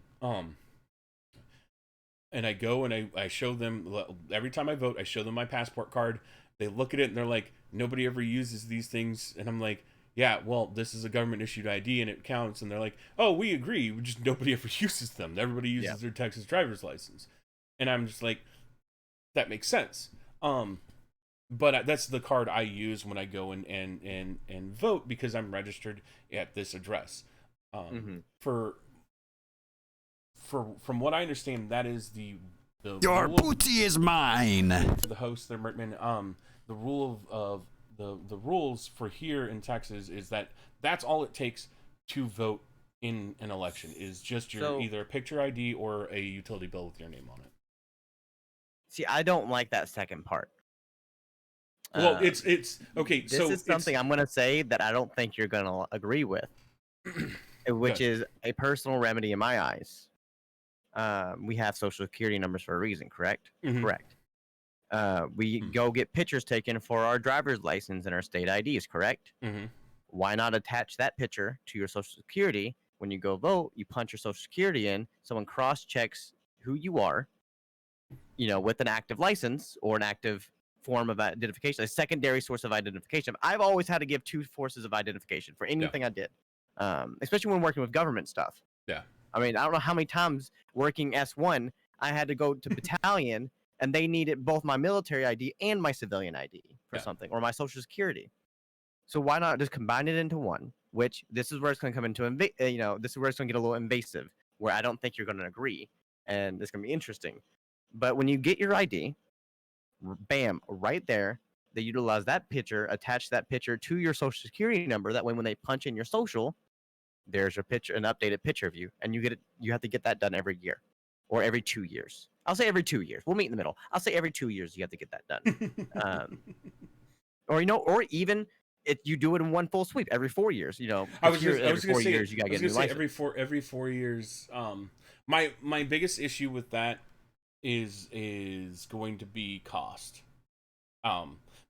And I go and I show them, every time I vote, I show them my passport card. They look at it and they're like, nobody ever uses these things. And I'm like, yeah, well, this is a government issued ID and it counts. And they're like, oh, we agree. Just nobody ever uses them. Everybody uses their Texas driver's license. And I'm just like, that makes sense. But that's the card I use when I go and vote because I'm registered at this address. From what I understand, that is the Your booty is mine. The host, the Mertman, the rule of the rules for here in Texas is that's all it takes to vote in an election is just your either a picture ID or a utility bill with your name on it. See, I don't like that second part. Well, it's okay. This is something I'm going to say that I don't think you're going to agree with, which is a personal remedy in my eyes. We have social security numbers for a reason, correct? Mm-hmm. Correct. We go get pictures taken for our driver's license and our state IDs, correct? Mm-hmm. Why not attach that picture to your social security? When you go vote, you punch your social security in, someone cross-checks who you are, with an active license or an active form of identification, a secondary source of identification. I've always had to give two sources of identification for anything I did, especially when working with government stuff. Yeah. I mean, I don't know how many times working S1, I had to go to battalion and they needed both my military ID and my civilian ID for something, or my social security. So why not just combine it into one? Which this is where it's going to come into, this is where it's going to get a little invasive, where I don't think you're going to agree, and it's going to be interesting. But when you get your ID, bam, right there, they utilize that picture, attach that picture to your social security number. That way, when they punch in your social, there's your picture, an updated picture of you, and you get it. You have to get that done every year, or every 2 years. I'll say every 2 years. We'll meet in the middle. I'll say every 2 years you have to get that done. Or even if you do it in one full sweep every 4 years. I was going to say years you got to get a new license. every 4 years. My biggest issue with that is going to be cost.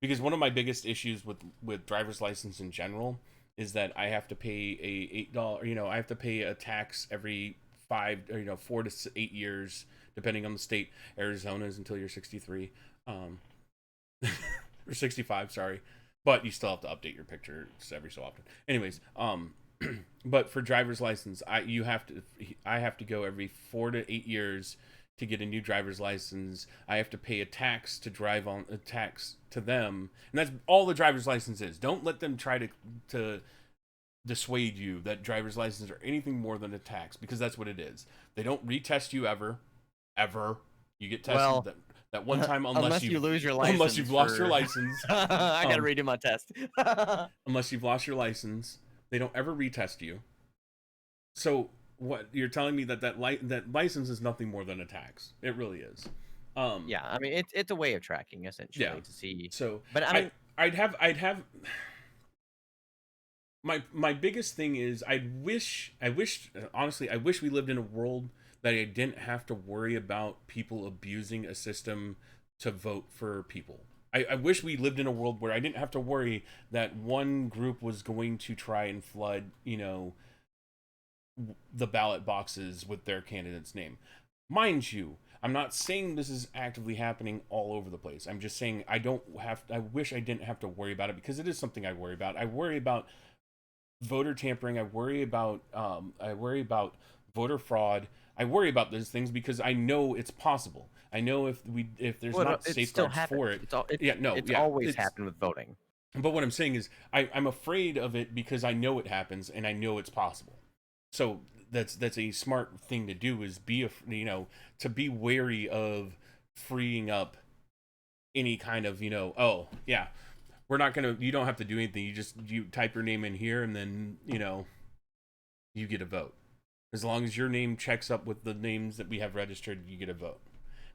Because one of my biggest issues with driver's license in general is that I have to pay a $8, I have to pay a tax every 4 to 8 years, depending on the state. Arizona's until you're 63, or 65, sorry. but you still have to update your picture every so often. Anyways, but for driver's license, I have to go every 4 to 8 years to get a new driver's license. I have to pay a tax to drive on a tax to them, and that's all the driver's license is. Don't let them try to dissuade you that driver's license are anything more than a tax, because that's what it is. They don't retest you ever. You get tested Well, that one time unless you lose your license. Unless you've lost your license. I gotta redo my test. Unless you've lost your license, they don't ever retest you. So what you're telling me that license is nothing more than a tax. It really is. Yeah, I mean it's a way of tracking essentially to see. So, but I mean, I'd have my biggest thing is I wish honestly we lived in a world that I didn't have to worry about people abusing a system to vote for people. I wish we lived in a world where I didn't have to worry that one group was going to try and flood, the ballot boxes with their candidate's name. Mind you, I'm not saying this is actively happening all over the place. I'm just saying I wish I didn't have to worry about it, because it is something I worry about. I worry about voter tampering. I worry about voter fraud. I worry about those things because I know it's possible. I know if there's not safeguards for it. It's always happened with voting. But what I'm saying is I'm afraid of it because I know it happens and I know it's possible. So that's a smart thing to do, is to be wary of freeing up any kind of, oh yeah, we're not going to, you don't have to do anything. You type your name in here and then, you get a vote. As long as your name checks up with the names that we have registered, you get a vote.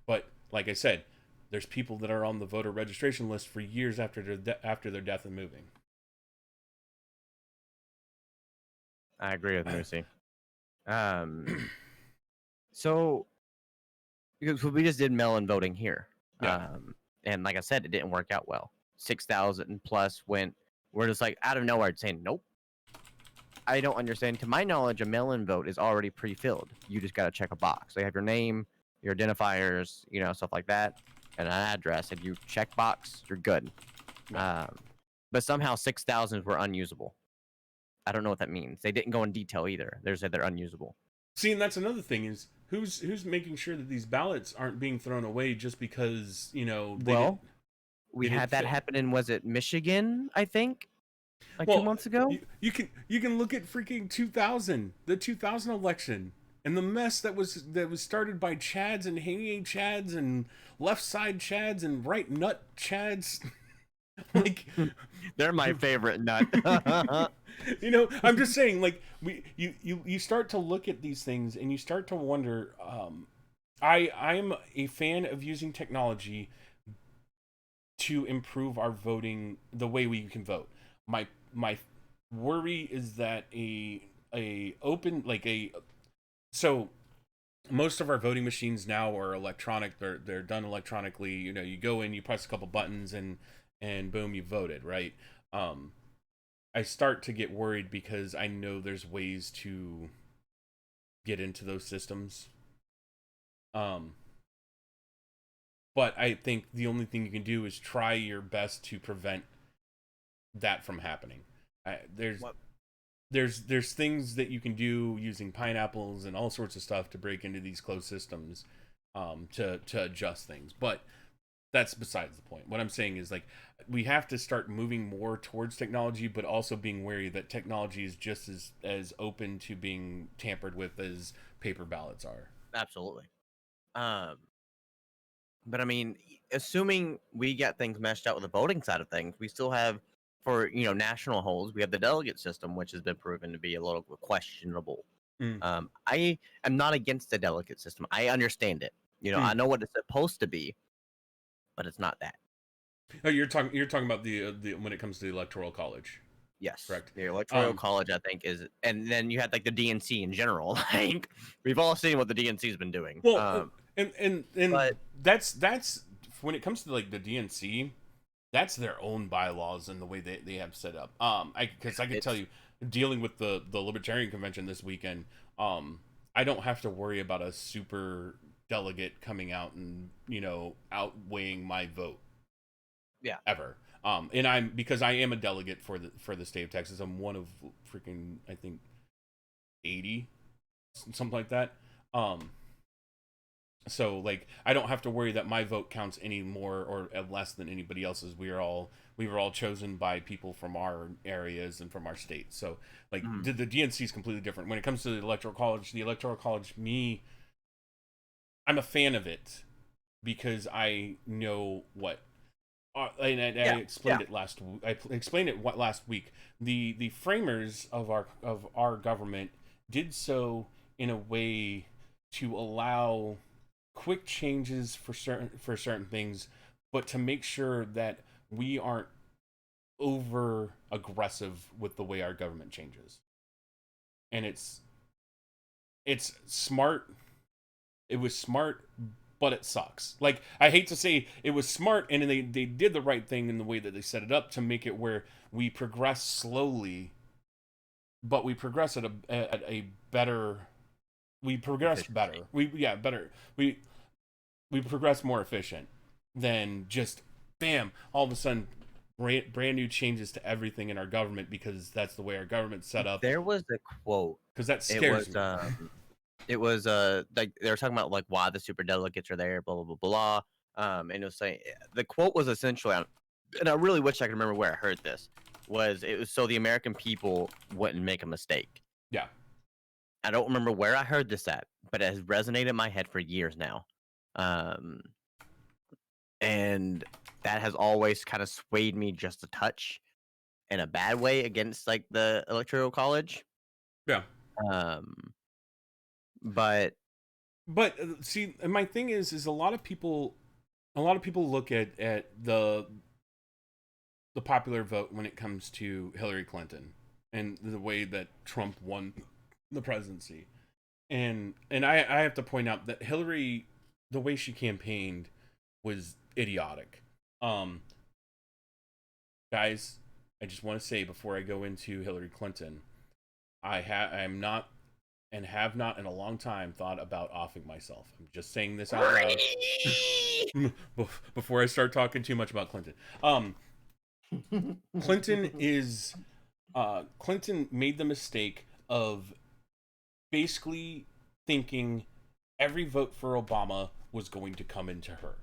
But like I said, there's people that are on the voter registration list for years after their death and moving. I agree with Moosey. So because we just did mail-in voting here. Yeah. And like I said, it didn't work out well. 6,000 plus we're just like out of nowhere saying, nope. I don't understand. To my knowledge, a mail-in vote is already pre-filled. You just got to check a box. They have your name, your identifiers, stuff like that, and an address. If you check box, you're good. But somehow 6,000 were unusable. I don't know what that means. They didn't go in detail either. They said they're unusable. See, and that's another thing, is who's making sure that these ballots aren't being thrown away just because, we had that happen in, was it Michigan, I think? 2 months ago? You can look at freaking the 2000 election, and the mess that was started by Chads and hanging Chads and left side Chads and right nut Chads. Like, they're my favorite nut. I'm just saying, like, you start to look at these things and you start to wonder. I'm a fan of using technology to improve our voting, the way we can vote. My worry is that so most of our voting machines now are electronic. They're done electronically. You go in, you press a couple buttons, and boom, you voted, right? I start to get worried because I know there's ways to get into those systems. But I think the only thing you can do is try your best to prevent that from happening. There's things that you can do using pineapples and all sorts of stuff to break into these closed systems, to adjust things. But that's besides the point. What I'm saying is, like, we have to start moving more towards technology, but also being wary that technology is just as open to being tampered with as paper ballots are. Absolutely. But I mean, assuming we get things meshed out with the voting side of things, we still have, for national holds, we have the delegate system, which has been proven to be a little questionable. I am not against the delegate system. I understand it. I know what it's supposed to be, but it's not that. Oh, you're talking about the when it comes to the Electoral College. Yes, correct. The Electoral College, I think, is, and then you had like the DNC in general. Like, we've all seen what the DNC's been doing. Well, but that's when it comes to like the DNC, that's their own bylaws and the way they have set up. Because I can tell you, dealing with the Libertarian Convention this weekend, I don't have to worry about a super delegate coming out and outweighing my vote. Yeah. Ever. And because I am a delegate for the state of Texas. I'm one of freaking, I think, 80, something like that. So like I don't have to worry that my vote counts any more or less than anybody else's. We were all chosen by people from our areas and from our state. So like the DNC is completely different when it comes to the Electoral College. The Electoral College, I'm a fan of it because I know what. And I explained it last. I explained it last week. The framers of our government did so in a way to allow quick changes for certain things, but to make sure that we aren't over aggressive with the way our government changes. And it's smart. It was smart, but it sucks. Like, I hate to say it was smart, and they did the right thing in the way that they set it up to make it where we progress slowly, but we progress at a better. We progress better. We progress more efficient than just bam, all of a sudden brand new changes to everything in our government because that's the way our government's set up. There was a quote. Because that scares me. It was like they were talking about like why the super delegates are there, blah blah blah blah. And it was saying the quote was essentially, and I really wish I could remember where I heard this. It was so the American people wouldn't make a mistake. Yeah. I don't remember where I heard this at, but it has resonated in my head for years now. And that has always kind of swayed me just a touch in a bad way against like the Electoral College. Yeah. But see, my thing is a lot of people look at the popular vote when it comes to Hillary Clinton and the way that Trump won the presidency. And I have to point out that Hillary, the way she campaigned was idiotic. Guys, I just want to say before I go into Hillary Clinton, I am not and have not in a long time thought about offing myself. I'm just saying this out loud before I start talking too much about Clinton. Clinton made the mistake of basically thinking every vote for Obama was going to come into her.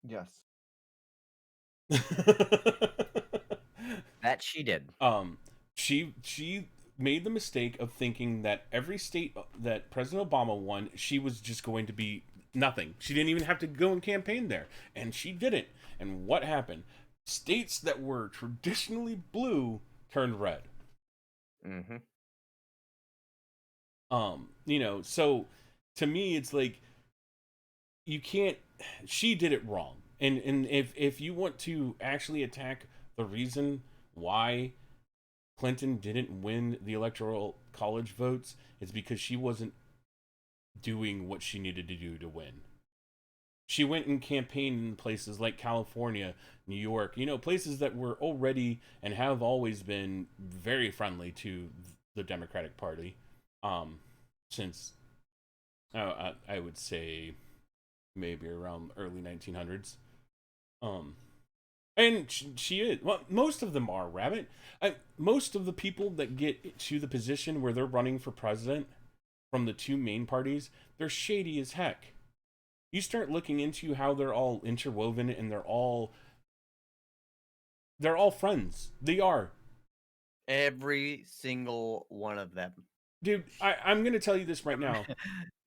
yes, that she did. She made the mistake of thinking that every state that President Obama won, she was just going to be nothing. She didn't even have to go and campaign there, and she didn't. And what happened? States that were traditionally blue turned red. Mm-hmm. So to me, it's like you can't. She did it wrong, and if you want to actually attack the reason why Clinton didn't win the Electoral College votes, it's because she wasn't doing what she needed to do to win. She went and campaigned in places like California, New York, places that were already and have always been very friendly to the Democratic Party, since I would say maybe around early 1900s. And she is. Well, most of them are, Rabbit. Most of the people that get to the position where they're running for president from the two main parties, they're shady as heck. You start looking into how they're all interwoven, and they're all friends. They are. Every single one of them. Dude, I'm going to tell you this right now.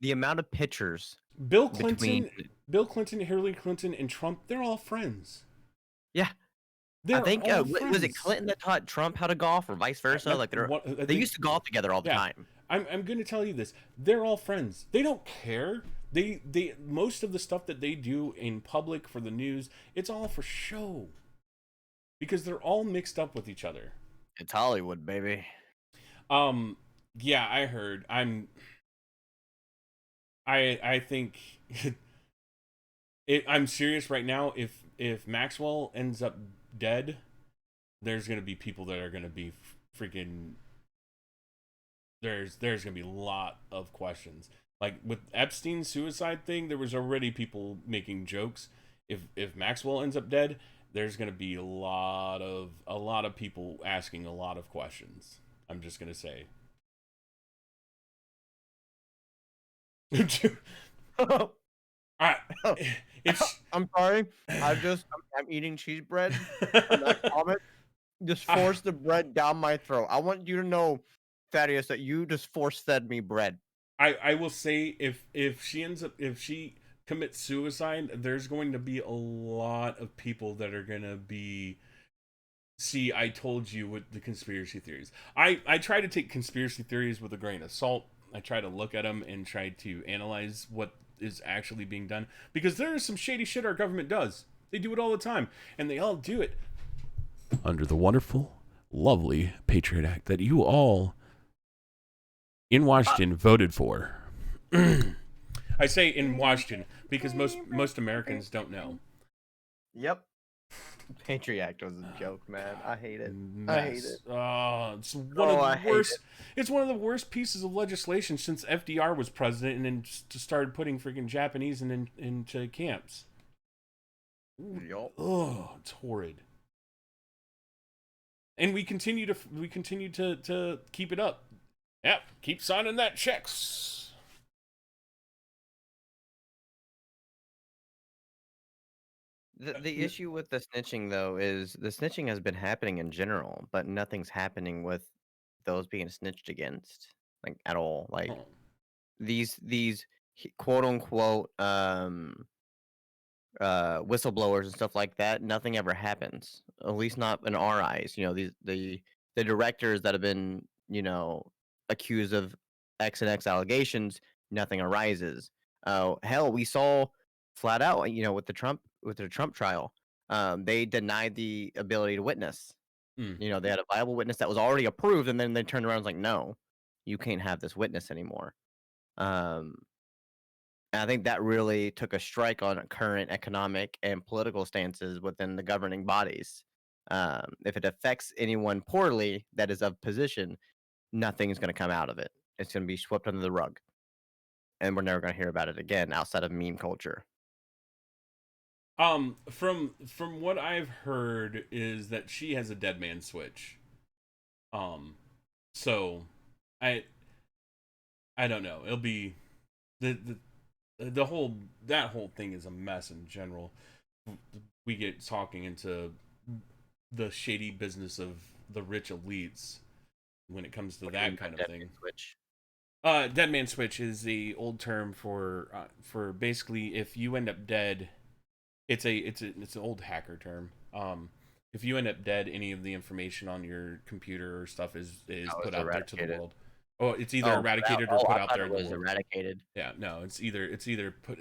The amount of pictures. Bill Clinton, Hillary Clinton, and Trump, they're all friends. Yeah. They're I think, all was it Clinton that taught Trump how to golf or vice versa? They used to golf together all the time. I'm going to tell you this. They're all friends. They don't care. They most of the stuff that they do in public for the news, it's all for show. Because they're all mixed up with each other. It's Hollywood, baby. Yeah, I heard. I think I'm serious right now. If Maxwell ends up dead, there's gonna be people that are gonna be freaking. There's gonna be a lot of questions. Like with Epstein's suicide thing, there was already people making jokes. If Maxwell ends up dead, there's going to be a lot of people asking a lot of questions. I'm just going to say. I, it's I'm sorry. I'm eating cheese bread. And that comment just forced the bread down my throat. I want you to know, Thaddeus, that you just force fed me bread. I will say if she commits suicide, there's going to be a lot of people that are gonna be, see, I told you, with the conspiracy theories. I try to take conspiracy theories with a grain of salt. I try to look at them and try to analyze what is actually being done, because there is some shady shit our government does. They do it all the time, and they all do it under the wonderful, lovely Patriot Act that you all in Washington voted for. I say in Washington because most Americans don't know. Yep. Patriot Act was a joke, man. I hate it. Mess. I hate it. It's one of I the hate worst. It's one of the worst pieces of legislation since FDR was president, and then started putting freaking Japanese into camps. Yup. Oh, it's horrid. And we continue to keep it up. Yep, keep signing that checks. The issue with the snitching, though, is the snitching has been happening in general, but nothing's happening with those being snitched against, like, at all. Like, Oh. these quote unquote whistleblowers and stuff like that, nothing ever happens. At least not in our eyes. You know, the directors that have been, you know, accused of X and X allegations, nothing arises. Hell, we saw flat out, you know, with the Trump trial, they denied the ability to witness. You know, they had a viable witness that was already approved, and then they turned around and was like, no, you can't have this witness anymore. And I think that really took a strike on current economic and political stances within the governing bodies. If it affects anyone poorly that is of position, nothing is going to come out of it. It's going to be swept under the rug. And we're never going to hear about it again outside of meme culture. From what I've heard is that she has a dead man switch. So I don't know. It'll be the whole thing is a mess in general. We get talking into the shady business of the rich elites when it comes to that kind of thing. Switch? Dead man switch is the old term for basically if you end up dead. It's an old hacker term. If you end up dead, any of the information on your computer or stuff is put out there to the world. Oh, it's either eradicated or put out there in the world. Eradicated. Yeah, no, it's either put.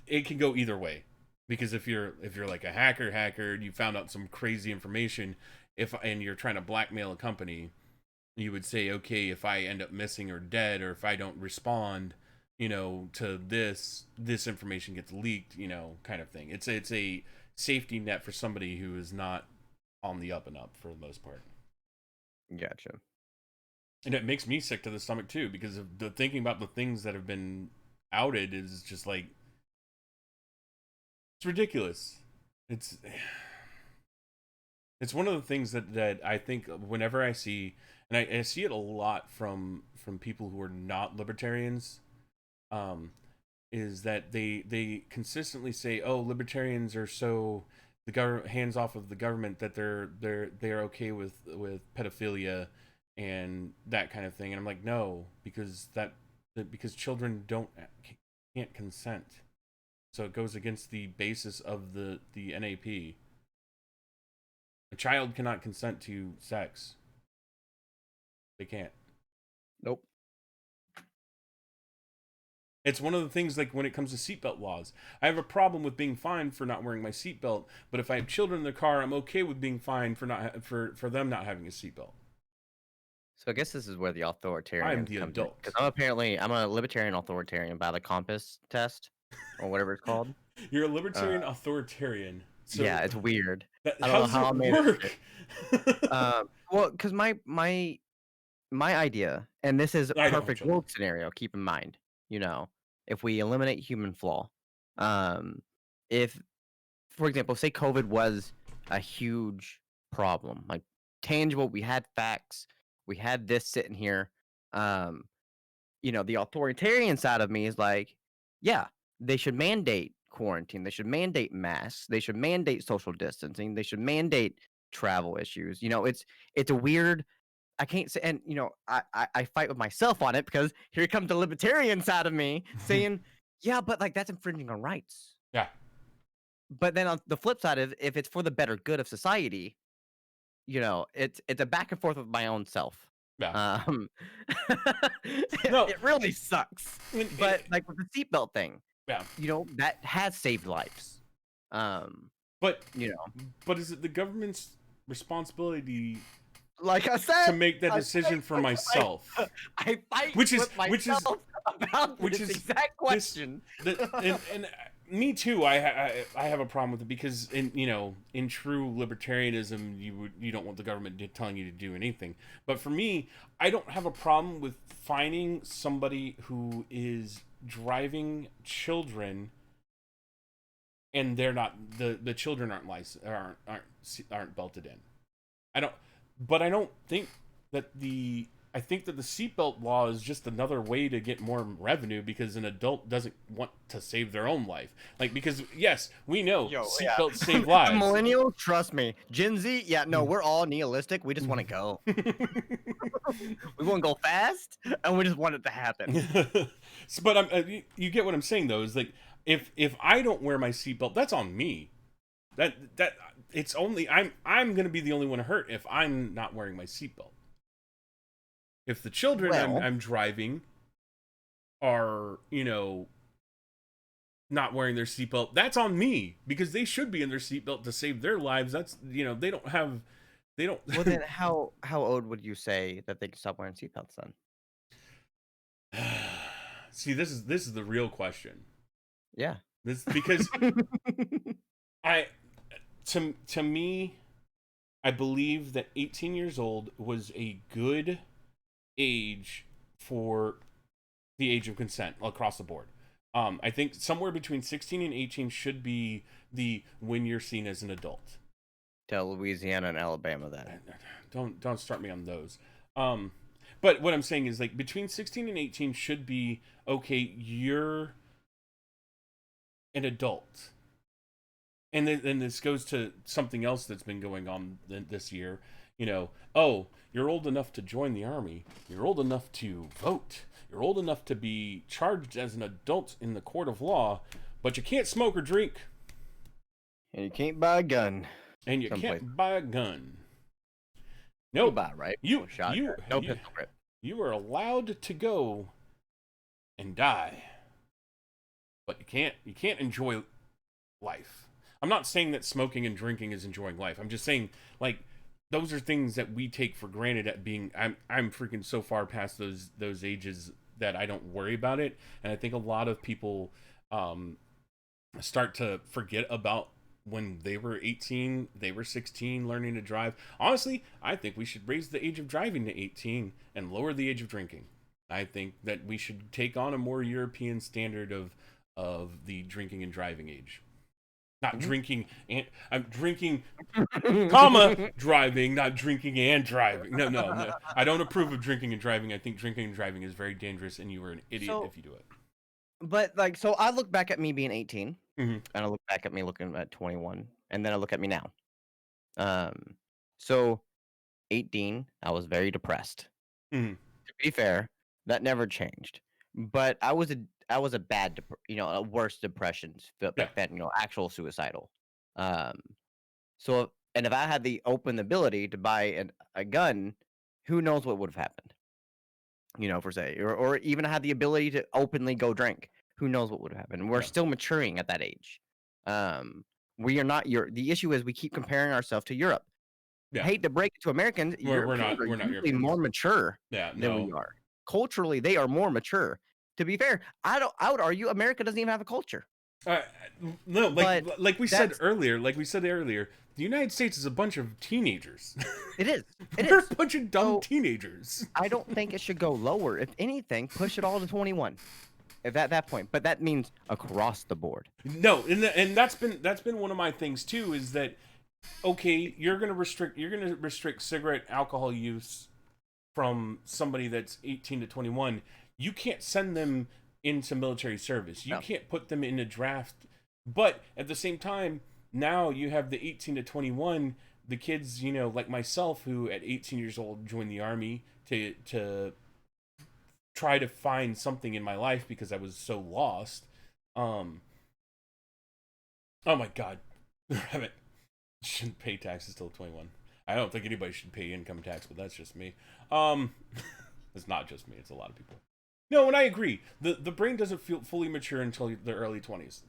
It can go either way, because if you're like a hacker, you found out some crazy information, and you're trying to blackmail a company, you would say, okay, if I end up missing or dead, or if I don't respond, you know, to this information gets leaked, you know, kind of thing. It's a safety net for somebody who is not on the up and up for the most part. Gotcha. And it makes me sick to the stomach too, because of the thinking about the things that have been outed is just like, it's ridiculous. It's one of the things that I think whenever I see, and I see it a lot from people who are not libertarians, is that they consistently say, oh, libertarians are so the government hands off of the government that they're okay with pedophilia and that kind of thing. And I'm like, no, because because children can't consent, so it goes against the basis of the NAP. A child cannot consent to sex. They can't. Nope. It's one of the things, like when it comes to seatbelt laws. I have a problem with being fined for not wearing my seatbelt, but if I have children in the car, I'm okay with being fined for them not having a seatbelt. So I guess this is where the authoritarian. I'm the adult. Because I'm a libertarian authoritarian by the Compass test, or whatever it's called. You're a libertarian authoritarian. So yeah, it's weird. I don't know how it work. Well, because my idea, and this is a perfect world scenario. Keep in mind, you know, if we eliminate human flaw, if for example, say COVID was a huge problem, like tangible. We had facts. We had this sitting here. The authoritarian side of me is like, yeah, they should mandate quarantine. They should mandate masks. They should mandate social distancing. They should mandate travel issues. It's a weird. I can't say, and I fight with myself on it because here comes the libertarian side of me saying, yeah, but like that's infringing on rights. Yeah. But then on the flip side is if it's for the better good of society, it's a back and forth with my own self. Yeah. It really sucks. But like with the seatbelt thing, yeah, that has saved lives. But is it the government's responsibility, like I said, to make that decision for myself? I fight which is about this exact question. And me too. I have a problem with it because in true libertarianism, you don't want the government telling you to do anything. But for me, I don't have a problem with finding somebody who is driving children, and they're not the children aren't licensed, aren't belted in. I don't think that I think that the seatbelt law is just another way to get more revenue because an adult doesn't want to save their own life. Like, because yes, we know seatbelts save lives. Millennials, trust me. Gen Z, we're all nihilistic. We just want to go. We want to go fast, and we just want it to happen. But you get what I'm saying though. Is like if I don't wear my seatbelt, that's on me. That it's only I'm gonna be the only one hurt if I'm not wearing my seatbelt. If the children I'm driving are, not wearing their seatbelt, that's on me because they should be in their seatbelt to save their lives. That's, they don't. Well, then how old would you say that they can stop wearing seatbelts then? See, this is the real question. Yeah. This because to me, I believe that 18 years old was a good age for the age of consent across the board. I think somewhere between 16 and 18 should be when you're seen as an adult. Tell Louisiana and Alabama that. Don't start me on those. But what I'm saying is like between 16 and 18 should be okay. You're an adult, and then this goes to something else that's been going on this year. You're old enough to join the army. You're old enough to vote. You're old enough to be charged as an adult in the court of law, but you can't smoke or drink. And you can't buy a gun. And you can't buy a gun. No, buy, right? You pistol grip. You are allowed to go and die, but you can't enjoy life. I'm not saying that smoking and drinking is enjoying life. I'm just saying like those are things that we take for granted at being. I'm freaking so far past those ages that I don't worry about it, and I think a lot of people start to forget about when they were 18, they were 16, learning to drive. Honestly, I think we should raise the age of driving to 18 and lower the age of drinking. I think that we should take on a more European standard of the drinking and driving age. Not drinking and I'm drinking, comma, driving, not drinking and driving. No. I don't approve of drinking and driving. I think drinking and driving is very dangerous, and you are an idiot if you do it. But like, so I look back at me being 18, Mm-hmm. and I look back at me looking at 21, and then I look at me now. So 18, I was very depressed. Mm-hmm. To be fair, that never changed. But I was a bad, a worse depression back then, actual suicidal. So, and if I had the ability to buy a gun, who knows what would have happened? Per se, or even had the ability to openly go drink, who knows what would have happened? We're still maturing at that age. We are not the issue is we keep comparing ourselves to Europe. I hate to break it to Americans, we're not usually more mature than we are. Culturally, they are more mature. To be fair, I would argue America doesn't even have a culture. No, like we said earlier, the United States is a bunch of teenagers. It is. We're a bunch of dumb teenagers. I don't think it should go lower. If anything, push it all to 21. at that point, but that means across the board. No, and that's been one of my things too, is that okay, you're gonna restrict cigarette alcohol use from somebody that's 18 to 21. You can't send them into military service. You No. can't put them in a draft. But at the same time, now you have the 18 to 21, the kids, you know, like myself, who at 18 years old joined the army to try to find something in my life because I was so lost. Oh my God, Rabbit shouldn't pay taxes till 21. I don't think anybody should pay income tax, but that's just me. It's not just me; it's a lot of people. No, and I agree. The brain doesn't feel fully mature until the early 20s,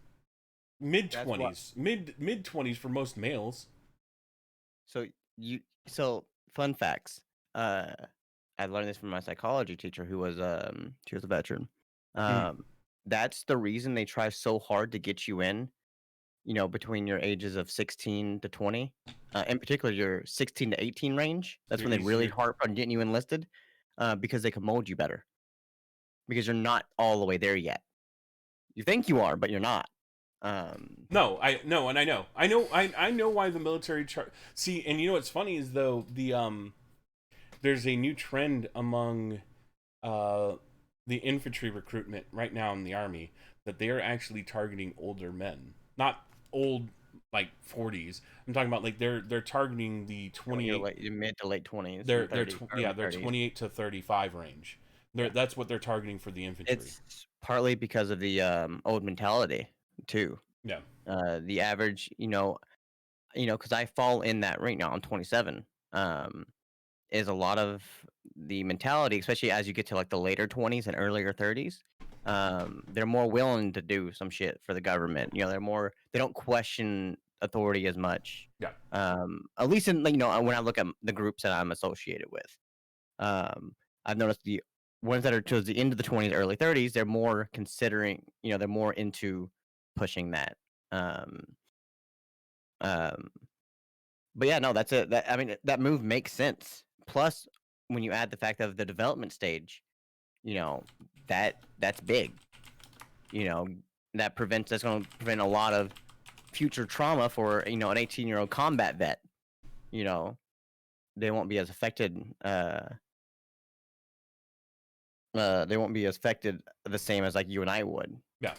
mid 20s, mid 20s for most males. So fun facts. I learned this from my psychology teacher, who was she was a veteran. That's the reason they try so hard to get you in, you know, between your ages of 16 to 20, in particular your 16 to 18 range. That's when they really harp on getting you enlisted, because they can mold you better. Because you're not all the way there yet. You think you are, but you're not. No, I know why the military see, and you know what's funny is though there's a new trend among the infantry recruitment right now in the army that they are actually targeting older men, not old like 40s. I'm talking about like they're targeting the 28 mid to late 20s. they're 28 to 35 range. That's what they're targeting for the infantry. It's partly because of the old mentality too. Yeah. The average, because I fall in that right now. I'm 27. Is a lot of the mentality, especially as you get to like the later 20s and earlier 30s. They're more willing to do some shit for the government. You know, they don't question authority as much. Yeah. At least in when I look at the groups that I'm associated with, I've noticed the ones that are towards the end of the 20s, early 30s, they're more considering. They're more into pushing that. But yeah, no, that's it. I mean, that move makes sense. Plus, when you add the fact of the development stage, that's big. That's going to prevent a lot of future trauma for an 18-year-old combat vet. They won't be as affected. They won't be as affected the same as like you and I would. Yeah.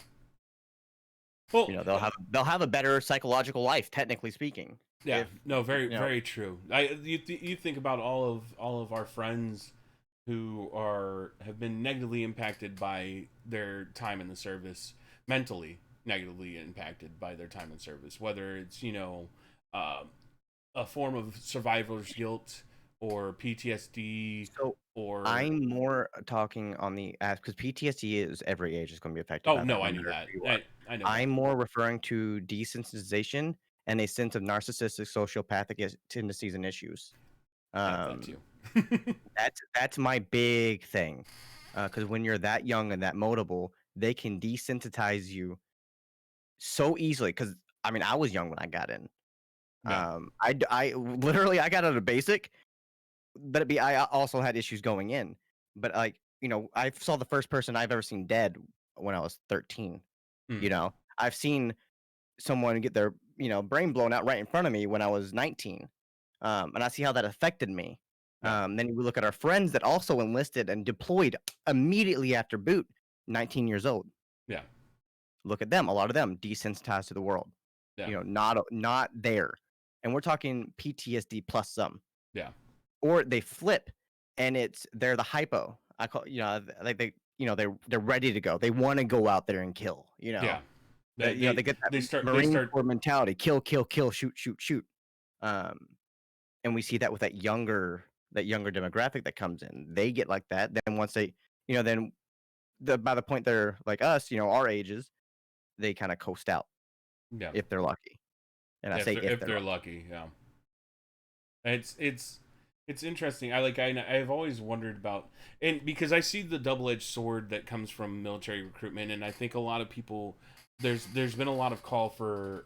Well, they'll have a better psychological life, technically speaking. Yeah. Very true. You think about all of our friends who have been negatively impacted by their time in the service, mentally negatively impacted by their time in service, whether it's a form of survivor's guilt or PTSD. Or I'm more talking on the because PTSD is every age is going to be affected. Oh no, I knew that. I know. I'm more referring to desensitization and a sense of narcissistic sociopathic tendencies and issues. That too. That's my big thing, because when you're that young and that moldable, they can desensitize you so easily. Because I mean, I was young when I got in. Yeah. I literally I got out of basic, but I also had issues going in. But like I saw the first person I've ever seen dead when I was 13. I've seen someone get their brain blown out right in front of me when I was 19, and I see how that affected me. Then we look at our friends that also enlisted and deployed immediately after boot, 19 years old. Yeah. Look at them. A lot of them desensitized to the world. Yeah. Not there. And we're talking PTSD plus some. Yeah. Or they flip, and they're the hypo. I call like they're ready to go. They want to go out there and kill. Yeah. They get that Marine Corps mentality: kill, kill, kill, shoot, shoot, shoot. And we see that with that younger demographic that comes in. They get like that. Then once they, by the point they're like us, our ages, they kind of coast out. Yeah. If they're lucky. And I say if they're lucky. Yeah. It's interesting. I've always wondered about, and because I see the double-edged sword that comes from military recruitment, and I think a lot of people, there's been a lot of call for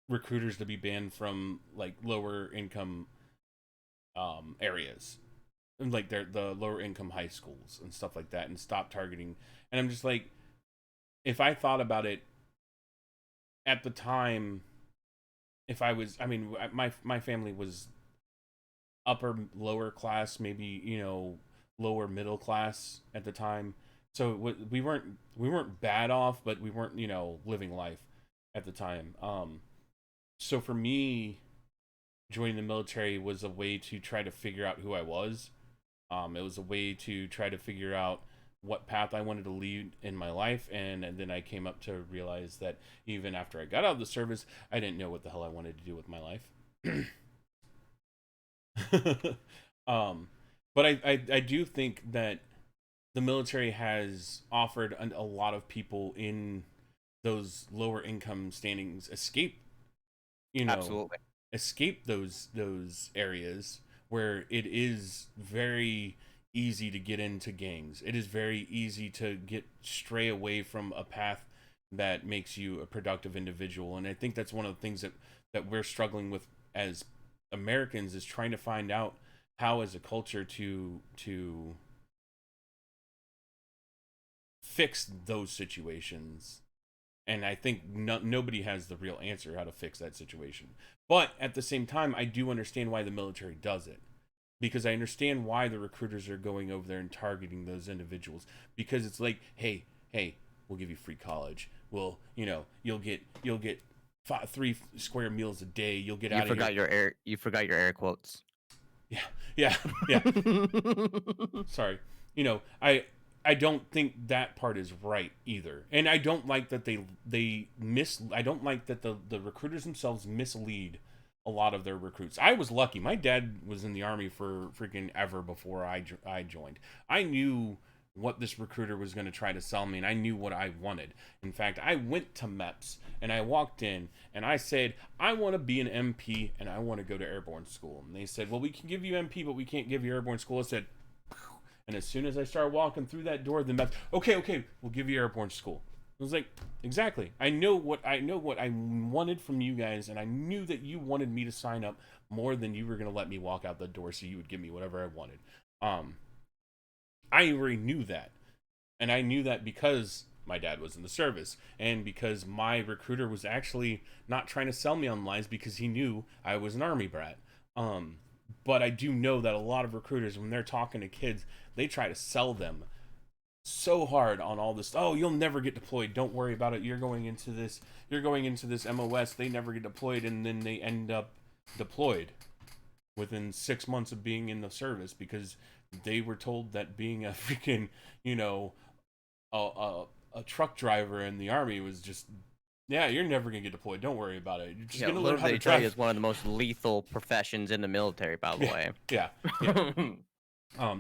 recruiters to be banned from like lower income areas, like the lower income high schools and stuff like that, and stop targeting. And I'm just like, if I thought about it at the time, if I was, I mean, my family was upper lower class, maybe, you know, lower middle class at the time. So we weren't bad off, but we weren't, you know, living life at the time. So for me, joining the military was a way to try to figure out who I was. It was a way to try to figure out what path I wanted to lead in my life, and then I came up to realize that even after I got out of the service, I didn't know what the hell I wanted to do with my life. But I do think that the military has offered a lot of people in those lower income standings escape, you know, Absolutely. escape those areas where it is very easy to get into gangs. It is very easy to stray away from a path that makes you a productive individual. And I think that's one of the things that we're struggling with as Americans, is trying to find out how, as a culture, to fix those situations. And I think nobody has the real answer how to fix that situation. But at the same time, I do understand why the military does it, because I understand why the recruiters are going over there and targeting those individuals, because it's like, hey, we'll give you free college. Well, you know, you'll get 3 square meals a day. You'll get out of here. You forgot your air quotes. Yeah. Sorry. You know, I don't think that part is right either. And I don't like that I don't like that the recruiters themselves mislead a lot of their recruits. I was lucky. My dad was in the Army for freaking ever before I joined. I knew what this recruiter was going to try to sell me, and I knew what I wanted. In fact, I went to MEPS and I walked in and I said, I want to be an MP and I want to go to airborne school. And they said, well, we can give you MP, but we can't give you airborne school. I said, and as soon as I started walking through that door, the MEPS, okay, we'll give you airborne school. I was like, exactly. I know what I wanted from you guys, and I knew that you wanted me to sign up more than you were going to let me walk out the door, so you would give me whatever I wanted. I already knew that. And I knew that because my dad was in the service, and because my recruiter was actually not trying to sell me on lies, because he knew I was an Army brat. But I do know that a lot of recruiters, when they're talking to kids, they try to sell them so hard on all this. Oh, you'll never get deployed. Don't worry about it. You're going into this MOS. They never get deployed, and then they end up deployed within 6 months of being in the service, because they were told that being a freaking, you know, a truck driver in the Army was just, yeah, you're never gonna get deployed. Don't worry about it. You're just gonna learn how to drive. Is one of the most lethal professions in the military, by the way. Yeah.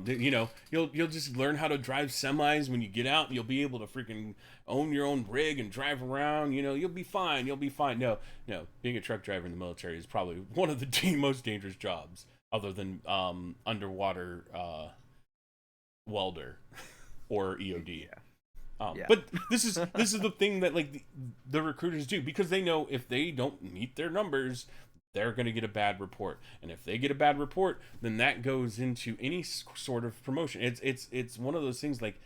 You know, you'll just learn how to drive semis when you get out, and you'll be able to freaking own your own rig and drive around. You know, you'll be fine. No, being a truck driver in the military is probably one of the most dangerous jobs, other than underwater welder or EOD. Yeah. But this is the thing that, like, the recruiters do, because they know if they don't meet their numbers, they're going to get a bad report. And if they get a bad report, then that goes into any sort of promotion. It's one of those things, like,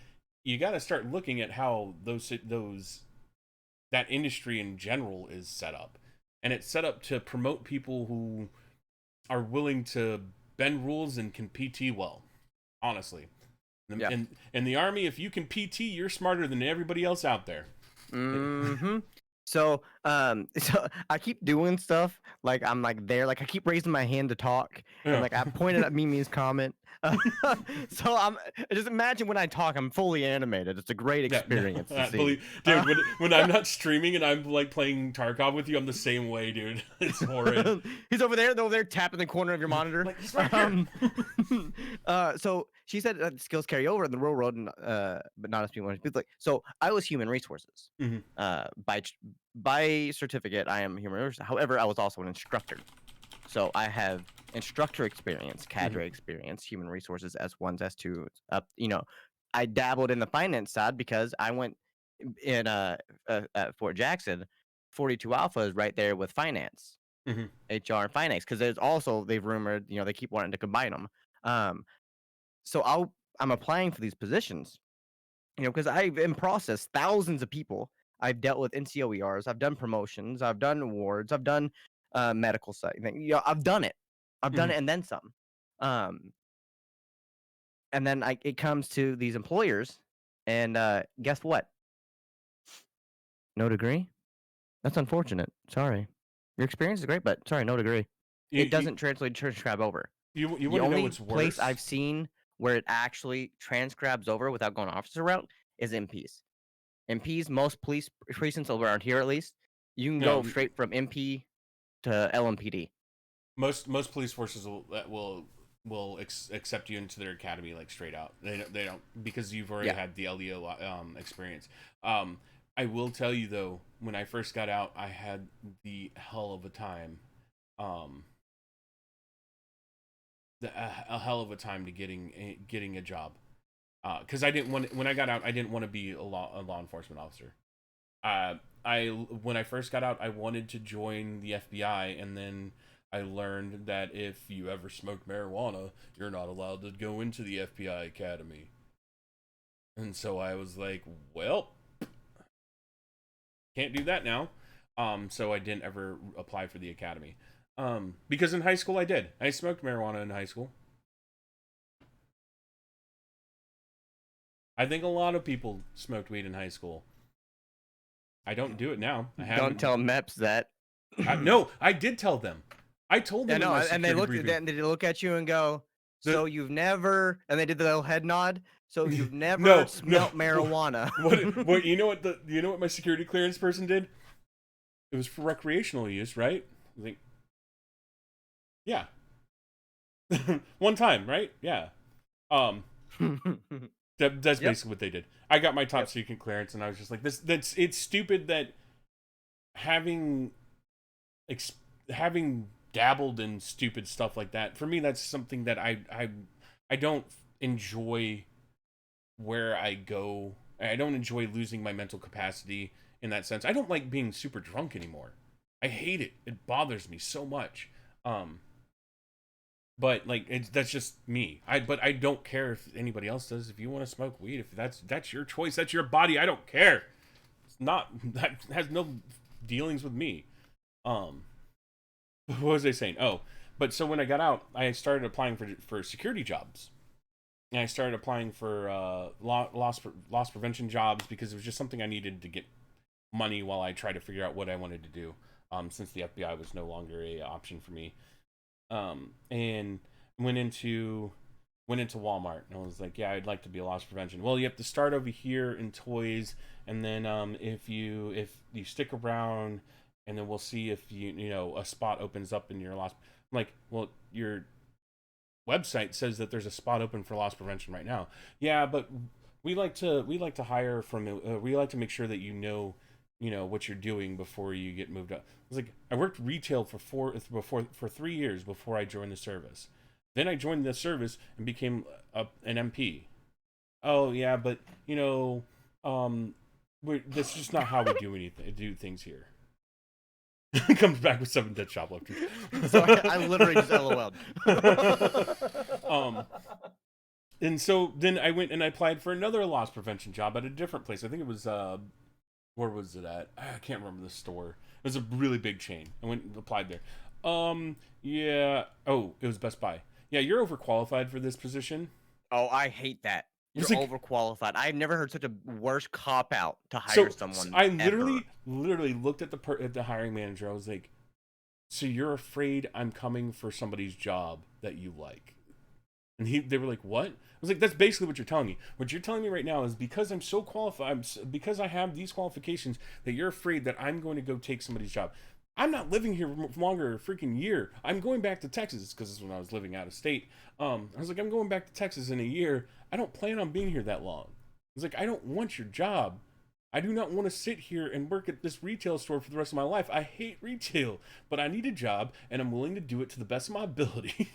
you got to start looking at how that industry in general is set up. And it's set up to promote people who are willing to bend rules and can PT well, honestly. In the Army, if you can PT, you're smarter than everybody else out there. Mm-hmm. So I keep doing stuff like I'm like there, like I keep raising my hand to talk, and like I pointed at Mimi's comment. So just imagine when I talk, I'm fully animated. It's a great experience to see. Dude, when I'm not streaming and I'm like playing Tarkov with you, I'm the same way, dude. It's horrid. He's over there tapping the corner of your monitor. Like, he's right here. So she said skills carry over in the real world, but not as people. Like, so I was human resources. By certificate, I am human resources. However, I was also an instructor. So I have instructor experience, cadre experience, human resources S1s, S2s. You know, I dabbled in the finance side because I went in at Fort Jackson. 42 Alpha is right there with finance, HR and finance, because they've rumored, you know, they keep wanting to combine them. so I'm applying for these positions, because I've in process thousands of people. I've dealt with NCOERs, I've done promotions, I've done awards, I've done medical site. I've done it. I've done Mhm. it and then some. Um, and then it comes to these employers, and guess what? No degree. That's unfortunate. Sorry. Your experience is great, but sorry, no degree. You It doesn't transcribe over. you The want to know only what's place worse? I've seen where it actually transcribes over without going officer route is MPs. MPs, most police precincts around here at least, you can go No, straight from MP to LMPD. most police forces will accept you into their academy like straight out. They don't because you've already Yeah. had the LEO experience. I will tell you though, when I first got out, I had the hell of a time. A hell of a time to getting a job. Because I didn't want when I got out, I didn't want to be a law enforcement officer. When I first got out, I wanted to join the FBI, and then I learned that if you ever smoked marijuana, you're not allowed to go into the FBI academy. And so I was like, well, can't do that now. So I didn't ever apply for the academy. Because in high school I did. I smoked marijuana in high school. I think a lot of people smoked weed in high school. I don't do it now. I haven't. Don't tell MEPS that. No, I did tell them. I told them. Yeah, no, in my and they security looked briefing. at that, and they look at you and go, The- "So you've never," and they did the little head nod. So you've never No, smelt no. marijuana. What you know what my security clearance person did? It was for recreational use, right? I think, yeah. One time, right? Yeah. That's basically what they did. I got my top secret clearance, and I was just like, it's stupid that having dabbled in stupid stuff like that, for me, that's something that I don't enjoy where I go. I don't enjoy losing my mental capacity in that sense. I don't like being super drunk anymore. I hate it. It bothers me so much. But like that's just me. But I don't care if anybody else does. If you want to smoke weed, if that's your choice, that's your body. I don't care. It's not that has no dealings with me. What was I saying? Oh, but so when I got out, I started applying for security jobs. And I started applying for loss prevention jobs because it was just something I needed to get money while I tried to figure out what I wanted to do. Since the FBI was no longer a option for me. And went into Walmart, and I was like, yeah, I'd like to be a loss prevention. Well, you have to start over here in toys, and then if you stick around, and then we'll see if a spot opens up in your loss. I'm like, well, your website says that there's a spot open for loss prevention right now. Yeah, but we like to hire from we like to make sure that what you're doing before you get moved up. I was like, I worked retail for 3 years before I joined the service. Then I joined the service and became an MP. Oh yeah, but that's just not how we do things here. Comes back with 7 dead shoplifters. Sorry, I literally just LOL'd. And so then I went and I applied for another loss prevention job at a different place. I think it was where was it at? I can't remember the store. It was a really big chain. I went and applied there. Yeah. Oh, it was Best Buy. Yeah, you're overqualified for this position. Oh, I hate that. You're It's like- overqualified. I've never heard such a worse cop out to hire someone. I ever. literally looked at the hiring manager. I was like, "So you're afraid I'm coming for somebody's job that you like?" And they were like, "What?" I was like, "That's basically what you're telling me. What you're telling me right now is because I'm so qualified, because I have these qualifications, that you're afraid that I'm going to go take somebody's job. I'm not living here longer a freaking year. I'm going back to Texas," because this is when I was living out of state. I was like, "I'm going back to Texas in a year. I don't plan on being here that long." I was like, "I don't want your job. I do not want to sit here and work at this retail store for the rest of my life. I hate retail, but I need a job, and I'm willing to do it to the best of my ability."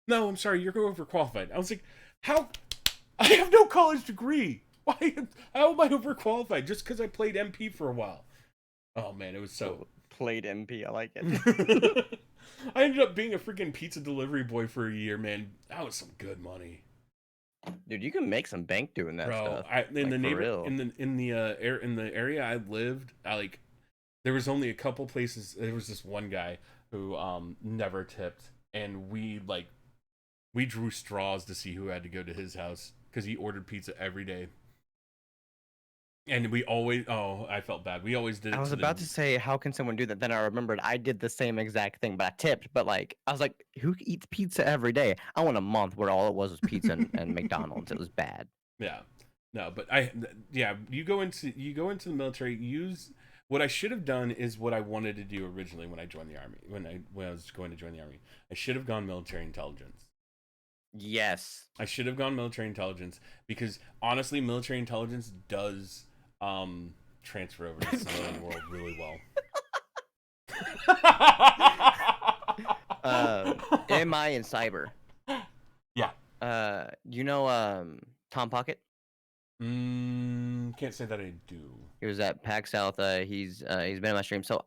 "No, I'm sorry, you're overqualified." I was like, "How? I have no college degree. Why? How am I overqualified just because I played MP for a while?" Oh man, it was so. Played MP. I like it. I ended up being a freaking pizza delivery boy for a year, man. That was some good money. Dude, you can make some bank doing that Bro, stuff. in the for neighbor real. in the area I lived, there was only a couple places. There was this one guy who never tipped, and we drew straws to see who had to go to his house because he ordered pizza every day. And we always, I felt bad. We always did it. I was about to say, how can someone do that? Then I remembered I did the same exact thing, but I tipped. But like, I was like, who eats pizza every day? I went a month where all it was pizza and McDonald's. It was bad. Yeah, no, but you go into the military. What I should have done is what I wanted to do originally when I joined the army. When I was going to join the army, I should have gone military intelligence. Yes. I should have gone military intelligence because honestly, military intelligence does transfer over to the civilian world really well. MI in cyber. Yeah. Tom Pocket? Can't say that I do. He was at PAC South. He's been on my stream. So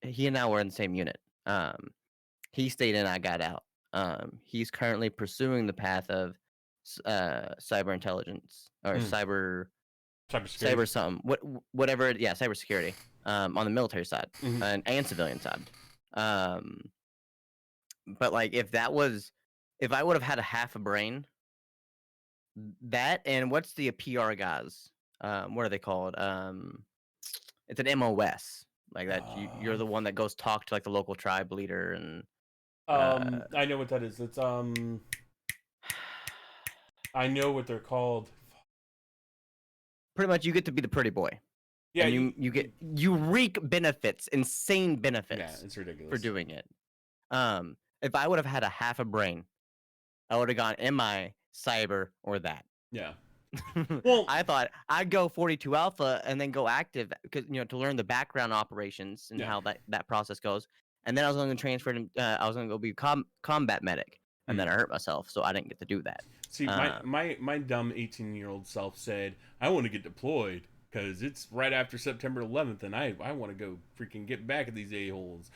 he and I were in the same unit. He stayed in, I got out. He's currently pursuing the path of cyber intelligence or cybersecurity. Cyber something, whatever. Yeah, cybersecurity. On the military side and civilian side. But like, if I would have had a half a brain, that and what's the PR guys? What are they called? It's an MOS like that. You're the one that goes talk to like the local tribe leader and. I know what that is. It's I know what they're called. Pretty much, you get to be the pretty boy. Yeah, and you reap benefits, insane benefits. Yeah, it's ridiculous for doing it. If I would have had a half a brain, I would have gone MI, cyber, or that. Yeah. Well, I thought I'd go 42 alpha and then go active because to learn the background operations and how that process goes. And then I was going to transfer to I was going to go be combat medic, and then I hurt myself, so I didn't get to do that. See, my dumb 18-year-old self said, I want to get deployed because it's right after September 11th, and I want to go freaking get back at these a-holes.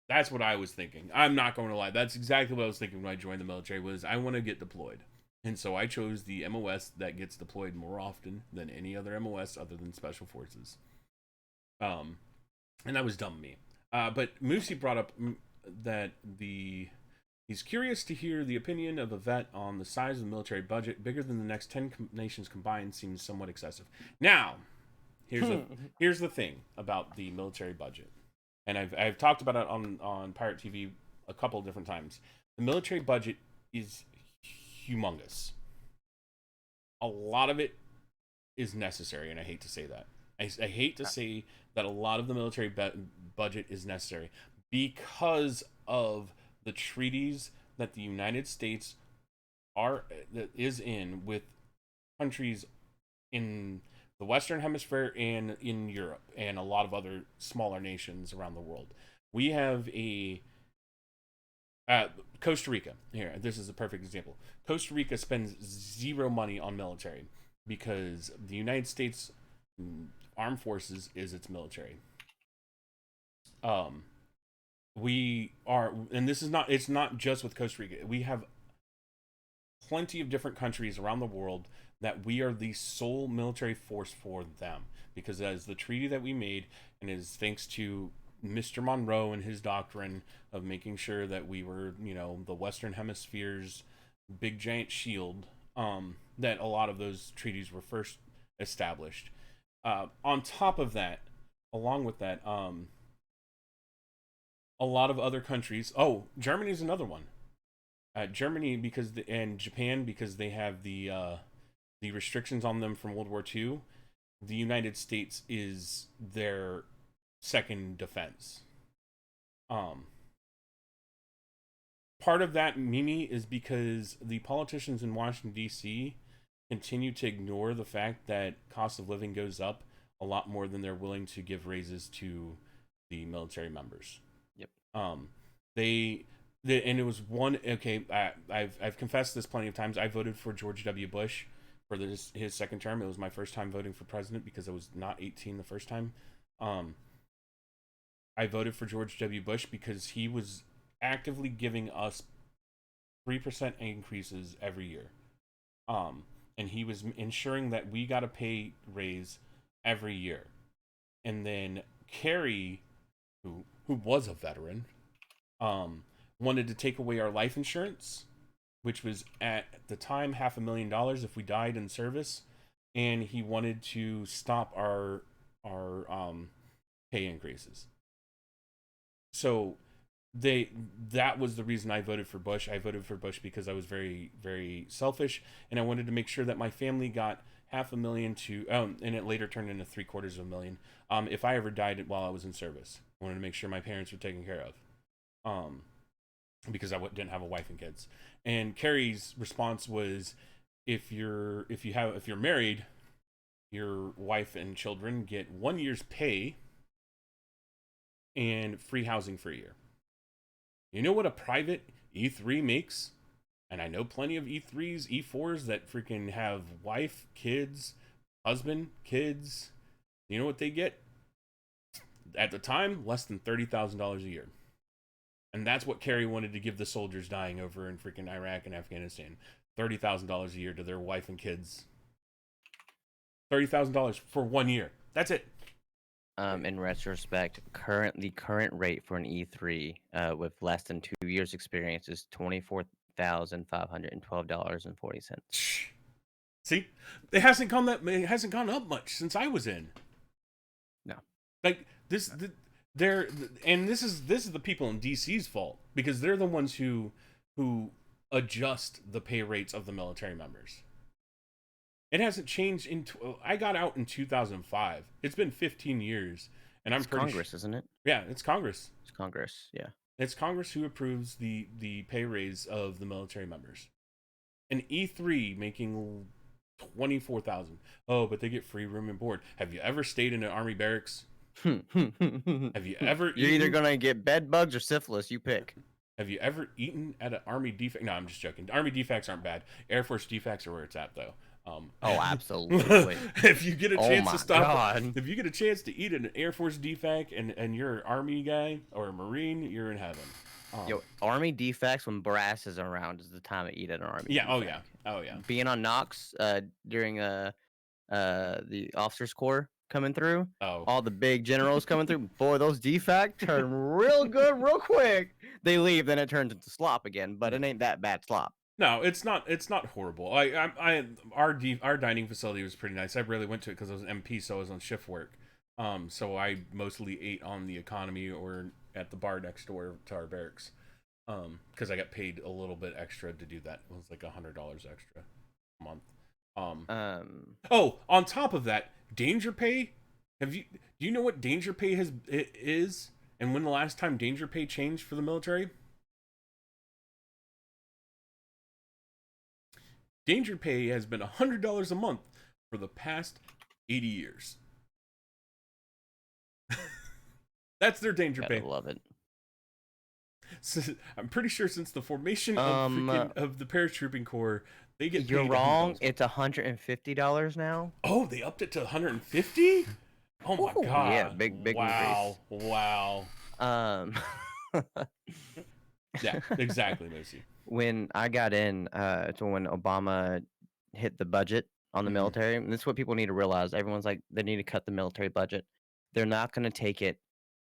That's what I was thinking. I'm not going to lie. That's exactly what I was thinking when I joined the military was I want to get deployed. And so I chose the MOS that gets deployed more often than any other MOS other than Special Forces. And that was dumb of me. But Moosey brought up that he's curious to hear the opinion of a vet on the size of the military budget. Bigger than the next 10 nations combined seems somewhat excessive. Now, here's the thing about the military budget. And I've talked about it on Pirate TV a couple of different times. The military budget is humongous. A lot of it is necessary, and I hate to say that. I hate to say that a lot of the military budget is necessary because of the treaties that the United States is in with countries in the Western Hemisphere and in Europe and a lot of other smaller nations around the world. We have Costa Rica. Here, this is a perfect example. Costa Rica spends zero money on military because the United States Armed Forces is its military. We are, and it's not just with Costa Rica. We have plenty of different countries around the world that we are the sole military force for them because that is the treaty that we made, and it is thanks to Mr. Monroe and his doctrine of making sure that we were, the Western Hemisphere's big giant shield, that a lot of those treaties were first established. On top of that, along with that, a lot of other countries. Oh, Germany is another one. Germany and Japan because they have the restrictions on them from World War II. The United States is their second defense. Part of that, Mimi, is because the politicians in Washington, D.C. continue to ignore the fact that cost of living goes up a lot more than they're willing to give raises to the military members. Yep. And it was one. Okay, I've confessed this plenty of times. I voted for George W. Bush for his second term. It was my first time voting for president because I was not 18 the first time. I voted for George W. Bush because he was actively giving us 3% increases every year And he was ensuring that we got a pay raise every year. And then Carrie, who was a veteran, wanted to take away our life insurance, which was at the time $500,000 if we died in service, and he wanted to stop our pay increases. So that was the reason I voted for Bush. I voted for Bush because I was very, very selfish, and I wanted to make sure that my family got $500,000 to, and it later turned into $750,000. If I ever died while I was in service, I wanted to make sure my parents were taken care of, because I didn't have a wife and kids. And Carrie's response was, if you're married, your wife and children get 1 year's pay and free housing for a year. You know what a private E3 makes? And I know plenty of E3s, E4s that freaking have wife, kids, husband, kids. You know what they get? At the time, less than $30,000 a year. And that's what Kerry wanted to give the soldiers dying over in freaking Iraq and Afghanistan. $30,000 a year to their wife and kids. $30,000 for 1 year. That's it. In retrospect, the current rate for an E3 with less than 2 years experience is $24,512.40. See, it hasn't gone up much since I was in. No, like this is the people in DC's fault, because they're the ones who adjust the pay rates of the military members. It hasn't changed I got out in 2005. It's been 15 years, and it's Congress, isn't it? Yeah, it's Congress. It's Congress, yeah. It's Congress who approves the pay raise of the military members. An E3 making $24,000. Oh, but they get free room and board. Have you ever stayed in an army barracks? Have you ever? You're either gonna get bed bugs or syphilis. You pick. Have you ever eaten at an army defac? No, I'm just joking. Army defacs aren't bad. Air Force defacs are where it's at, though. Oh, absolutely. If you get a chance to stop, God. if you get a chance to eat at an Air Force defac and you're an Army guy or a Marine, you're in heaven. Yo, Army defects when brass is around is the time to eat at an Army. Yeah. defac. Oh yeah. Being on Knox during the officers' corps coming through. Oh. All the big generals coming through. Boy, those defect turn real good real quick. They leave, then it turns into slop again. But it ain't that bad slop. No, it's not horrible. Our dining facility was pretty nice. I rarely went to it because I was an MP, so I was on shift work. So I mostly ate on the economy or at the bar next door to our barracks. Because I got paid a little bit extra to do that. It was like $100 extra a month. Oh, on top of that, danger pay. Do you know what danger pay is, and when the last time danger pay changed for the military? Danger pay has been $100 a month for the past 80 years. That's their danger pay. I love it. So, I'm pretty sure since the formation of the paratrooping corps, they get. You're paid wrong. It's $150 now. Oh, they upped it to 150. Oh my god! Yeah, big wow, increase. Wow. Yeah, exactly, Lucy. When I got in, it's when Obama hit the budget on the military. And this is what people need to realize. Everyone's like, they need to cut the military budget. They're not going to take it.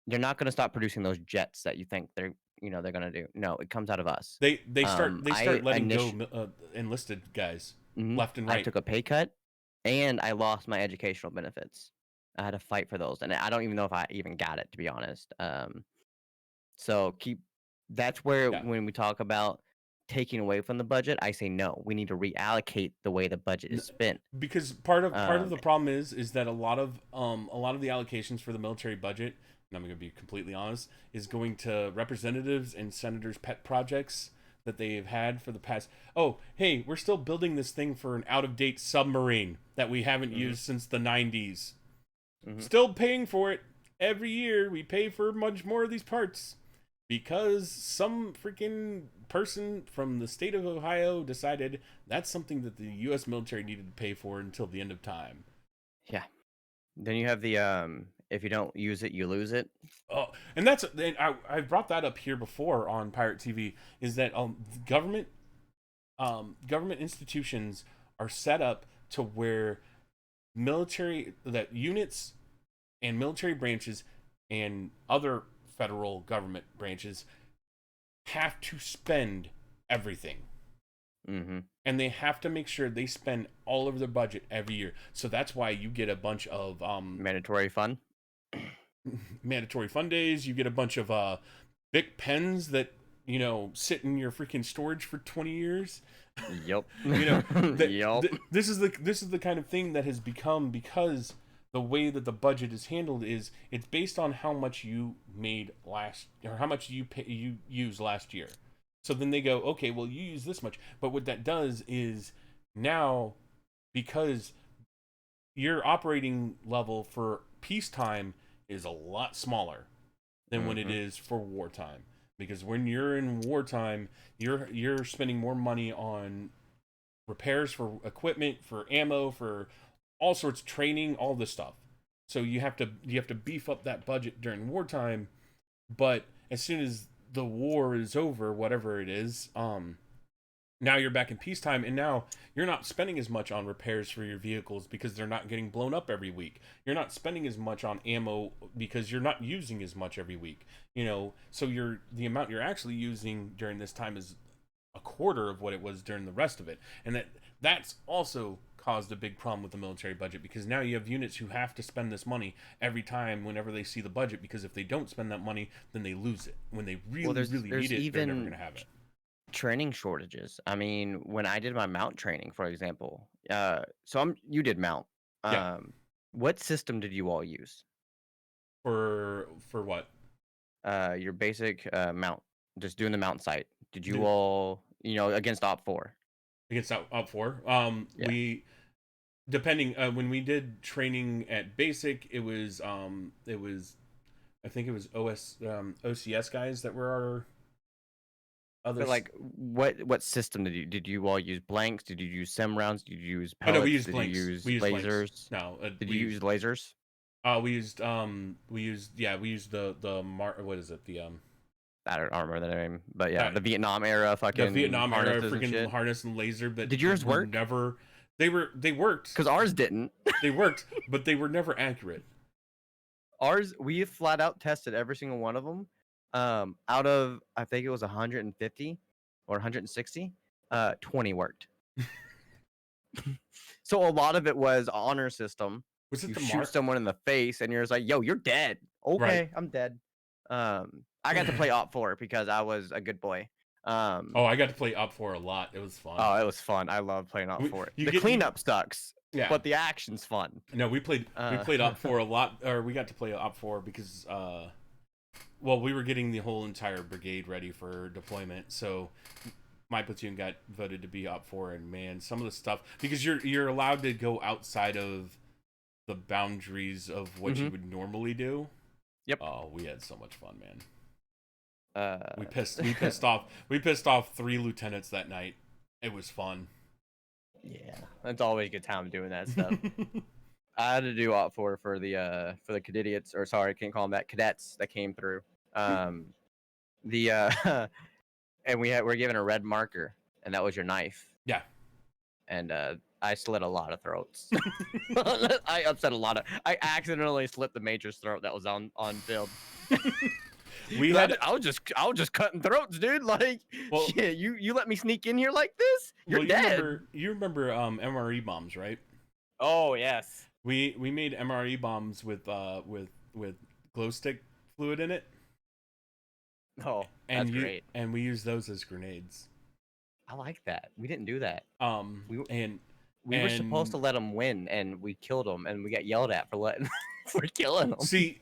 They're not going to stop producing those jets that you think they're going to do. No, it comes out of us. They start letting go enlisted guys left and right. I took a pay cut, and I lost my educational benefits. I had to fight for those, and I don't even know if I even got it, to be honest. So that's where when we talk about taking away from the budget, I say no. We need to reallocate the way the budget is spent. Because part of the problem is that a lot of the allocations for the military budget, and I'm going to be completely honest, is going to representatives and senators' pet projects that they've had for the past. Oh, hey, we're still building this thing for an out-of-date submarine that we haven't used since the 90s. Still paying for it every year. We pay for much more of these parts because some freaking person from the state of Ohio decided that's something that the U.S. military needed to pay for until the end of time. Yeah. Then you have the if you don't use it, you lose it. Oh, and I brought that up here before on Pirate TV, is that government institutions are set up to where units and military branches and other federal government branches have to spend everything. Mm-hmm. And they have to make sure they spend all of their budget every year. So that's why you get a bunch of Mandatory fun. mandatory fun days. You get a bunch of big pens that, you know, sit in your freaking storage for 20 years. Yep. You know, Yep. this is the kind of thing that has become, because the way that the budget is handled is it's based on how much you made how much you used last year. So then they go, okay, well, you use this much. But what that does is now, because your operating level for peacetime is a lot smaller than when it is for wartime. Because when you're in wartime, you're spending more money on repairs for equipment, for ammo, for all sorts of training, all this stuff. So you have to beef up that budget during wartime. But as soon as the war is over, whatever it is, now you're back in peacetime, and now you're not spending as much on repairs for your vehicles because they're not getting blown up every week. You're not spending as much on ammo because you're not using as much every week. You know, so the amount you're actually using during this time is a quarter of what it was during the rest of it. And that's also caused a big problem with the military budget, because now you have units who have to spend this money every time whenever they see the budget, because if they don't spend that money, then they lose it. When they really need it, they're never going to have it. Training shortages. I mean, when I did my mount training, for example, you did mount. Yeah. What system did you all use? For what? Your basic mount, just doing the mount site. Did you all, against OP4? Against OP4? Yeah. We, depending, when we did training at basic, I think it was OCS guys that were our others. But like, what system did you all use? Blanks? Did you use sim rounds? Did you use pellets? No, we used did blanks. you use We used lasers? Blanks. No, Did you use lasers? We used the what is it? I don't remember the name, but yeah, the Vietnam era fucking freaking harness and laser. But did yours work? Never. They worked because ours didn't. They worked, but they were never accurate. Ours, we flat out tested every single one of them. Out of, I think it was 150 or 160, 20 worked. So a lot of it was honor system. Was it you the shoot someone in the face and you're just like, yo, you're dead. Okay, right. I'm dead. I got to play OP4 because I was a good boy. I got to play OP4 a lot. It was fun. Oh, it was fun. I love playing OP4. The cleanup sucks. Yeah. But the action's fun. No, we played OP4 a lot, or we got to play OP4 because we were getting the whole entire brigade ready for deployment. So my platoon got voted to be OP4, and man, some of the stuff, because you're allowed to go outside of the boundaries of what you would normally do. Yep. Oh, we had so much fun, man. We pissed off 3 lieutenants that night. It was fun. Yeah, it's always a good time doing that stuff. I had to do OP4 for the cadets, or sorry, I can't call them that, cadets that came through. And we're given a red marker, and that was your knife. Yeah. And I slit a lot of throats. I accidentally slit the major's throat that was on field. I was just cutting throats, dude. Like, shit, you let me sneak in here like this? You're dead. You remember MRE bombs, right? Oh yes. We made MRE bombs with glow stick fluid in it. Oh, that's great. And we used those as grenades. I like that. We didn't do that. We were supposed to let them win, and we killed them, and we got yelled at for killing them. See,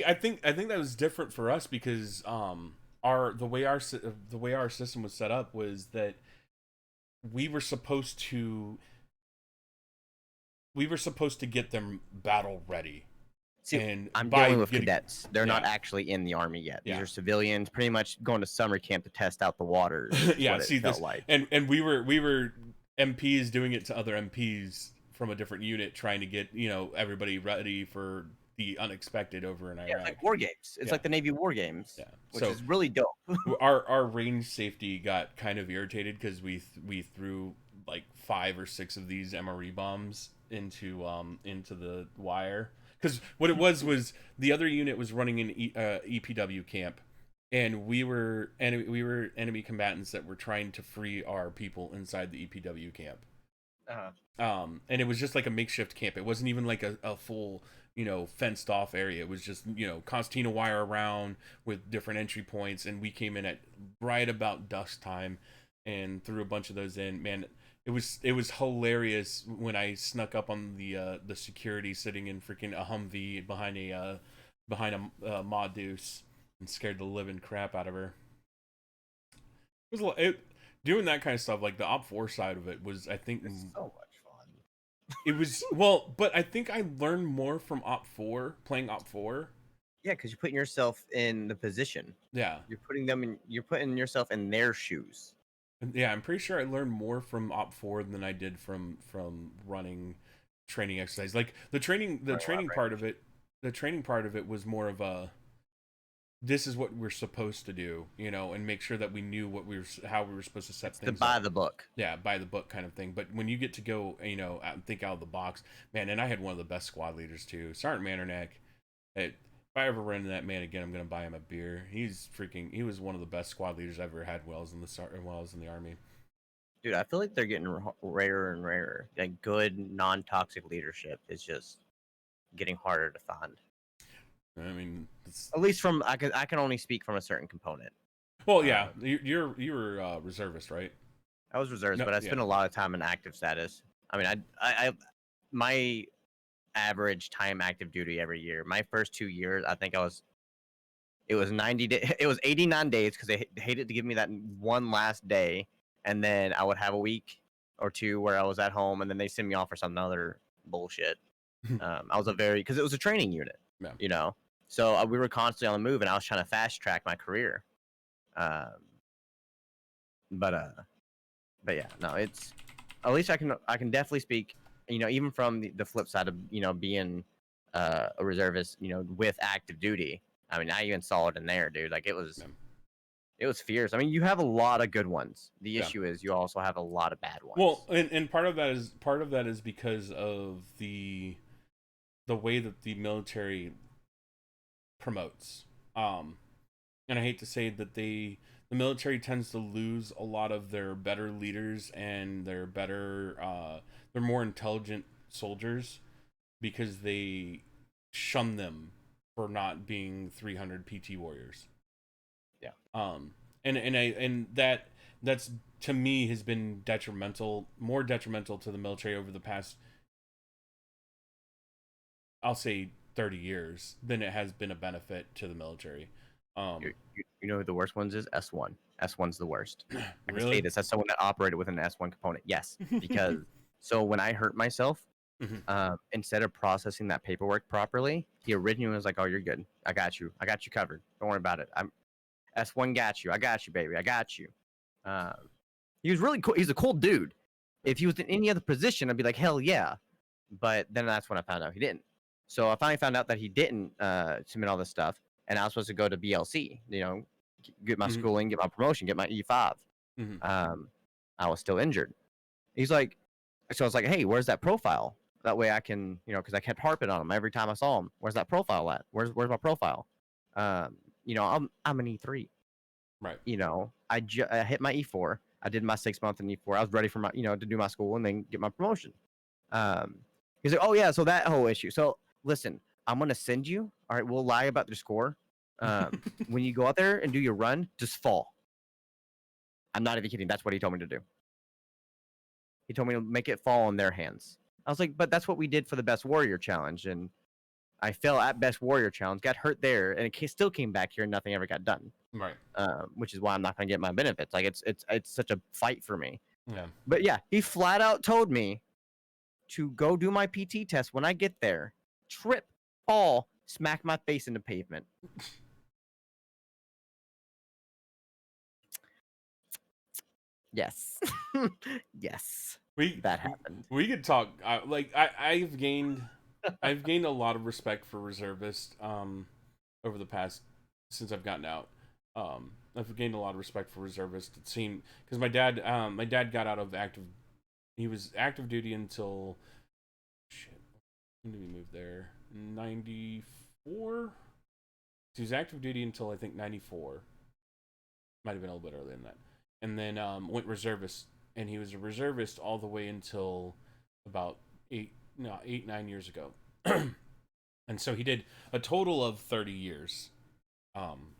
I think that was different for us because the way our system was set up was that we were supposed to get them battle ready. See, and I'm dealing with cadets. They're not actually in the army yet. These are civilians, pretty much going to summer camp to test out the waters. And we were MPs doing it to other MPs from a different unit, trying to get everybody ready for the unexpected over in Iraq. Yeah, it's like war games. It's like the Navy war games. Yeah, which is really dope. our range safety got kind of irritated because we threw like 5 or 6 of these MRE bombs into the wire. Because what it was the other unit was running an EPW camp, and we were enemy combatants that were trying to free our people inside the EPW camp. And it was just like a makeshift camp. It wasn't even like a full, fenced off area. It was just, concertina wire around with different entry points. And we came in at right about dusk time and threw a bunch of those in. Man, it was hilarious when I snuck up on the security sitting in freaking a Humvee behind a Ma Deuce and scared the living crap out of her. Doing that kind of stuff, like the Op 4 side of it was, I think, It's so much fun. it was, but I think I learned more from playing Op 4. Yeah, because you're putting yourself in the position. Yeah. You're putting yourself in their shoes. Yeah, I'm pretty sure I learned more from Op 4 than I did from running training exercise. Like the training part of it was more of a, this is what we're supposed to do, and make sure that we knew how we were supposed to set things By up. the book. Yeah, by the book kind of thing. But when you get to go, think out of the box, man. And I had one of the best squad leaders too, Sergeant Mannernack. If I ever run into that man again, I'm gonna buy him a beer. He was one of the best squad leaders I've ever had while I was in the Army. Dude, I feel like they're getting rarer and rarer. Like good, non-toxic leadership is just getting harder to find. I mean, At least I can only speak from a certain component. Well, yeah, you were reservist, right? I was reservist, No, but I spent a lot of time in active status. I mean, I my average time active duty every year. My first 2 years, I think it was 90 days. It was 89 days because they hated to give me that one last day, and then I would have a week or two where I was at home, and then they send me off for some other bullshit. I was because it was a training unit, Yeah. So we were constantly on the move, and I was trying to fast track my career. But yeah, no, it's at least I can definitely speak, even from the flip side of being a reservist, with active duty. I mean, I even saw it in there, dude. Like it was fierce. I mean, you have a lot of good ones. The issue is you also have a lot of bad ones. Well, and part of that is because of the way that the military promotes. And I hate to say that the military tends to lose a lot of their better leaders and their more intelligent soldiers because they shun them for not being 300 PT warriors. Yeah. And that's to me has been more detrimental to the military over the past, I'll say 30 years than it has been a benefit to the military. You know who the worst ones is? S1. S1's the worst. I can Really? say this as someone that operated with an S1 component. Yes, because so when I hurt myself, instead of processing that paperwork properly, he originally was like, "Oh, you're good. I got you covered. Don't worry about it. S1 got you. I got you, baby. I got you." He was really cool. He's a cool dude. If he was in any other position, I'd be like, "Hell yeah!" But then that's when I found out he didn't. So I finally found out that he didn't submit all this stuff, and I was supposed to go to BLC, get my schooling, get my promotion, get my E5. I was still injured. So I was like, "Hey, where's that profile? That way I can, because I kept harping on him every time I saw him. Where's that profile at? Where's my profile? I'm an E3. Right. I hit my E4. I did my 6 month in E4. I was ready for my, to do my school and then get my promotion. He's like, "Oh yeah, so that whole issue. So listen, I'm gonna send you. All right, we'll lie about the score. When you go out there and do your run, just fall." I'm not even kidding. That's what he told me to do. He told me to make it fall in their hands. I was like, "But that's what we did for the Best Warrior Challenge," and I fell at Best Warrior Challenge, got hurt there, and it still came back here, and nothing ever got done. Right. Which is why I'm not gonna get my benefits. Like it's such a fight for me. Yeah. But yeah, he flat out told me to go do my PT test when I get there, trip, fall, smack my face in the pavement. Yes. Yes. That happened. We could talk. I've gained a lot of respect for reservists over the past since I've gotten out. I've gained a lot of respect for reservists. It seemed because my dad got out of active he was active duty until shit. When did he move there? 94. He was active duty until I think 94. Might have been a little bit earlier than that. And then went reservist, and he was a reservist all the way until about 9 years ago. And so he did a total of 30 years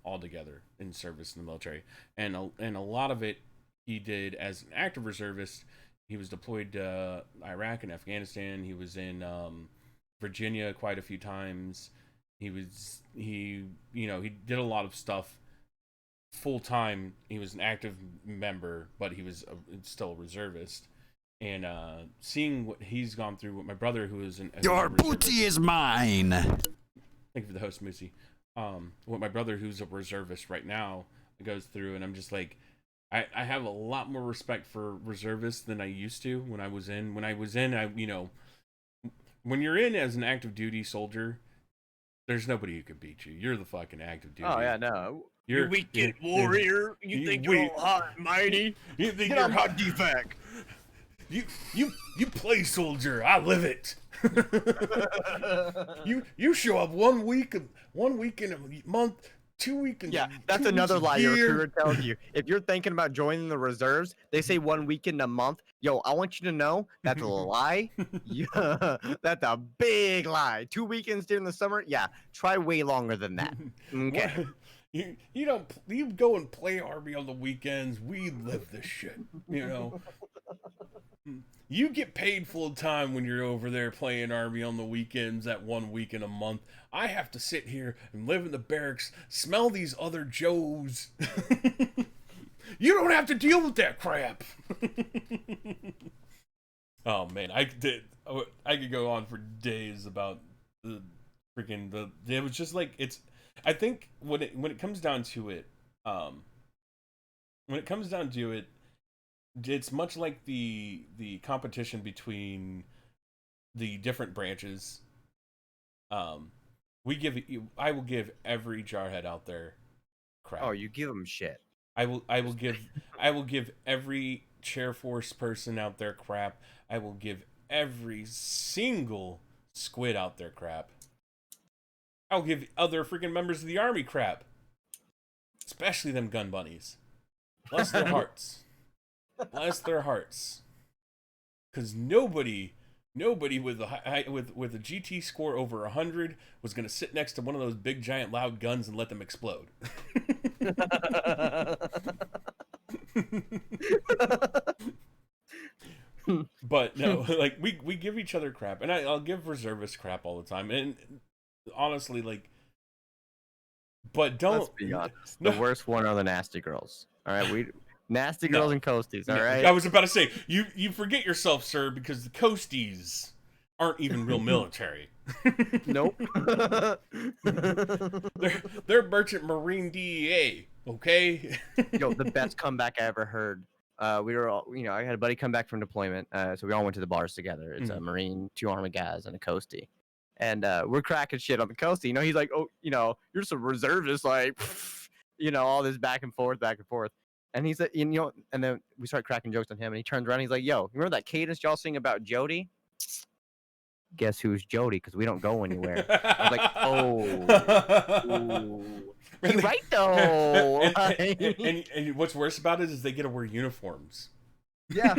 altogether in service in the military. And a lot of it he did as an active reservist. He was deployed to Iraq and Afghanistan. He was in Virginia quite a few times. He did a lot of stuff full time. He was an active member, but he was still a reservist. And seeing what he's gone through with my brother, who is Your booty is mine. Thank you for the host, Moosey. What my brother, who's a reservist right now, goes through, and I'm just like, I have a lot more respect for reservists than I used to when I was in. When you're in as an active duty soldier, there's nobody who can beat you. You're the fucking active duty. Oh yeah, no. You're weekend warrior. You think you're all hot and mighty? You think Get you're on my defect. You play soldier. I live it. you show up 1 week in a month, 2 weeks in Yeah, that's another lie year. your recruiter tells you. If you're thinking about joining the reserves, they say 1 week in a month. Yo, I want you to know that's a lie. Yeah, that's a big lie. 2 weekends during the summer. Yeah, try way longer than that. Okay. You go and play Army on the weekends. We live this shit. You get paid full time when you're over there playing Army on the weekends that 1 week in a month. I have to sit here and live in the barracks, smell these other Joes. You don't have to deal with that crap. Oh man, I could go on for days about the freaking it was just like I think when it comes down to it, it's much like the competition between the different branches. I will give every jarhead out there crap. Oh, you give them shit. I will give every chair force person out there crap. I will give every single squid out there crap. I'll give other freaking members of the army crap. Especially them gun bunnies. Bless their hearts. Bless their hearts. Because nobody with a GT score over 100 was going to sit next to one of those big giant loud guns and let them explode. But no, like we give each other crap, and I'll give reservists crap all the time, and honestly, like, but don't. Let's be honest. The worst one are the nasty girls. All right, nasty girls and coasties. All right. I was about to say you forget yourself, sir, because the coasties aren't even real military. Nope. they're merchant marine DEA. Okay. Yo, the best comeback I ever heard. We were all, I had a buddy come back from deployment, so we all went to the bars together. It's a Marine, 2 Army guys, and a coastie. And we're cracking shit on the coastie. He's like, oh, you're just a reservist, like, all this back and forth. And he's like, and then we start cracking jokes on him, and he turns around, and he's like, yo, remember that cadence y'all sing about Jody? Guess who's Jody? Because we don't go anywhere. I was like, oh. Ooh. You're right, though. And what's worse about it is they get to wear uniforms. Yeah.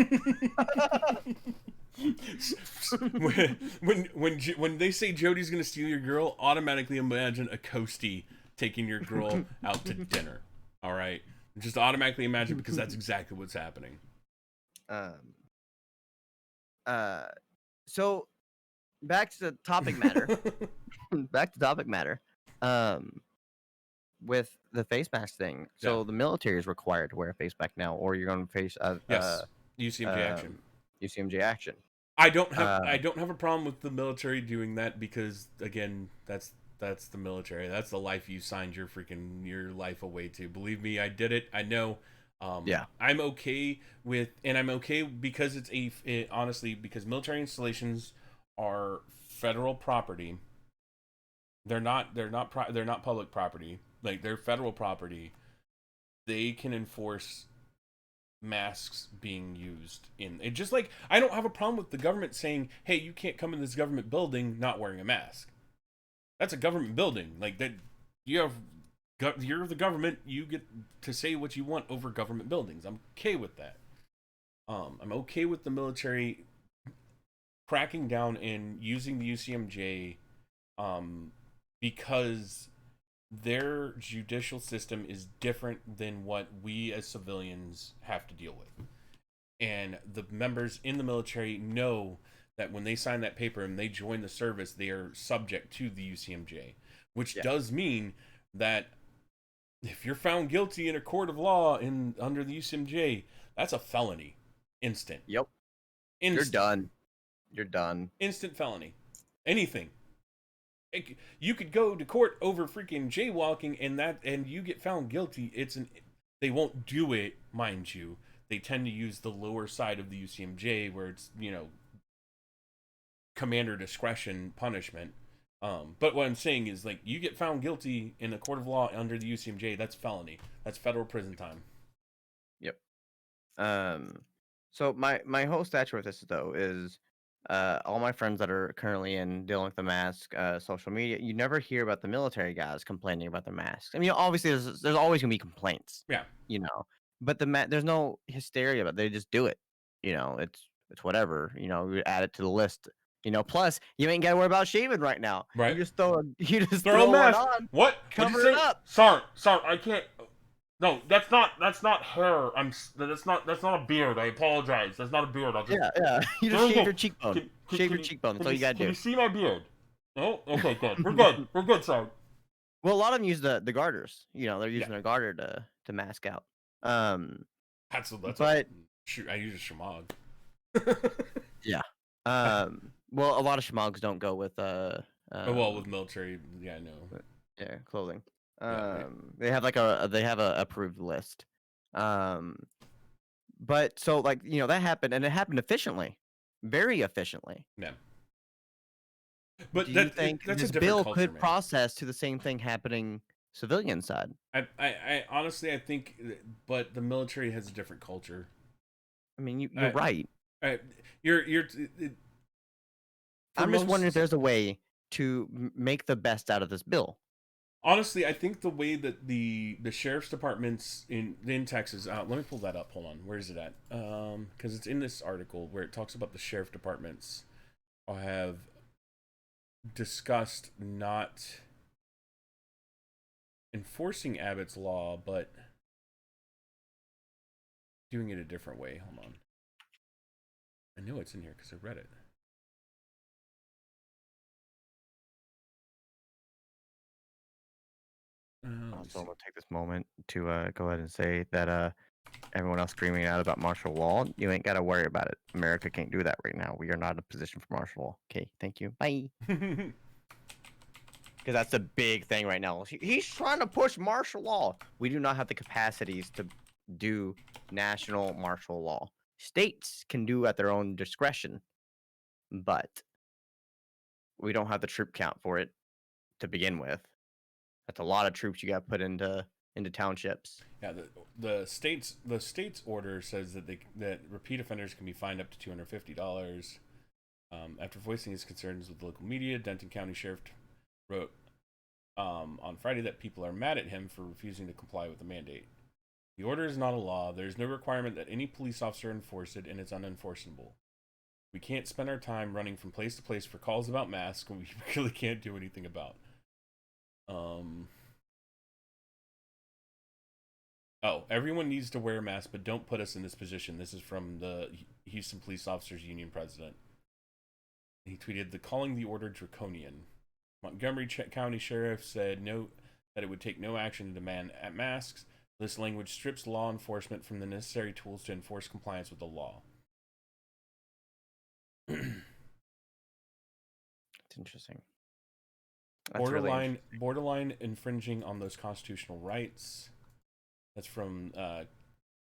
when they say Jody's gonna steal your girl, automatically imagine a coastie taking your girl out to dinner. All right, just automatically imagine, because that's exactly what's happening. So back to the topic matter. With the face mask thing. So the military is required to wear a face mask now, or you're going to face UCMJ action. UCMJ action. I don't have a problem with the military doing that, because again, that's the military. That's the life you signed your life away to. Believe me, I did it. I know. I'm okay with, and I'm okay because honestly, because military installations are federal property. They're not public property. Like, they're federal property. They can enforce masks being used in it. Just like I don't have a problem with the government saying, hey, you can't come in this government building not wearing a mask. That's a government building. Like that, you're the government, you get to say what you want over government buildings. I'm okay with that. I'm okay with the military cracking down and using the UCMJ because their judicial system is different than what we as civilians have to deal with. And the members in the military know that when they sign that paper and they join the service, they are subject to the UCMJ, which does mean that if you're found guilty in a court of law under the UCMJ, that's a felony. Instant. Yep. You're done. You're done. Instant felony. Anything. You could go to court over freaking jaywalking and you get found guilty. They won't do it, mind you. They tend to use the lower side of the UCMJ where it's, commander discretion punishment. But what I'm saying is, like, you get found guilty in a court of law under the UCMJ, that's felony. That's federal prison time. Yep. So my whole stature with this though is all my friends that are currently dealing with the mask, social media, you never hear about the military guys complaining about the masks. I mean, obviously there's always gonna be complaints. Yeah. But there's no hysteria about it. They just do it. It's whatever. We add it to the list. Plus you ain't gotta worry about shaving right now. Right. You just throw a mask it on. What? Cover it up. Sorry, I can't. No, that's not hair. That's not a beard. I apologize. That's not a beard. Yeah. You just shave your cheekbone. Shave your cheekbone. That's all you gotta do. Can you see my beard? No? Okay, good. We're good. We're good, sir. Well, a lot of them use the garters. They're using their garter to mask out. Shoot, I use a shemagh. Yeah. Well, a lot of shemaghs don't go with with military, yeah, I know. Yeah, clothing. Right. They have a approved list. But so that happened, and it happened efficiently, very efficiently. Yeah. But do you think that's this bill could process to the same thing happening civilian side? I honestly think, but the military has a different culture. I mean, you're right. I'm just wondering if there's a way to make the best out of this bill. Honestly, I think the way that the sheriff's departments in Texas, let me pull that up. Hold on, where is it at? Because it's in this article where it talks about the sheriff departments have discussed not enforcing Abbott's law, but doing it a different way. Hold on. I know it's in here because I read it. Also, I'm going to take this moment to go ahead and say that everyone else screaming out about martial law, you ain't got to worry about it. America can't do that right now. We are not in a position for martial law. Okay, thank you. Bye. Because that's a big thing right now. He's trying to push martial law. We do not have the capacities to do national martial law. States can do at their own discretion, but we don't have the troop count for it to begin with. That's a lot of troops you got put into townships. Yeah, the state's order says that repeat offenders can be fined up to $250. After voicing his concerns with the local media, Denton County Sheriff wrote on Friday that people are mad at him for refusing to comply with the mandate. The order is not a law. There is no requirement that any police officer enforce it, and it's unenforceable. We can't spend our time running from place to place for calls about masks when we really can't do anything about. Everyone needs to wear a mask, but don't put us in this position. This is from the Houston Police Officers Union president. He tweeted, calling the order draconian. Montgomery County Sheriff said that it would take no action to demand masks. This language strips law enforcement from the necessary tools to enforce compliance with the law. It's interesting. Borderline infringing on those constitutional rights. That's from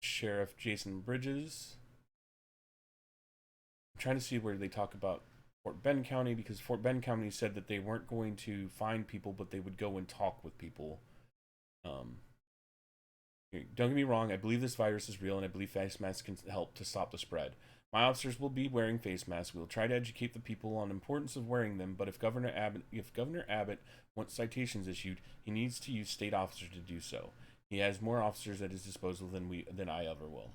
Sheriff Jason Bridges. I'm trying to see where they talk about Fort Bend County, because Fort Bend County said that they weren't going to fine people, but they would go and talk with people. Don't get me wrong, I believe this virus is real, and I believe face masks can help to stop the spread. My officers will be wearing face masks. We will try to educate the people on the importance of wearing them, but if Governor Abbott wants citations issued, he needs to use state officers to do so. He has more officers at his disposal than I ever will.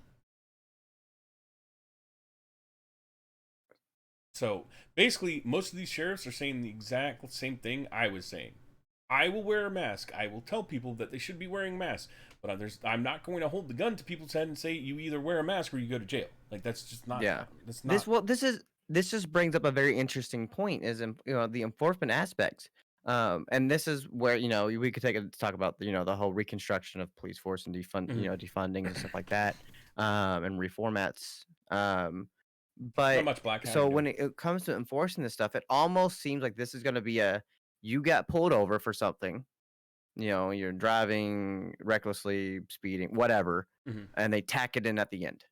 So basically, most of these sheriffs are saying the exact same thing I was saying. I will wear a mask. I will tell people that they should be wearing masks, but I'm not going to hold the gun to people's head and say you either wear a mask or you go to jail. Like, that's just not. Yeah. That's not. This just brings up a very interesting point, is the enforcement aspects. And this is where we could talk about the whole reconstruction of police force and defunding and stuff like that, and reformats. But Not much black. so when it comes to enforcing this stuff, it almost seems like this is going to be you got pulled over for something, you're driving recklessly, speeding, whatever, and they tack it in at the end.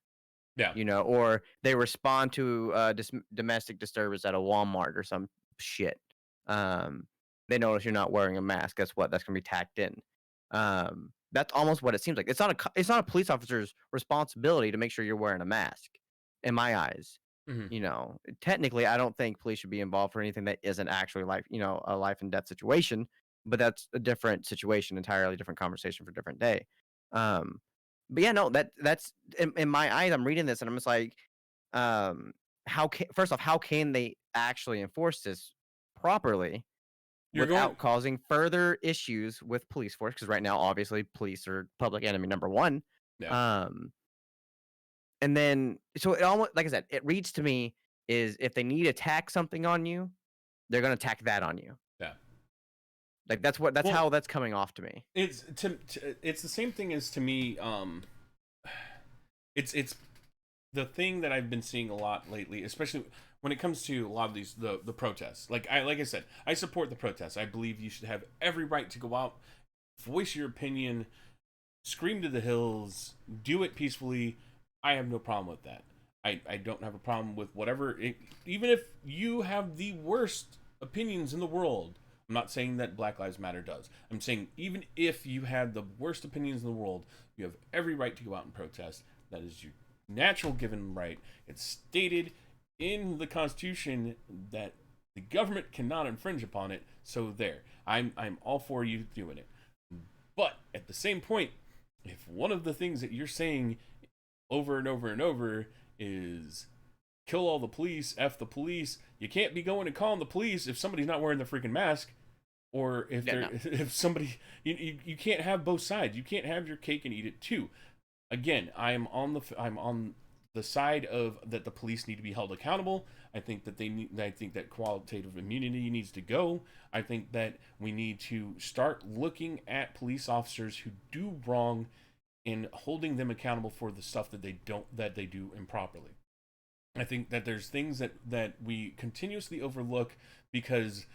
Yeah. Or they respond to domestic disturbance at a Walmart or some shit. They notice you're not wearing a mask. Guess what? That's gonna be tacked in. That's almost what it seems like. It's not a police officer's responsibility to make sure you're wearing a mask, in my eyes. Technically, I don't think police should be involved for anything that isn't actually a life and death situation. But that's a different situation, entirely different conversation for a different day. But yeah, no, that's in my eyes. I'm reading this and I'm just like, first off, how can they actually enforce this properly without causing further issues with police force? Because right now, obviously, police are public enemy number one. Yeah. And then, so it almost, like I said, it reads to me is if they need to tack something on you, they're going to tack that on you. Yeah. Like that's how that's coming off to me. It's it's the same thing as to me. It's the thing that I've been seeing a lot lately, especially when it comes to a lot of these the protests. Like I said, I support the protests. I believe you should have every right to go out, voice your opinion, scream to the hills, do it peacefully. I have no problem with that. I don't have a problem with whatever. Even if you have the worst opinions in the world. I'm not saying that Black Lives Matter does. I'm saying even if you had the worst opinions in the world, you have every right to go out and protest. That is your natural given right. It's stated in the Constitution that the government cannot infringe upon it. So there, I'm all for you doing it. But at the same point, if one of the things that you're saying over and over and over is kill all the police, F the police, you can't be going and calling the police if somebody's not wearing the freaking mask. Or if somebody, you can't have both sides. You can't have your cake and eat it too. Again, I'm on the side of that the police need to be held accountable. I think that I think that qualitative immunity needs to go. I think that we need to start looking at police officers who do wrong and holding them accountable for the stuff that they do improperly. I think that there's things that we continuously overlook because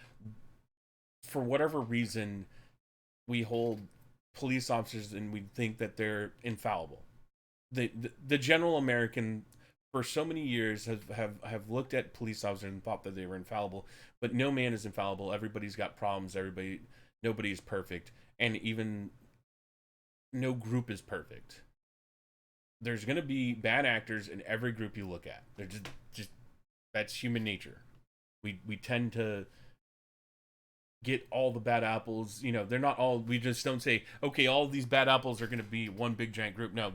for whatever reason, we hold police officers and we think that they're infallible. The general American, for so many years, have looked at police officers and thought that they were infallible. But no man is infallible. Everybody's got problems. Nobody is perfect, and even no group is perfect. There's gonna be bad actors in every group you look at. They're just that's human nature. We tend to get all the bad apples, they're not all, we just don't say, okay, all of these bad apples are going to be one big giant group. No,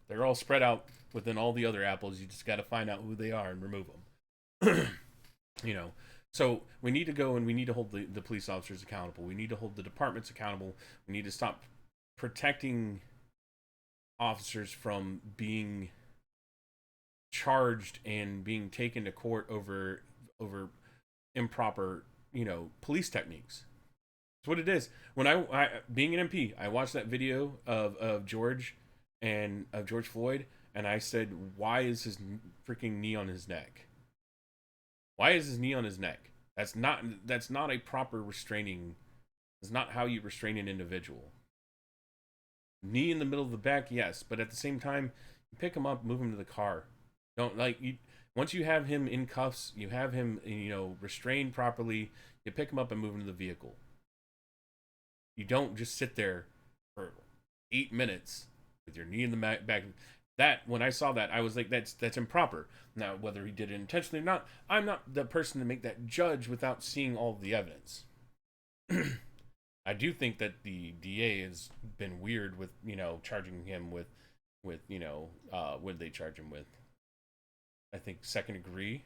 they're all spread out within all the other apples. You just got to find out who they are and remove them. So we need to go and we need to hold the police officers accountable. We need to hold the departments accountable. We need to stop protecting officers from being charged and being taken to court over improper police techniques. That's what it is. When I being an MP, I watched that video of George Floyd, and I said, why is his freaking knee on his neck? Why is his knee on his neck? That's not a proper restraining. That's not how you restrain an individual. Knee in the middle of the back, yes, but at the same time, you pick him up, move him to the car. Don't once you have him in cuffs, you have him, restrained properly, you pick him up and move him to the vehicle. You don't just sit there for 8 minutes with your knee in the back. That, when I saw that, I was like, that's improper. Now, whether he did it intentionally or not, I'm not the person to make that judge without seeing all of the evidence. I do think that the DA has been weird with, charging him with what did they charge him with? I think second degree.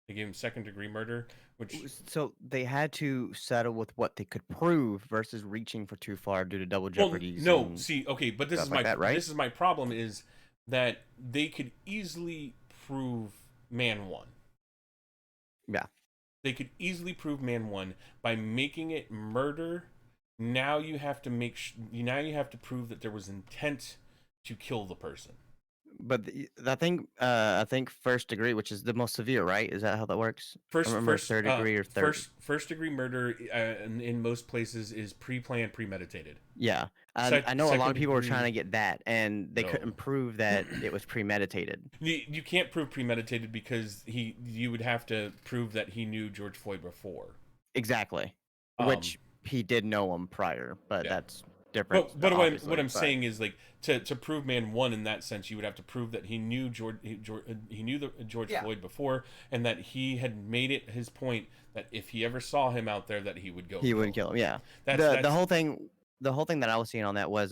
They gave him second degree murder, which So they had to settle with what they could prove versus reaching for too far due to double jeopardy. But this is like that, right? this is my problem is that they could easily prove man one. Yeah. They could easily prove man one by making it murder. Now you have to you have to prove that there was intent to kill the person. But I think first degree, which is the most severe, right? Is that how that works? First third degree or third. First degree murder in most places is pre-planned, premeditated. Yeah, I know a lot of people were trying to get that, and they couldn't prove that it was premeditated. You can't prove premeditated because you would have to prove that he knew George Floyd before. Exactly, which he did know him prior, but that's different. But what I'm saying is, like, to prove man one in that sense, you would have to prove that he knew George Floyd before, and that he had made it his point that if he ever saw him out there, that he would go. He would kill him. Yeah. The whole thing that I was seeing on that was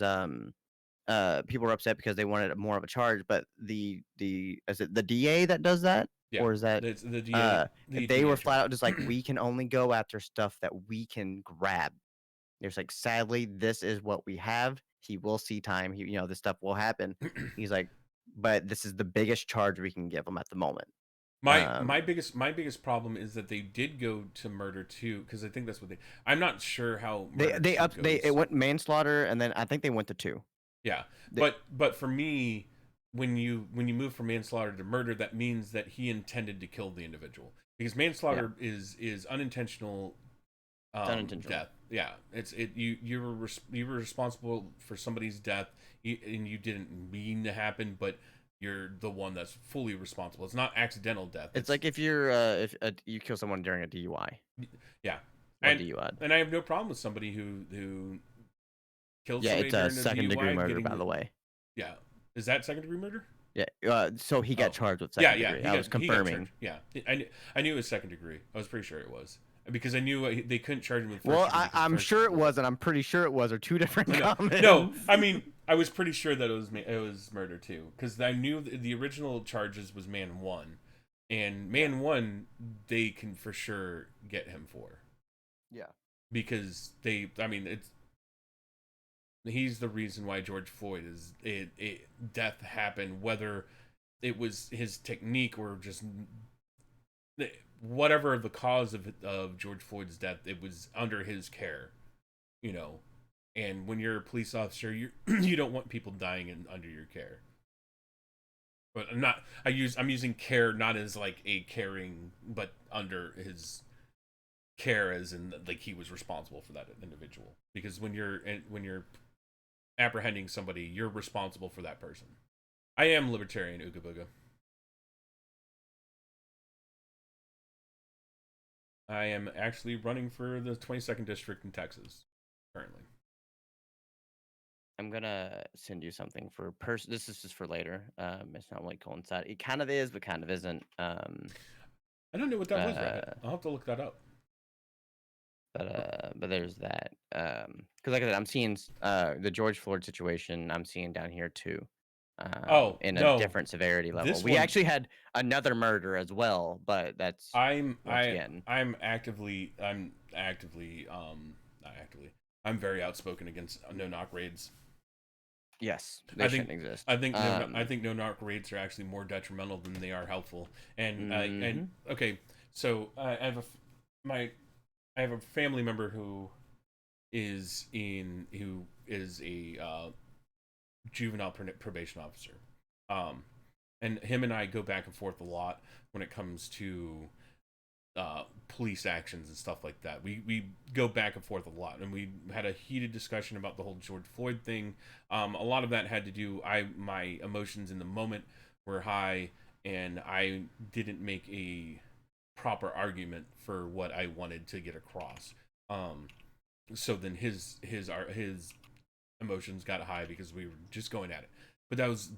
people were upset because they wanted more of a charge, but is it the DA that does that? Yeah, or is that it's the DA? They were flat out just like, we can only go after stuff that we can grab. There's like, sadly, this is what we have. He will see time. This stuff will happen. He's like, but this is the biggest charge we can give him at the moment. My biggest problem is that they did go to murder too, because I think that's what I'm not sure how it went manslaughter, and then I think they went to 2. Yeah, but for me, when you move from manslaughter to murder, that means that he intended to kill the individual, because manslaughter is unintentional. Death. Yeah, you were responsible for somebody's death, and you didn't mean to happen, but you're the one that's fully responsible. It's not accidental death. It's like if you kill someone during a DUI. Yeah, DUI. And I have no problem with somebody who kills. Yeah, somebody it's a second degree murder, by the way. Yeah, is that second degree murder? Yeah. So he got charged with second degree. I was confirming. Yeah, I knew it was second degree. I was pretty sure it was. Because I knew they couldn't charge him with. Well, I'm sure it was, and I'm pretty sure it was, or two different comments. No, I mean, I was pretty sure that it was murder too, because I knew the original charges was man one, and man one they can for sure get him for. Yeah. Because he's the reason why George Floyd death happened, whether it was his technique or just. Whatever the cause of George Floyd's death, it was under his care, and when you're a police officer, you don't want people dying under your care. But I'm using care not as like a caring, but under his care as in like he was responsible for that individual. Because when you're apprehending somebody, you're responsible for that person. I am libertarian, Ooga Booga. I am actually running for the 22nd district in Texas currently. I'm gonna send you something for this is just for later. It's not like coincide. It kind of is, but kind of isn't. I don't know what that was, Rabbit. I'll have to look that up. But there's that. Because like I said, I'm seeing the George Floyd situation. I'm seeing down here too. In a different severity level. We actually had another murder as well, but that's I'm very outspoken against no-knock raids. Yes, they shouldn't exist. I think no-knock raids are actually more detrimental than they are helpful. And okay, so I have a family member who is a juvenile probation officer, and him and I go back and forth a lot when it comes to police actions and stuff like that. We go back and forth a lot, and we had a heated discussion about the whole George Floyd thing. A lot of that had to do my emotions in the moment were high, and I didn't make a proper argument for what I wanted to get across. So then his emotions got high because we were just going at it.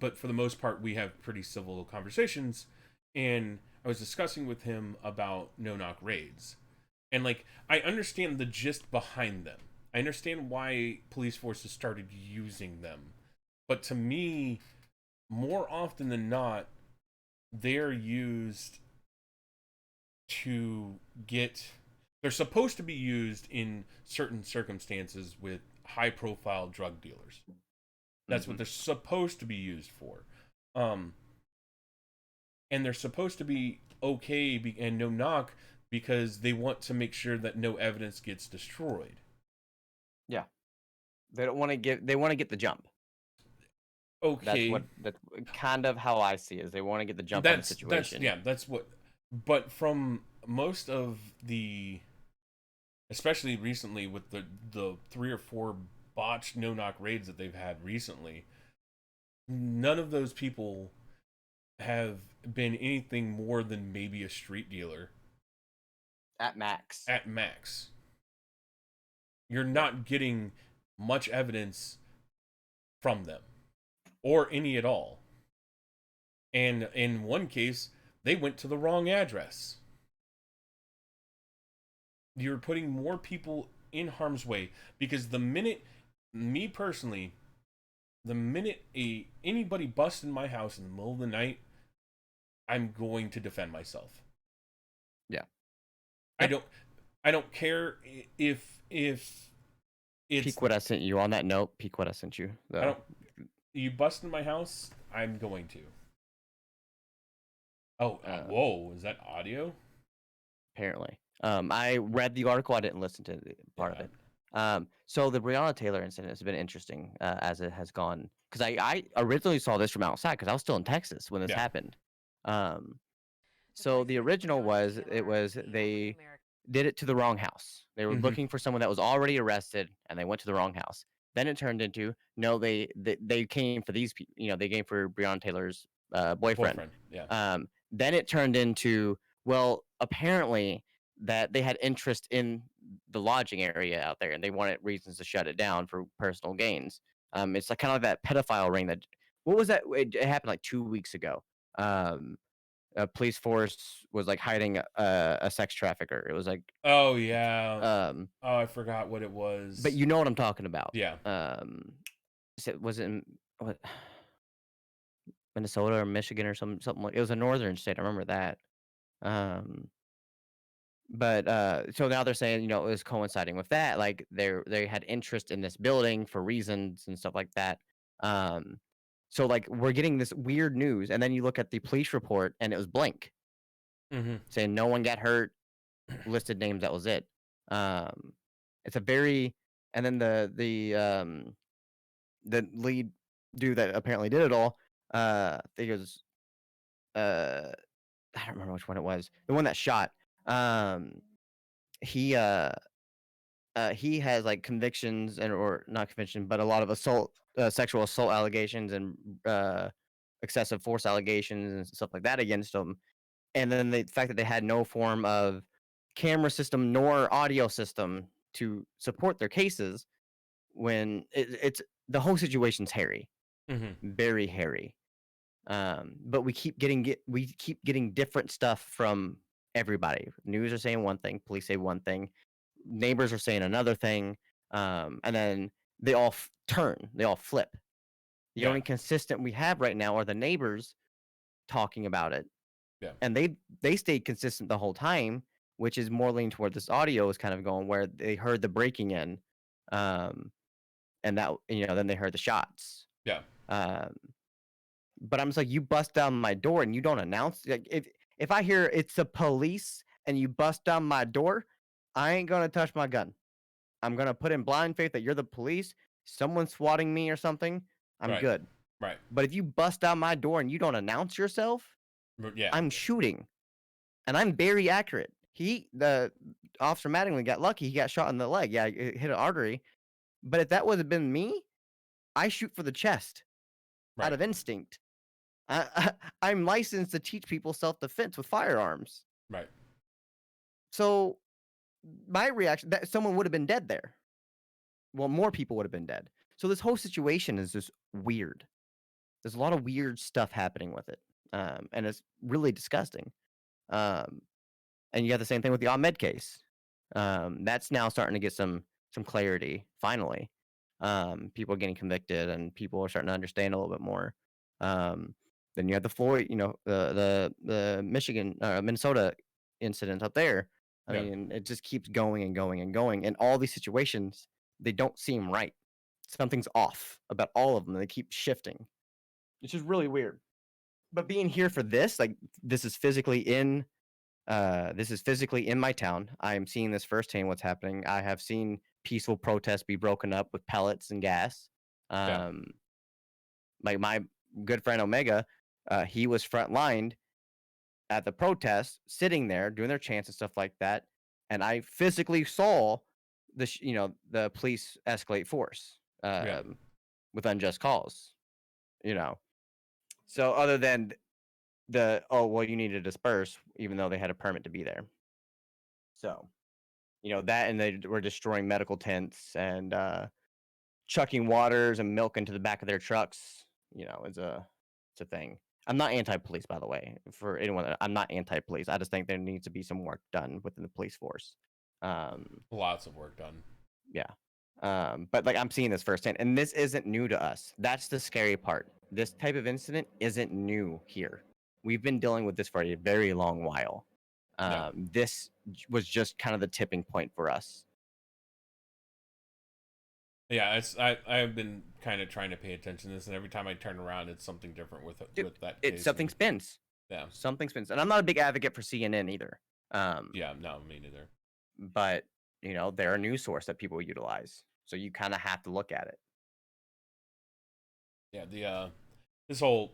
But for the most part, we have pretty civil conversations. And I was discussing with him about no-knock raids. And, like, I understand the gist behind them. I understand why police forces started using them. But to me, more often than not, they're used to get... They're supposed to be used in certain circumstances with high-profile drug dealers. That's what they're supposed to be used for. And they're supposed to be okay and no knock because they want to make sure that no evidence gets destroyed. Yeah. They don't want to get. They want to get the jump. Okay. That's kind of how I see it. Is they want to get the jump on the situation. That's what. But from most of the, especially recently with the 3 or 4 botched no-knock raids that they've had recently, none of those people have been anything more than maybe a street dealer. At max. At max. You're not getting much evidence from them. Or any at all. And in one case, they went to the wrong address. You're putting more people in harm's way because the minute, me personally, the minute anybody busts in my house in the middle of the night, I'm going to defend myself. Yeah. I don't care if it's... Peek what I sent you. On that note, peek what I sent you. You bust in my house, I'm going to. Oh, whoa, is that audio? Apparently. I read the article. I didn't listen to part of it. So the Breonna Taylor incident has been interesting as it has gone. Because I originally saw this from outside because I was still in Texas when this happened. So the original was they did it to the wrong house. They were looking for someone that was already arrested, and they went to the wrong house. Then it turned into no, they came for these people. You know, they came for Breonna Taylor's boyfriend. Yeah. Then it turned into, well, apparently that they had interest in the lodging area out there, and they wanted reasons to shut it down for personal gains. It's like kind of like that pedophile ring that. What was that? It happened like 2 weeks ago. A police force was like hiding a sex trafficker. It was like, oh yeah. I forgot what it was. But you know what I'm talking about. Yeah. Was it in what, Minnesota or Michigan or something like? It was a northern state. I remember that. But so now they're saying, you know, it was coinciding with that. Like they had interest in this building for reasons and stuff like that. So like we're getting this weird news, and then you look at the police report, and it was blank, saying no one got hurt, listed names. That was it. It's a very, and then the lead dude that apparently did it all. I think it was, I don't remember which one it was. The one that shot. He has like convictions or not conviction, but a lot of assault, sexual assault allegations and excessive force allegations and stuff like that against him. And then the fact that they had no form of camera system nor audio system to support their cases, when it's the whole situation's hairy, very hairy. But we keep getting different stuff from everybody. News are saying one thing, police say one thing, neighbors are saying another thing, and then they all they all flip. The only consistent we have right now are the neighbors talking about it. Yeah. And they stayed consistent the whole time, which is more leaning toward this audio is kind of going where they heard the breaking in, and that, you know, then they heard the shots. Yeah. But I'm just like, you bust down my door and you don't announce. Like, if I hear it's the police and you bust down my door, I ain't gonna touch my gun. I'm gonna put in blind faith that you're the police. Someone's swatting me or something. I'm good. Right. But if you bust down my door and you don't announce yourself, I'm shooting, and I'm very accurate. The officer Mattingly got lucky. He got shot in the leg. Yeah, it hit an artery. But if that would have been me, I shoot for the chest out of instinct. I'm licensed to teach people self-defense with firearms. Right. So my reaction, that someone would have been dead there. Well, more people would have been dead. So this whole situation is just weird. There's a lot of weird stuff happening with it, and it's really disgusting. Um, and you have the same thing with the Ahmed case. That's now starting to get some clarity finally. People are getting convicted, and people are starting to understand a little bit more. Then you have the Floyd, the Michigan, Minnesota incident up there. I Yeah. mean, it just keeps going and going and going. And all these situations, they don't seem right. Something's off about all of them. They keep shifting. It's just really weird. But being here for this, like, this is physically in my town. I am seeing this firsthand. What's happening? I have seen peaceful protests be broken up with pellets and gas. Yeah. Like my good friend Omega, he was frontlined at the protest, sitting there doing their chants and stuff like that. And I physically saw the police escalate force with unjust cause. So other than you need to disperse, even though they had a permit to be there. So, that, and they were destroying medical tents and chucking waters and milk into the back of their trucks. It's a thing. I'm not anti-police, by the way. For anyone, I'm not anti-police. I just think there needs to be some work done within the police force. Lots of work done. Yeah. But like, I'm seeing this firsthand, and this isn't new to us. That's the scary part. This type of incident isn't new here. We've been dealing with this for a very long while. This was just kind of the tipping point for us. Yeah, I've been kind of trying to pay attention to this, and every time I turn around, it's something different with that case. Something spins. Yeah, something spins, and I'm not a big advocate for CNN either. Yeah, no, me neither. But they're a news source that people utilize, so you kind of have to look at it. Yeah, this whole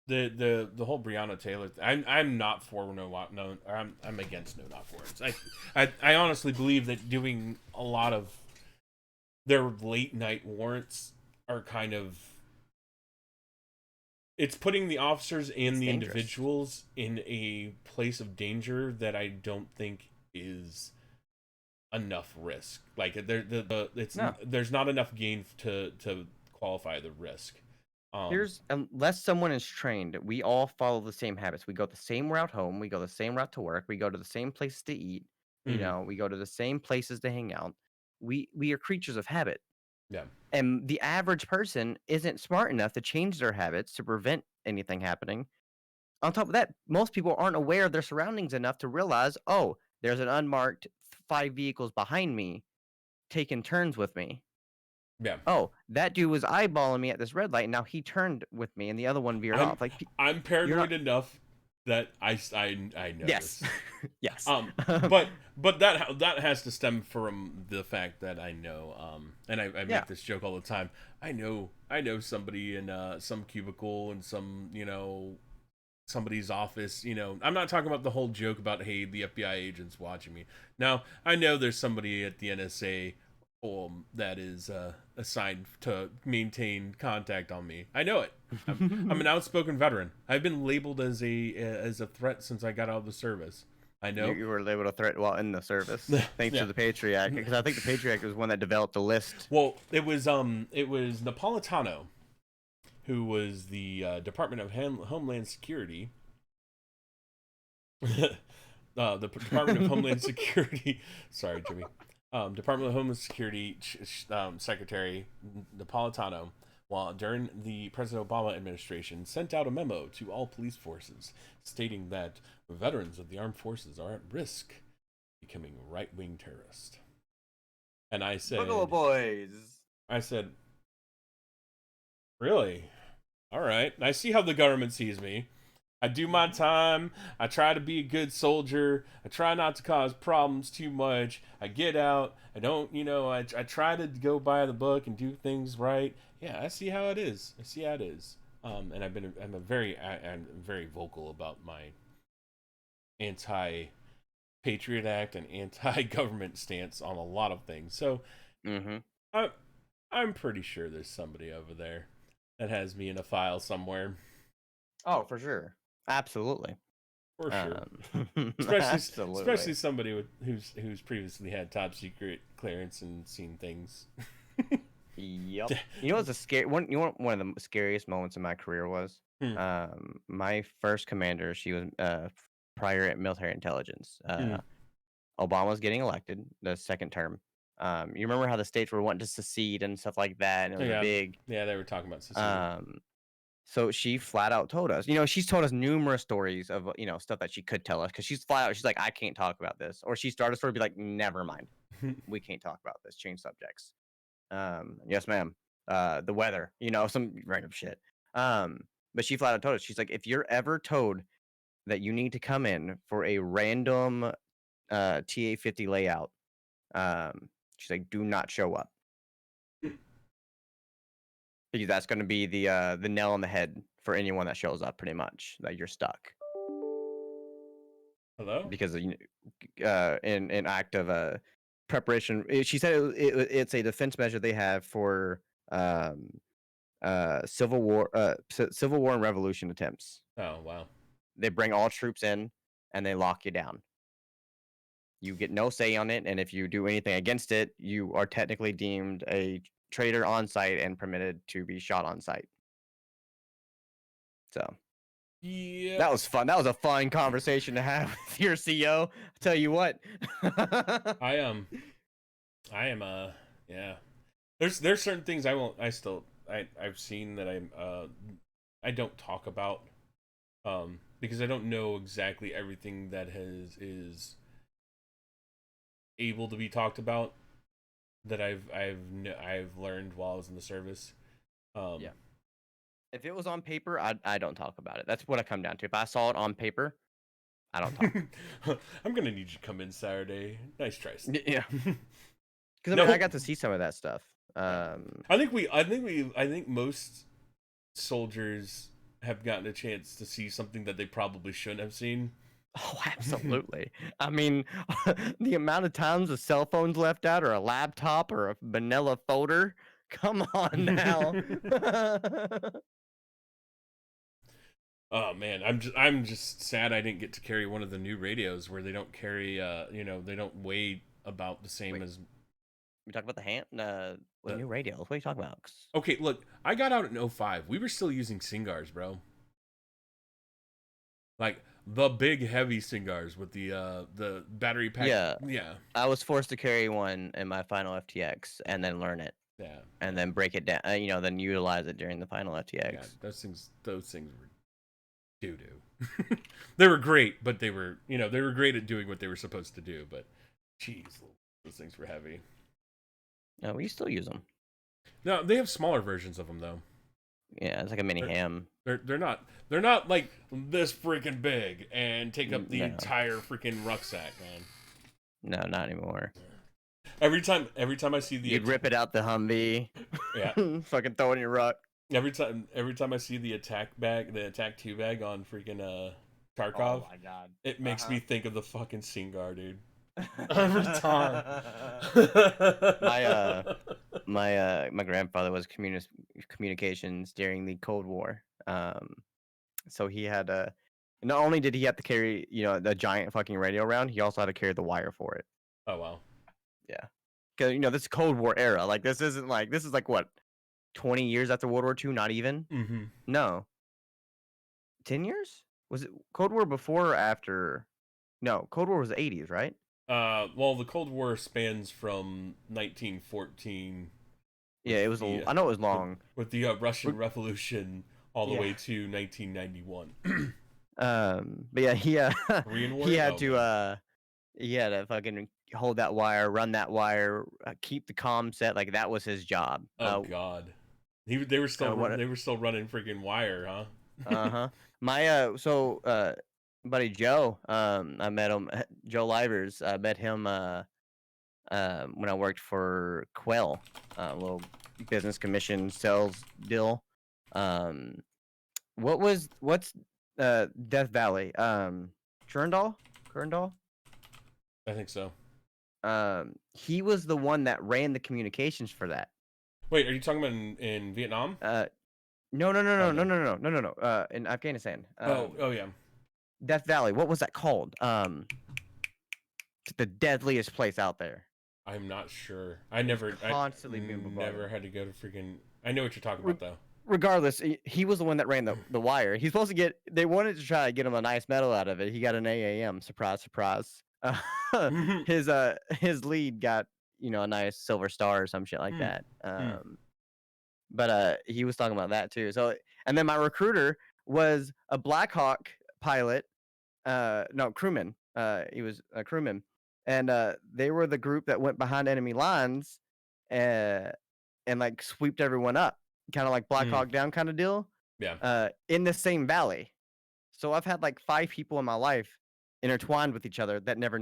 the whole Breonna Taylor. I'm not for no. I'm against no not for it. I honestly believe that doing a lot of their late night warrants are kind of, it's putting the officers and the individuals in a place of danger that I don't think is enough risk. Like there's not enough gain to qualify the risk. Unless someone is trained, we all follow the same habits. We go the same route home. We go the same route to work. We go to the same places to eat. We go to the same places to hang out. We are creatures of habit. Yeah. And the average person isn't smart enough to change their habits to prevent anything happening. On top of that, most people aren't aware of their surroundings enough to realize, oh, there's an unmarked 5 vehicles behind me taking turns with me. Yeah. Oh, that dude was eyeballing me at this red light, and now he turned with me, and the other one veered off. Like, I'm paranoid enough that I know. Yes. This. Yes. But that has to stem from the fact that I know, and I make this joke all the time. I know somebody in some cubicle in some somebody's office. I'm not talking about the whole joke about, hey, the FBI agent's watching me. Now I know there's somebody at the NSA that is assigned to maintain contact on me. I know it. I'm an outspoken veteran. I've been labeled as a threat since I got out of the service. I know you were labeled a threat while in the service, thanks to the Patriot Act, because I think the Patriot Act was one that developed a list. Well, it was Napolitano, who was the Department of Homeland Security. The Department of Homeland Security. Sorry, Jimmy. Department of Homeland Security Secretary Napolitano, while during the President Obama administration, sent out a memo to all police forces stating that veterans of the armed forces are at risk of becoming right-wing terrorists. And I said, Bugalo boys. I said, really? All right. I see how the government sees me. I do my time. I try to be a good soldier. I try not to cause problems too much. I get out. I don't, I try to go by the book and do things right. Yeah, I see how it is. And I'm very vocal about my anti-Patriot Act and anti-government stance on a lot of things. So, I'm pretty sure there's somebody over there that has me in a file somewhere. Oh, for sure. Absolutely. For sure. Absolutely. Especially somebody who's previously had top secret clearance and seen things. Yep. You know what's a scary one? You know what one of the scariest moments in my career was? My first commander, she was prior at military intelligence. Obama was getting elected the second term. You remember how the states were wanting to secede and stuff like that, and it was a big. Yeah, they were talking about secession. So she flat out told us. She's told us numerous stories of stuff that she could tell us because she's flat out. She's like, I can't talk about this, or she started a story, be like, never mind, we can't talk about this. Change subjects. Yes, ma'am. The weather, some random shit. But she flat out told us, she's like, if you're ever told that you need to come in for a random TA-50 layout, she's like, do not show up. Because that's going to be the nail on the head for anyone that shows up, pretty much, that you're stuck. Hello? Because in act of preparation, she said it's a defense measure they have for civil war and revolution attempts. Oh, wow. They bring all troops in and they lock you down. You get no say on it, and if you do anything against it, you are technically deemed a traitor on site and permitted to be shot on site. So yeah, that was fun. That was a fun conversation to have with your CEO. I'll tell you what. I am yeah. There's certain things I've seen that I don't talk about because I don't know exactly everything that is able to be talked about that I've learned while I was in the service. Yeah. If it was on paper, I don't talk about it. That's what I come down to. If I saw it on paper, I don't talk. I'm gonna need you to come in Saturday. Nice try. Yeah. Because I got to see some of that stuff. I think most soldiers have gotten a chance to see something that they probably shouldn't have seen. Oh, absolutely. I mean, the amount of times a cell phone's left out, or a laptop, or a vanilla folder. Come on now. Oh man, I'm just sad I didn't get to carry one of the new radios where they don't carry they don't weigh about the same as. We talk about the new radios. What are you talking about? Okay, look, I got out in 05. We were still using Singars, bro. Like the big heavy Singars with the battery pack. Yeah. I was forced to carry one in my final FTX and then learn it. Yeah. And then break it down. Then utilize it during the final FTX. Yeah, those things were doo-doo. They were great, but they were great at doing what they were supposed to do, but jeez, those things were heavy. No, we still use them. No, they have smaller versions of them though. Yeah, it's like a mini ham. They're not like this freaking big and take up the entire freaking rucksack, man. No, not anymore. Every time I see the you'd rip it out the Humvee. Yeah. Fucking throw it in your ruck. Every time I see the attack 2 bag on freaking Tarkov, oh my God. It makes me think of the fucking Singar, dude. Every time. my grandfather was communications during the Cold War. So he had not only did he have to carry the giant fucking radio around, he also had to carry the wire for it. Oh wow. Yeah. Because this Cold War era, like this is like what, 20 years after World War II? Not even. Mm-hmm. No. 10 years? Was it Cold War before or after? No, Cold War was the 80s, right? Well, the Cold War spans from 1914. Yeah, it was. I know it was long. With the Russian Revolution all the way to 1991. But yeah, Korean War? he had to fucking hold that wire, run that wire, keep the comm set. Like that was his job. Oh God, they were still running freaking wire, huh? Uh-huh. My buddy Joe, I met him, Joe Livers. I met him when I worked for Quell, little business commission sales deal. What's Death Valley? Churndall? I think so. He was the one that ran the communications for that. Wait, are you talking about in Vietnam? No. In Afghanistan. Oh yeah. Death Valley. What was that called? The deadliest place out there. I'm not sure. I never Constantly being bombarded. never had to go to freaking. I know what you're talking about though. Regardless, he was the one that ran the wire. He's supposed to get. They wanted to try to get him a nice medal out of it. He got an AAM. Surprise, surprise. His lead got a nice silver star or some shit like that. But he was talking about that too. So and then my recruiter was a Black Hawk pilot. No, crewman. He was a crewman, and they were the group that went behind enemy lines, and like sweeped everyone up, kind of like Black Hawk Down kind of deal. Yeah. In the same valley. So I've had like 5 people in my life intertwined with each other that never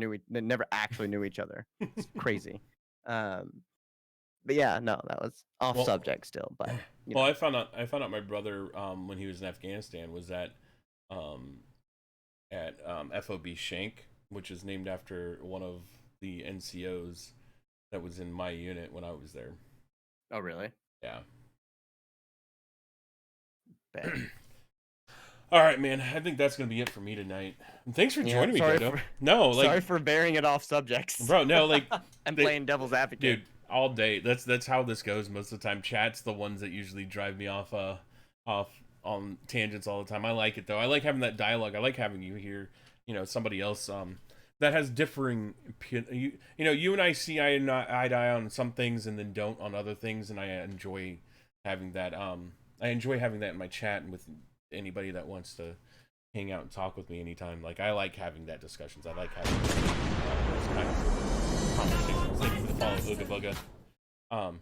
actually knew each other. It's crazy. But yeah, no, that was off subject still. But well, I found out my brother when he was in Afghanistan was at FOB Shank, which is named after one of the NCOs that was in my unit when I was there. Oh, really? Yeah. Bad. All right, man. I think that's gonna be it for me tonight. And thanks for joining me, Dodo. Sorry for bearing it off subjects, bro. No, like I'm playing devil's advocate, dude. All day. That's how this goes most of the time. Chat's the ones that usually drive me off on tangents all the time. I like it though. I like having that dialogue. I like having you hear, somebody else that has differing you and I see eye to eye on some things and then don't on other things, and I enjoy having that in my chat and with anybody that wants to hang out and talk with me anytime. Like I like having that discussions. I like having those kind of conversations. Thank you for the follow, Ooga Booga.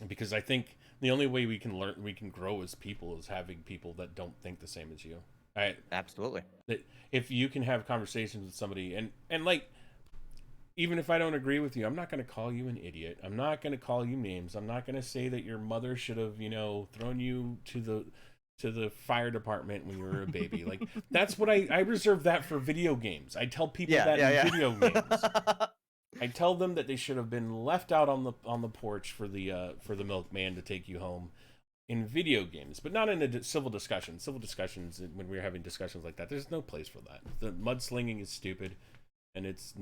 Because I think the only way we can grow as people is having people that don't think the same as you. Right? Absolutely. That if you can have conversations with somebody and like, even if I don't agree with you, I'm not going to call you an idiot. I'm not going to call you names. I'm not going to say that your mother should have, thrown you to the fire department when you were a baby. Like that's what I reserve that for video games. I tell people in video games. I tell them that they should have been left out on the porch for the milkman to take you home in video games, but not in a civil discussion. Civil discussions, when we're having discussions like that, there's no place for that. The mudslinging is stupid, and there's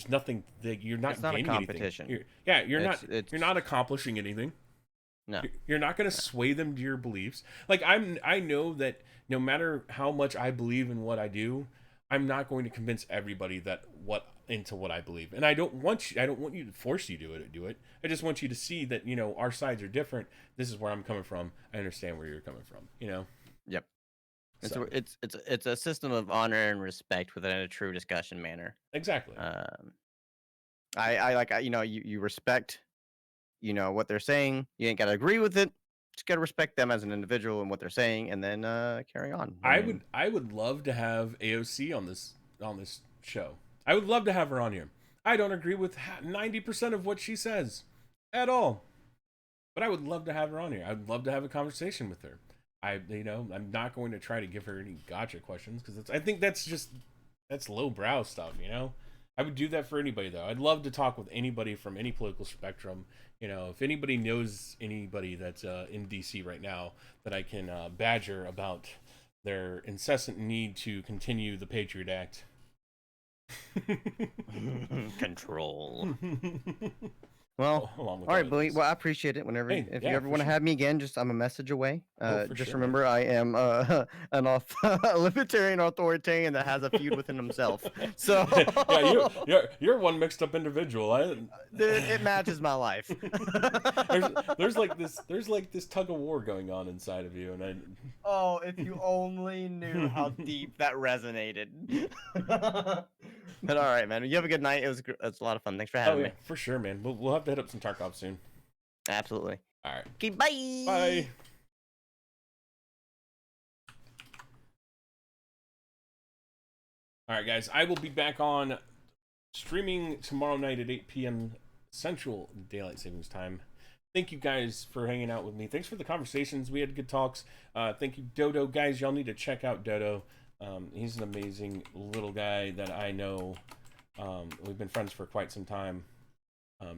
nothing that you're not. It's not gaining a competition. Anything. You're not accomplishing anything. No, you're not going to sway them to your beliefs. Like I know that no matter how much I believe in what I do, I'm not going to convince everybody into what I believe. And I don't want you to force you to do it. I just want you to see that, our sides are different. This is where I'm coming from. I understand where you're coming from, Yep. So. It's a system of honor and respect within a true discussion manner. Exactly. I like, you respect, what they're saying. You ain't got to agree with it. Just got to respect them as an individual and what they're saying, and then carry on. I would love to have AOC on this show. I would love to have her on here. I don't agree with 90% of what she says at all, but I would love to have her on here. I'd love to have a conversation with her. I'm not going to try to give her any gotcha questions because I think that's lowbrow stuff. I would do that for anybody though. I'd love to talk with anybody from any political spectrum. If anybody knows anybody that's in DC right now that I can badger about their incessant need to continue the Patriot Act. Control. Well, all right, Billy. Well, I appreciate it. Whenever, if you ever want to have me again, I'm a message away. Just remember, man. I am a libertarian authoritarian that has a feud within himself. So you're one mixed up individual. It matches my life. there's like this tug of war going on inside of you, and oh, if you only knew how deep that resonated. But all right, man. You have a good night. It was a lot of fun. Thanks for having me. For sure, man. We'll have to hit up some Tarkov soon. Absolutely. All right. Okay, bye. Bye. All right, guys. I will be back on streaming tomorrow night at 8 p.m. Central Daylight Savings Time. Thank you guys for hanging out with me. Thanks for the conversations. We had good talks. Thank you, Dodo. Guys, y'all need to check out Dodo. He's an amazing little guy that I know. We've been friends for quite some time.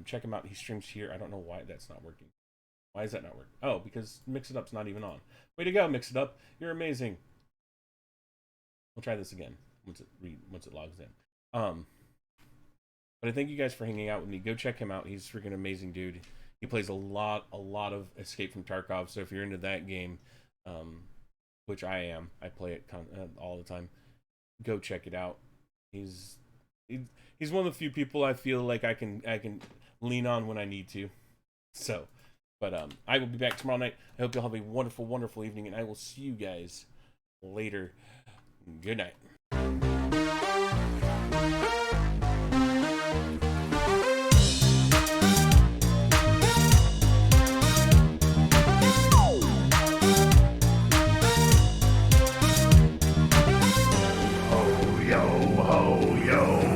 Check him out. He streams here. I don't know why that's not working. Why is that not working? Oh, because Mix It Up's not even on. Way to go, Mix It Up. You're amazing. We'll try this again once it logs in. But I thank you guys for hanging out with me. Go check him out. He's freaking amazing, dude. He plays a lot of Escape from Tarkov. So if you're into that game, which I am, I play it all the time. Go check it out. He's one of the few people I feel like I can lean on when I need to. So, but I will be back tomorrow night. I hope you'll have a wonderful evening, and I will see you guys later. Good night. Ho, yo, ho, yo.